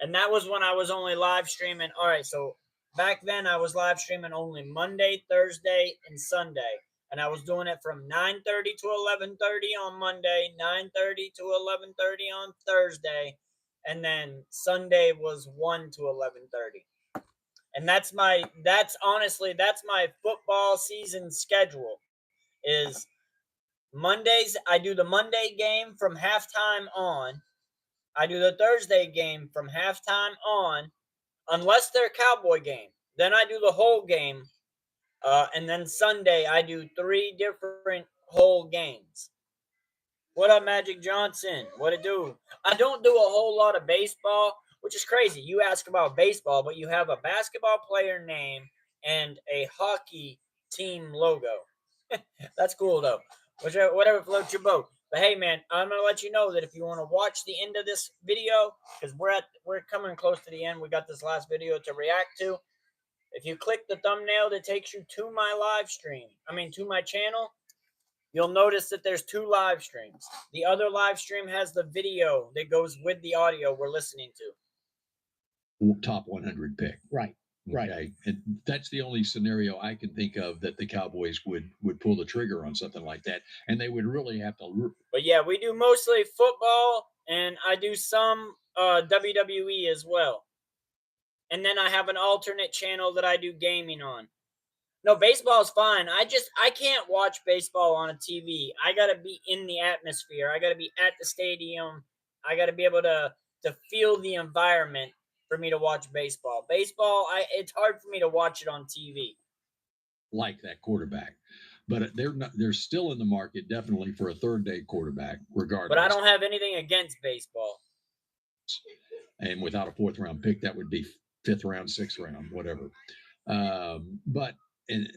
And that was when I was only live streaming. All right, so back then I was live streaming only Monday, Thursday, and Sunday. And I was doing it from 9:30 to 11:30 on Monday, 9:30 to 11:30 on Thursday, and then Sunday was 1 to 11:30. And that's my football season schedule. Is Mondays I do the Monday game from halftime on. I do the Thursday game from halftime on, unless they're Cowboy game. Then I do the whole game, and then Sunday I do 3 different whole games. What up, Magic Johnson? What it do? I don't do a whole lot of baseball, which is crazy. You ask about baseball, but you have a basketball player name and a hockey team logo. That's cool, though. Whatever floats your boat. But hey, man, I'm gonna let you know that if you want to watch the end of this video, because we're coming close to the end. We got this last video to react to. If you click the thumbnail that takes you to my live stream, to my channel, you'll notice that there's 2 live streams. The other live stream has the video that goes with the audio we're listening to. Top 100 pick. Right. Right. Okay. And that's the only scenario I can think of that the Cowboys would pull the trigger on something like that. And they would really have to. But yeah, we do mostly football, and I do some WWE as well. And then I have an alternate channel that I do gaming on. No, baseball is fine. I can't watch baseball on a TV. I got to be in the atmosphere. I got to be at the stadium. I got to be able to feel the environment for me to watch baseball. Baseball, it's hard for me to watch it on TV. Like that quarterback. But they're still in the market definitely for a third-day quarterback, regardless. But I don't have anything against baseball. And without a 4th-round pick, that would be 5th round, 6th round, whatever. But and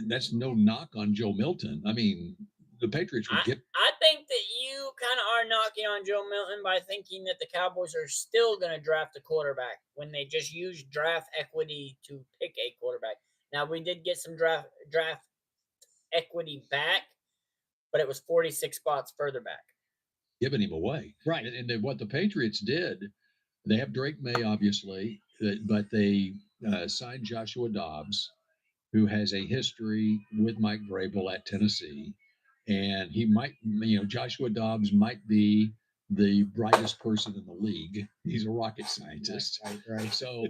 that's no knock on Joe Milton. I mean, the Patriots would get. I think that you kind of are knocking on Joe Milton by thinking that the Cowboys are still going to draft a quarterback when they just use draft equity to pick a quarterback. Now, we did get some draft equity back, but it was 46 spots further back. Giving him away. Right. And then what the Patriots did, they have Drake May, obviously, but they signed Joshua Dobbs, who has a history with Mike Vrabel at Tennessee. And he might, Joshua Dobbs might be the brightest person in the league. He's a rocket scientist. Right. So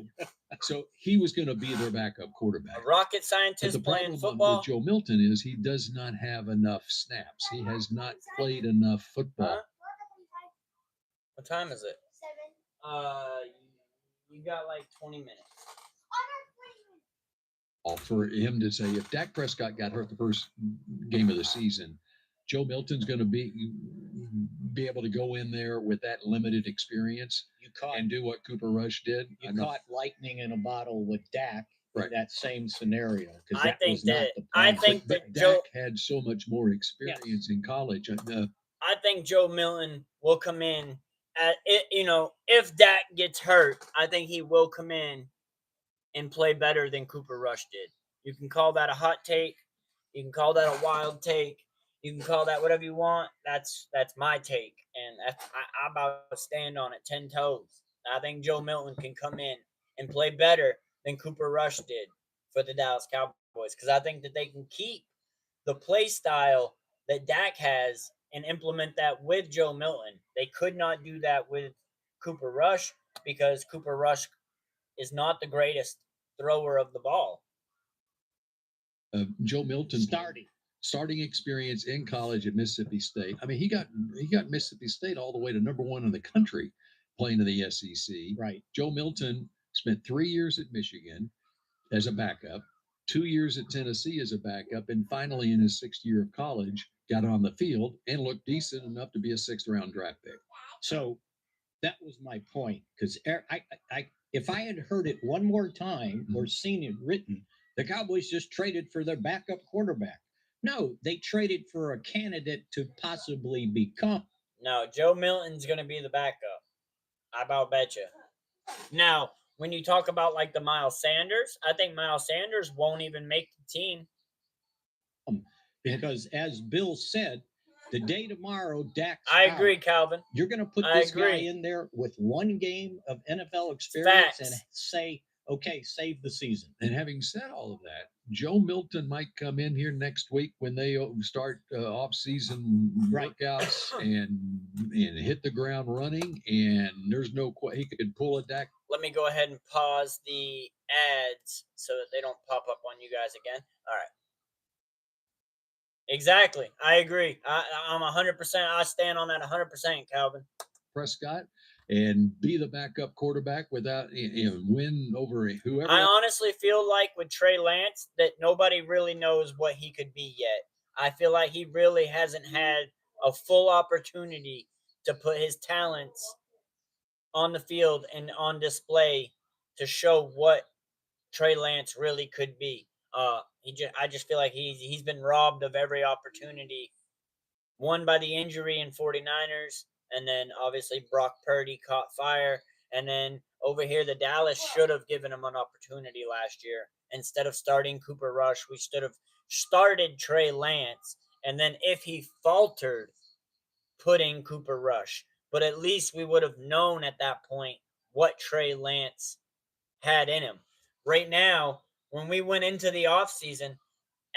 he was going to be their backup quarterback. A rocket scientist playing football. With Joe Milton is he does not have enough snaps. He has not played enough football. Huh? What time is it? 7. You got like 20 minutes. For him to say, if Dak Prescott got hurt the first game of the season, Joe Milton's going to be able to go in there with that limited experience and do what Cooper Rush did. You caught lightning in a bottle with Dak Right. in that same scenario. I think that Dak Joe had so much more experience in college. I think Joe Milton will come in at it. If Dak gets hurt, I think he will come in and play better than Cooper Rush did. You can call that a hot take. You can call that a wild take. You can call that whatever you want. That's my take, and I'm about to stand on it 10 toes. I think Joe Milton can come in and play better than Cooper Rush did for the Dallas Cowboys, because I think that they can keep the play style that Dak has and implement that with Joe Milton. They could not do that with Cooper Rush because Cooper Rush is not the greatest thrower of the ball. Joe Milton starting experience in college at Mississippi State. I mean, he got Mississippi State all the way to #1 in the country playing in the SEC. Right. Joe Milton spent 3 years at Michigan as a backup, 2 years at Tennessee as a backup, and finally in his 6th year of college got on the field and looked decent enough to be a 6th-round draft pick. So that was my point, because if I had heard it one more time or seen it written, the Cowboys just traded for their backup quarterback. No, they traded for a candidate to possibly become. No, Joe Milton's going to be the backup. I about bet you. Now, when you talk about like the Miles Sanders, I think Miles Sanders won't even make the team. Because as Bill said, the day tomorrow, Dak. I agree, Calvin. You're going to put this guy in there with 1 game of NFL experience and say, okay, save the season. And having said all of that, Joe Milton might come in here next week when they start off-season workouts and hit the ground running. And there's no he could pull a Dak. Let me go ahead and pause the ads so that they don't pop up on you guys again. All right. Exactly. I agree. I'm 100%. I stand on that 100%, Calvin. Prescott and be the backup quarterback without win over whoever. I honestly feel like with Trey Lance that nobody really knows what he could be yet. I feel like he really hasn't had a full opportunity to put his talents on the field and on display to show what Trey Lance really could be. I just feel like he's been robbed of every opportunity. One by the injury in 49ers, and then obviously Brock Purdy caught fire. And then over here, the Dallas should have given him an opportunity last year. Instead of starting Cooper Rush, we should have started Trey Lance. And then if he faltered, put in Cooper Rush. But at least we would have known at that point what Trey Lance had in him. Right now, when we went into the offseason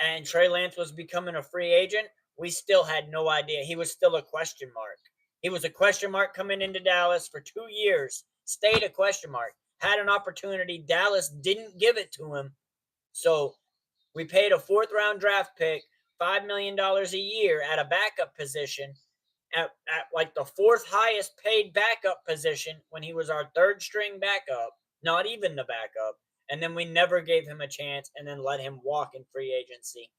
and Trey Lance was becoming a free agent, we still had no idea. He was still a question mark. He was a question mark coming into Dallas for 2 years, stayed a question mark, had an opportunity. Dallas didn't give it to him. So we paid a 4th-round draft pick, $5 million a year at a backup position, at like the 4th highest paid backup position when he was our 3rd-string backup, not even the backup. And then we never gave him a chance and then let him walk in free agency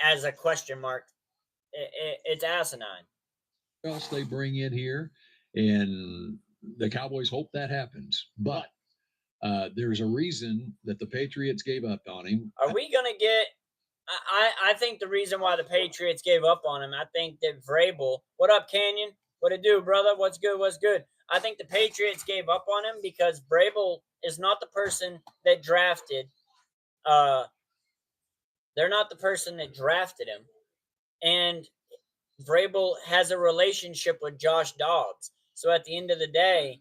as a question mark. It's asinine. Else they bring in here, and the Cowboys hope that happens. But there's a reason that the Patriots gave up on him. Are we going to get – I think the reason why the Patriots gave up on him, I think that Vrabel – what up, Canyon? What it do, brother? What's good? What's good? I think the Patriots gave up on him because Vrabel is not the person that drafted. They're not the person that drafted him. And Vrabel has a relationship with Josh Dobbs. So at the end of the day,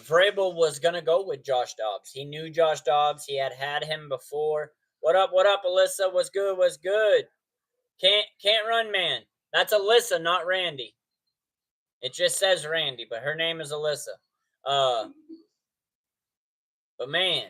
Vrabel was going to go with Josh Dobbs. He knew Josh Dobbs. He had him before. What up, Alyssa? What's good? What's good? Can't run, man. That's Alyssa, not Randy. It just says Randy, but her name is Alyssa. But man,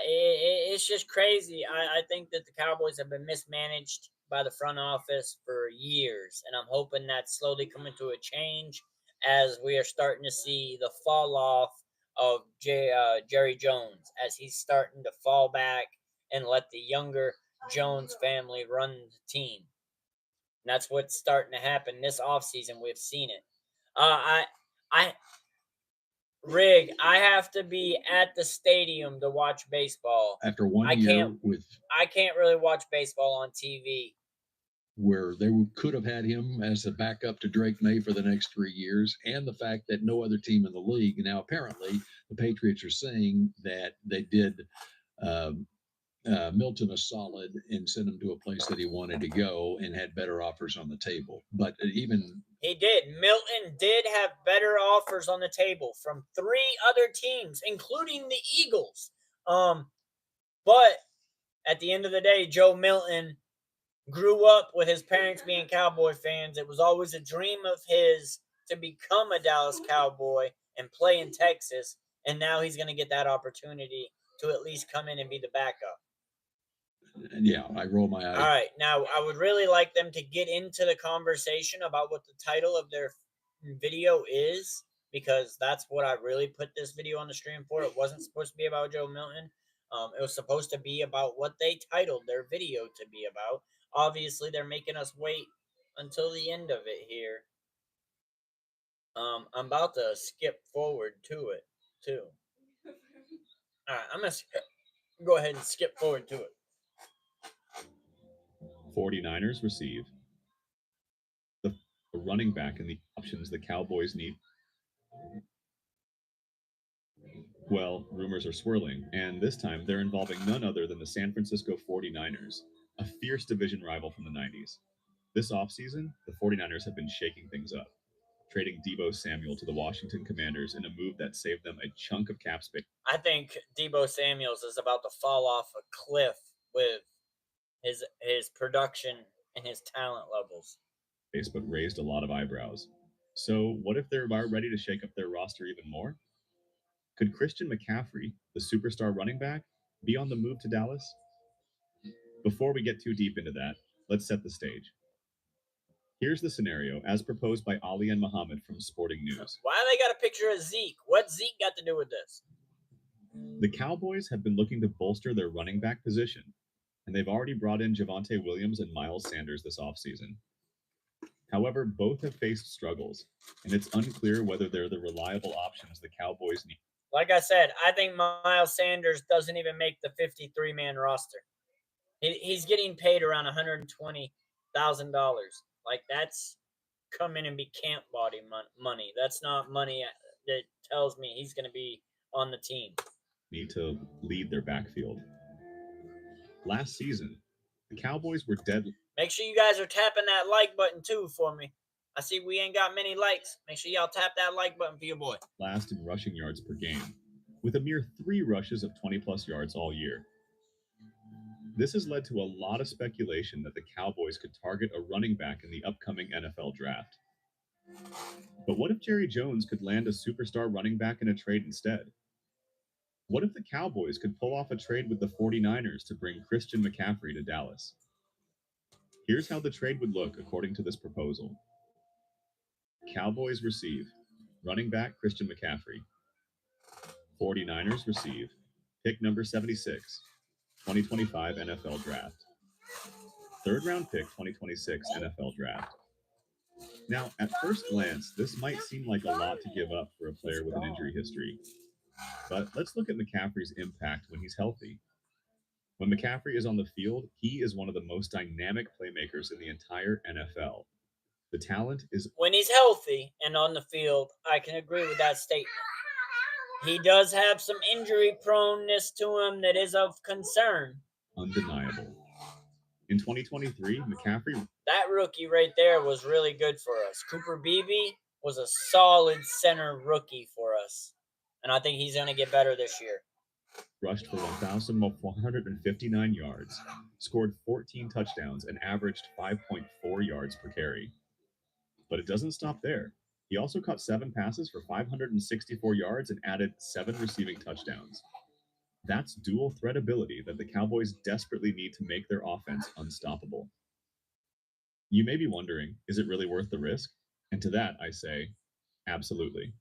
it's just crazy. I think that the Cowboys have been mismanaged by the front office for years, and I'm hoping that's slowly coming to a change as we are starting to see the fall off of Jerry Jones as he's starting to fall back and let the younger Jones family run the team. And that's what's starting to happen this offseason. We've seen it. Rig, I have to be at the stadium to watch baseball. After 1 year I can't really watch baseball on TV. Where they could have had him as a backup to Drake May for the next 3 years, and the fact that no other team in the league. Now, apparently, the Patriots are saying that they did Milton a solid and sent him to a place that he wanted to go and had better offers on the table. But even he did. Milton did have better offers on the table from 3 other teams, including the Eagles. But at the end of the day, Joe Milton grew up with his parents being Cowboy fans. It was always a dream of his to become a Dallas Cowboy and play in Texas. And now he's going to get that opportunity to at least come in and be the backup. Yeah, I roll my eyes. All right, now I would really like them to get into the conversation about what the title of their video is, because that's what I really put this video on the stream for. It wasn't supposed to be about Joe Milton. It was supposed to be about what they titled their video to be about. Obviously, they're making us wait until the end of it here. I'm about to skip forward to it, too. All right, I'm going to go ahead and skip forward to it. 49ers receive the running back and the options the Cowboys need. Well, rumors are swirling, and this time they're involving none other than the San Francisco 49ers, a fierce division rival from the 90s. This offseason, the 49ers have been shaking things up, trading Deebo Samuel to the Washington Commanders in a move that saved them a chunk of cap space. I think Deebo Samuels is about to fall off a cliff with his production and his talent levels. But raised a lot of eyebrows. So what if they're about ready to shake up their roster even more? Could Christian McCaffrey, the superstar running back, be on the move to Dallas? Before we get too deep into that, let's set the stage. Here's the scenario as proposed by Ali and Muhammad from Sporting News. Why they got a picture of Zeke? What's Zeke got to do with this? The Cowboys have been looking to bolster their running back position, and they've already brought in Javonte Williams and Miles Sanders this offseason. However, both have faced struggles, and it's unclear whether they're the reliable options the Cowboys need. Like I said, I think Miles Sanders doesn't even make the 53-man roster. He's getting paid around $120,000. Like, that's come in and be camp body money. That's not money that tells me he's going to be on the team. Need to lead their backfield. Last season, the Cowboys were dead. Make sure you guys are tapping that like button too for me. I see we ain't got many likes. Make sure y'all tap that like button for your boy. Last in rushing yards per game, with a mere 3 rushes of 20-plus yards all year. This has led to a lot of speculation that the Cowboys could target a running back in the upcoming NFL draft. But what if Jerry Jones could land a superstar running back in a trade instead? What if the Cowboys could pull off a trade with the 49ers to bring Christian McCaffrey to Dallas? Here's how the trade would look according to this proposal. Cowboys receive running back Christian McCaffrey. 49ers receive pick number 76, 2025 NFL Draft. Third round pick 2026 NFL Draft. Now, at first glance, this might seem like a lot to give up for a player with an injury history. But let's look at McCaffrey's impact when he's healthy. When McCaffrey is on the field, he is one of the most dynamic playmakers in the entire NFL. The talent is... When he's healthy and on the field, I can agree with that statement. He does have some injury proneness to him that is of concern. Undeniable. In 2023, McCaffrey... That rookie right there was really good for us. Cooper Beebe was a solid center rookie for us. And I think he's going to get better this year. Rushed for 1,459 yards, scored 14 touchdowns, and averaged 5.4 yards per carry. But it doesn't stop there. He also caught 7 passes for 564 yards and added 7 receiving touchdowns. That's dual threat ability that the Cowboys desperately need to make their offense unstoppable. You may be wondering, is it really worth the risk? And to that, I say, absolutely.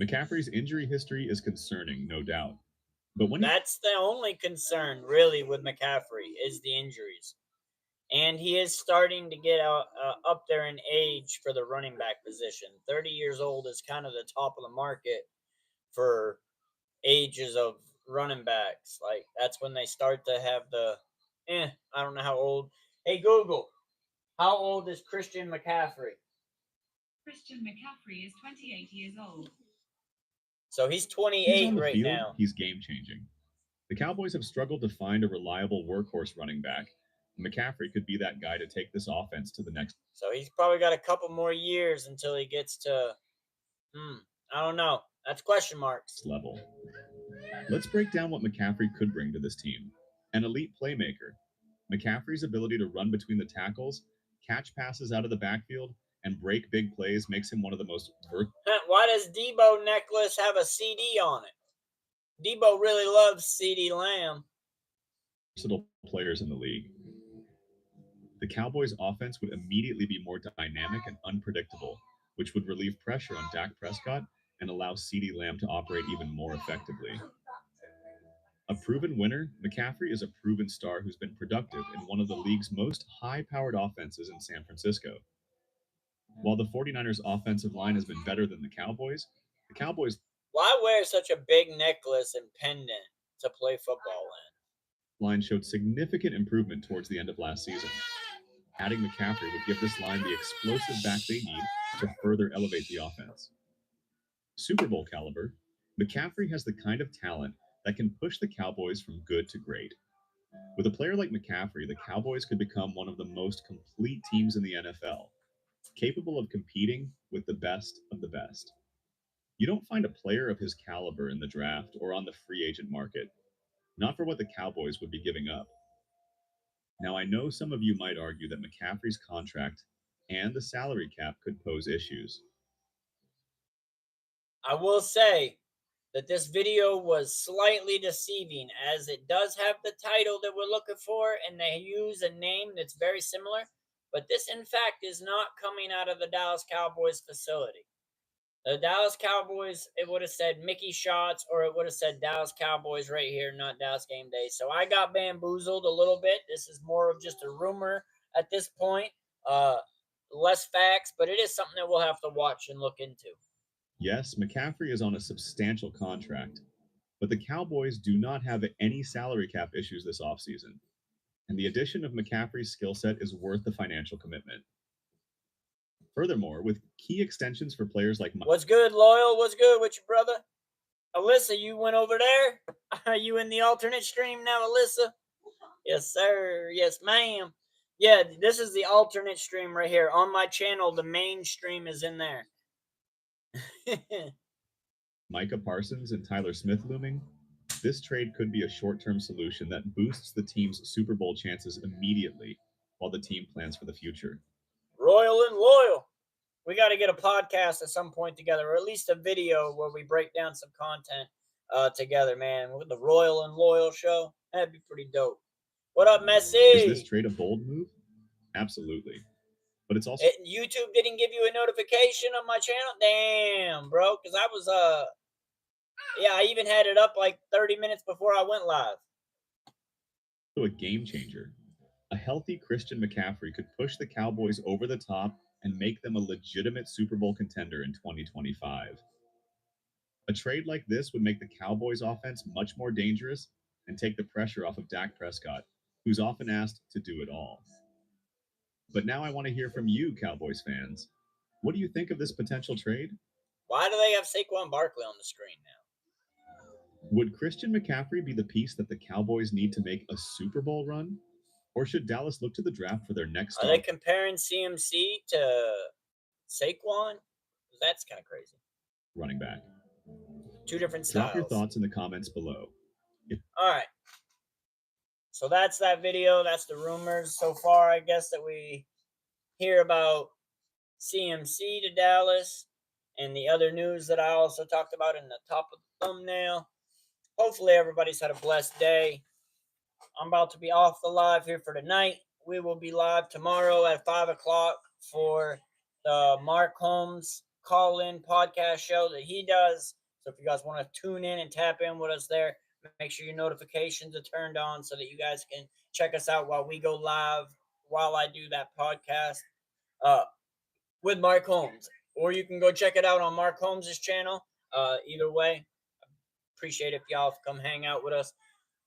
McCaffrey's injury history is concerning, no doubt. But when that's the only concern, really, with McCaffrey is the injuries. And he is starting to get up there in age for the running back position. 30 years old is kind of the top of the market for ages of running backs. Like, that's when they start to have the, I don't know how old. Hey, Google, how old is Christian McCaffrey? Christian McCaffrey is 28 years old. So he's 28 right field, now. He's game-changing. The Cowboys have struggled to find a reliable workhorse running back. McCaffrey could be that guy to take this offense to the next. So he's probably got a couple more years until he gets to, I don't know. That's question marks. Level. Let's break down what McCaffrey could bring to this team. An elite playmaker. McCaffrey's ability to run between the tackles, catch passes out of the backfield, and break big plays makes him one of the most... Why does Deebo necklace have a CD on it? Debo really loves CeeDee Lamb. Versatile players in the league. The Cowboys' offense would immediately be more dynamic and unpredictable, which would relieve pressure on Dak Prescott and allow CeeDee Lamb to operate even more effectively. A proven winner, McCaffrey is a proven star who's been productive in one of the league's most high-powered offenses in San Francisco. While the 49ers' offensive line has been better than the Cowboys' Why wear such a big necklace and pendant to play football in? line showed significant improvement towards the end of last season. Adding McCaffrey would give this line the explosive back they need to further elevate the offense. Super Bowl caliber, McCaffrey has the kind of talent that can push the Cowboys from good to great. With a player like McCaffrey, the Cowboys could become one of the most complete teams in the NFL, capable of competing with the best of the best. You don't find a player of his caliber in the draft or on the free agent market, not for what the Cowboys would be giving up. Now, I know some of you might argue that McCaffrey's contract and the salary cap could pose issues. I will say that this video was slightly deceiving, as it does have the title that we're looking for, and they use a name that's very similar, but this, in fact, is not coming out of the Dallas Cowboys facility. The Dallas Cowboys, it would have said Mickey Shots, or it would have said Dallas Cowboys right here, not Dallas Game Day. So I got bamboozled a little bit. This is more of just a rumor at this point. Less facts, but it is something that we'll have to watch and look into. Yes, McCaffrey is on a substantial contract, but the Cowboys do not have any salary cap issues this offseason, and the addition of McCaffrey's skill set is worth the financial commitment. Furthermore, with key extensions for players like What's good, Loyal? What's good with you, brother? Alyssa, you went over there? Are you in the alternate stream now, Alyssa? Yes, sir. Yes, ma'am. Yeah, this is the alternate stream right here. On my channel, the main stream is in there. Micah Parsons and Tyler Smith looming, this trade could be a short-term solution that boosts the team's Super Bowl chances immediately while the team plans for the future. Royal and Loyal. We got to get a podcast at some point together, or at least a video where we break down some content together, man. With the Royal and Loyal show, that'd be pretty dope. What up, Messi? Is this trade a bold move? Absolutely. But it's also... YouTube didn't give you a notification on my channel? Damn, bro. Because I was, yeah, I even had it up like 30 minutes before I went live. A game changer. A healthy Christian McCaffrey could push the Cowboys over the top and make them a legitimate Super Bowl contender in 2025. A trade like this would make the Cowboys offense much more dangerous and take the pressure off of Dak Prescott, who's often asked to do it all. But now I want to hear from you, Cowboys fans. What do you think of this potential trade? Why do they have Saquon Barkley on the screen now? Would Christian McCaffrey be the piece that the Cowboys need to make a Super Bowl run? Or should Dallas look to the draft for their next Are they comparing CMC to Saquon? That's kind of crazy. running back? Two different styles. Drop your thoughts in the comments below. All right. So that's that video. That's the rumors so far, I guess, that we hear about CMC to Dallas and the other news that I also talked about in the top of the thumbnail. Hopefully everybody's had a blessed day. I'm about to be off the live here for tonight. We will be live tomorrow at 5 o'clock for the Mark Holmes call-in podcast show that he does. So if you guys want to tune in and tap in with us there, make sure your notifications are turned on so that you guys can check us out while we go live, while I do that podcast with Mark Holmes. Or you can go check it out on Mark Holmes' channel. Either way, appreciate if y'all come hang out with us.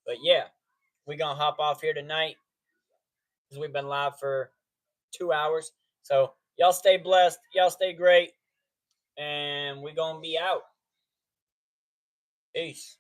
But yeah, we're going to hop off here tonight because we've been live for 2 hours. So y'all stay blessed. Y'all stay great. And we're going to be out. Peace.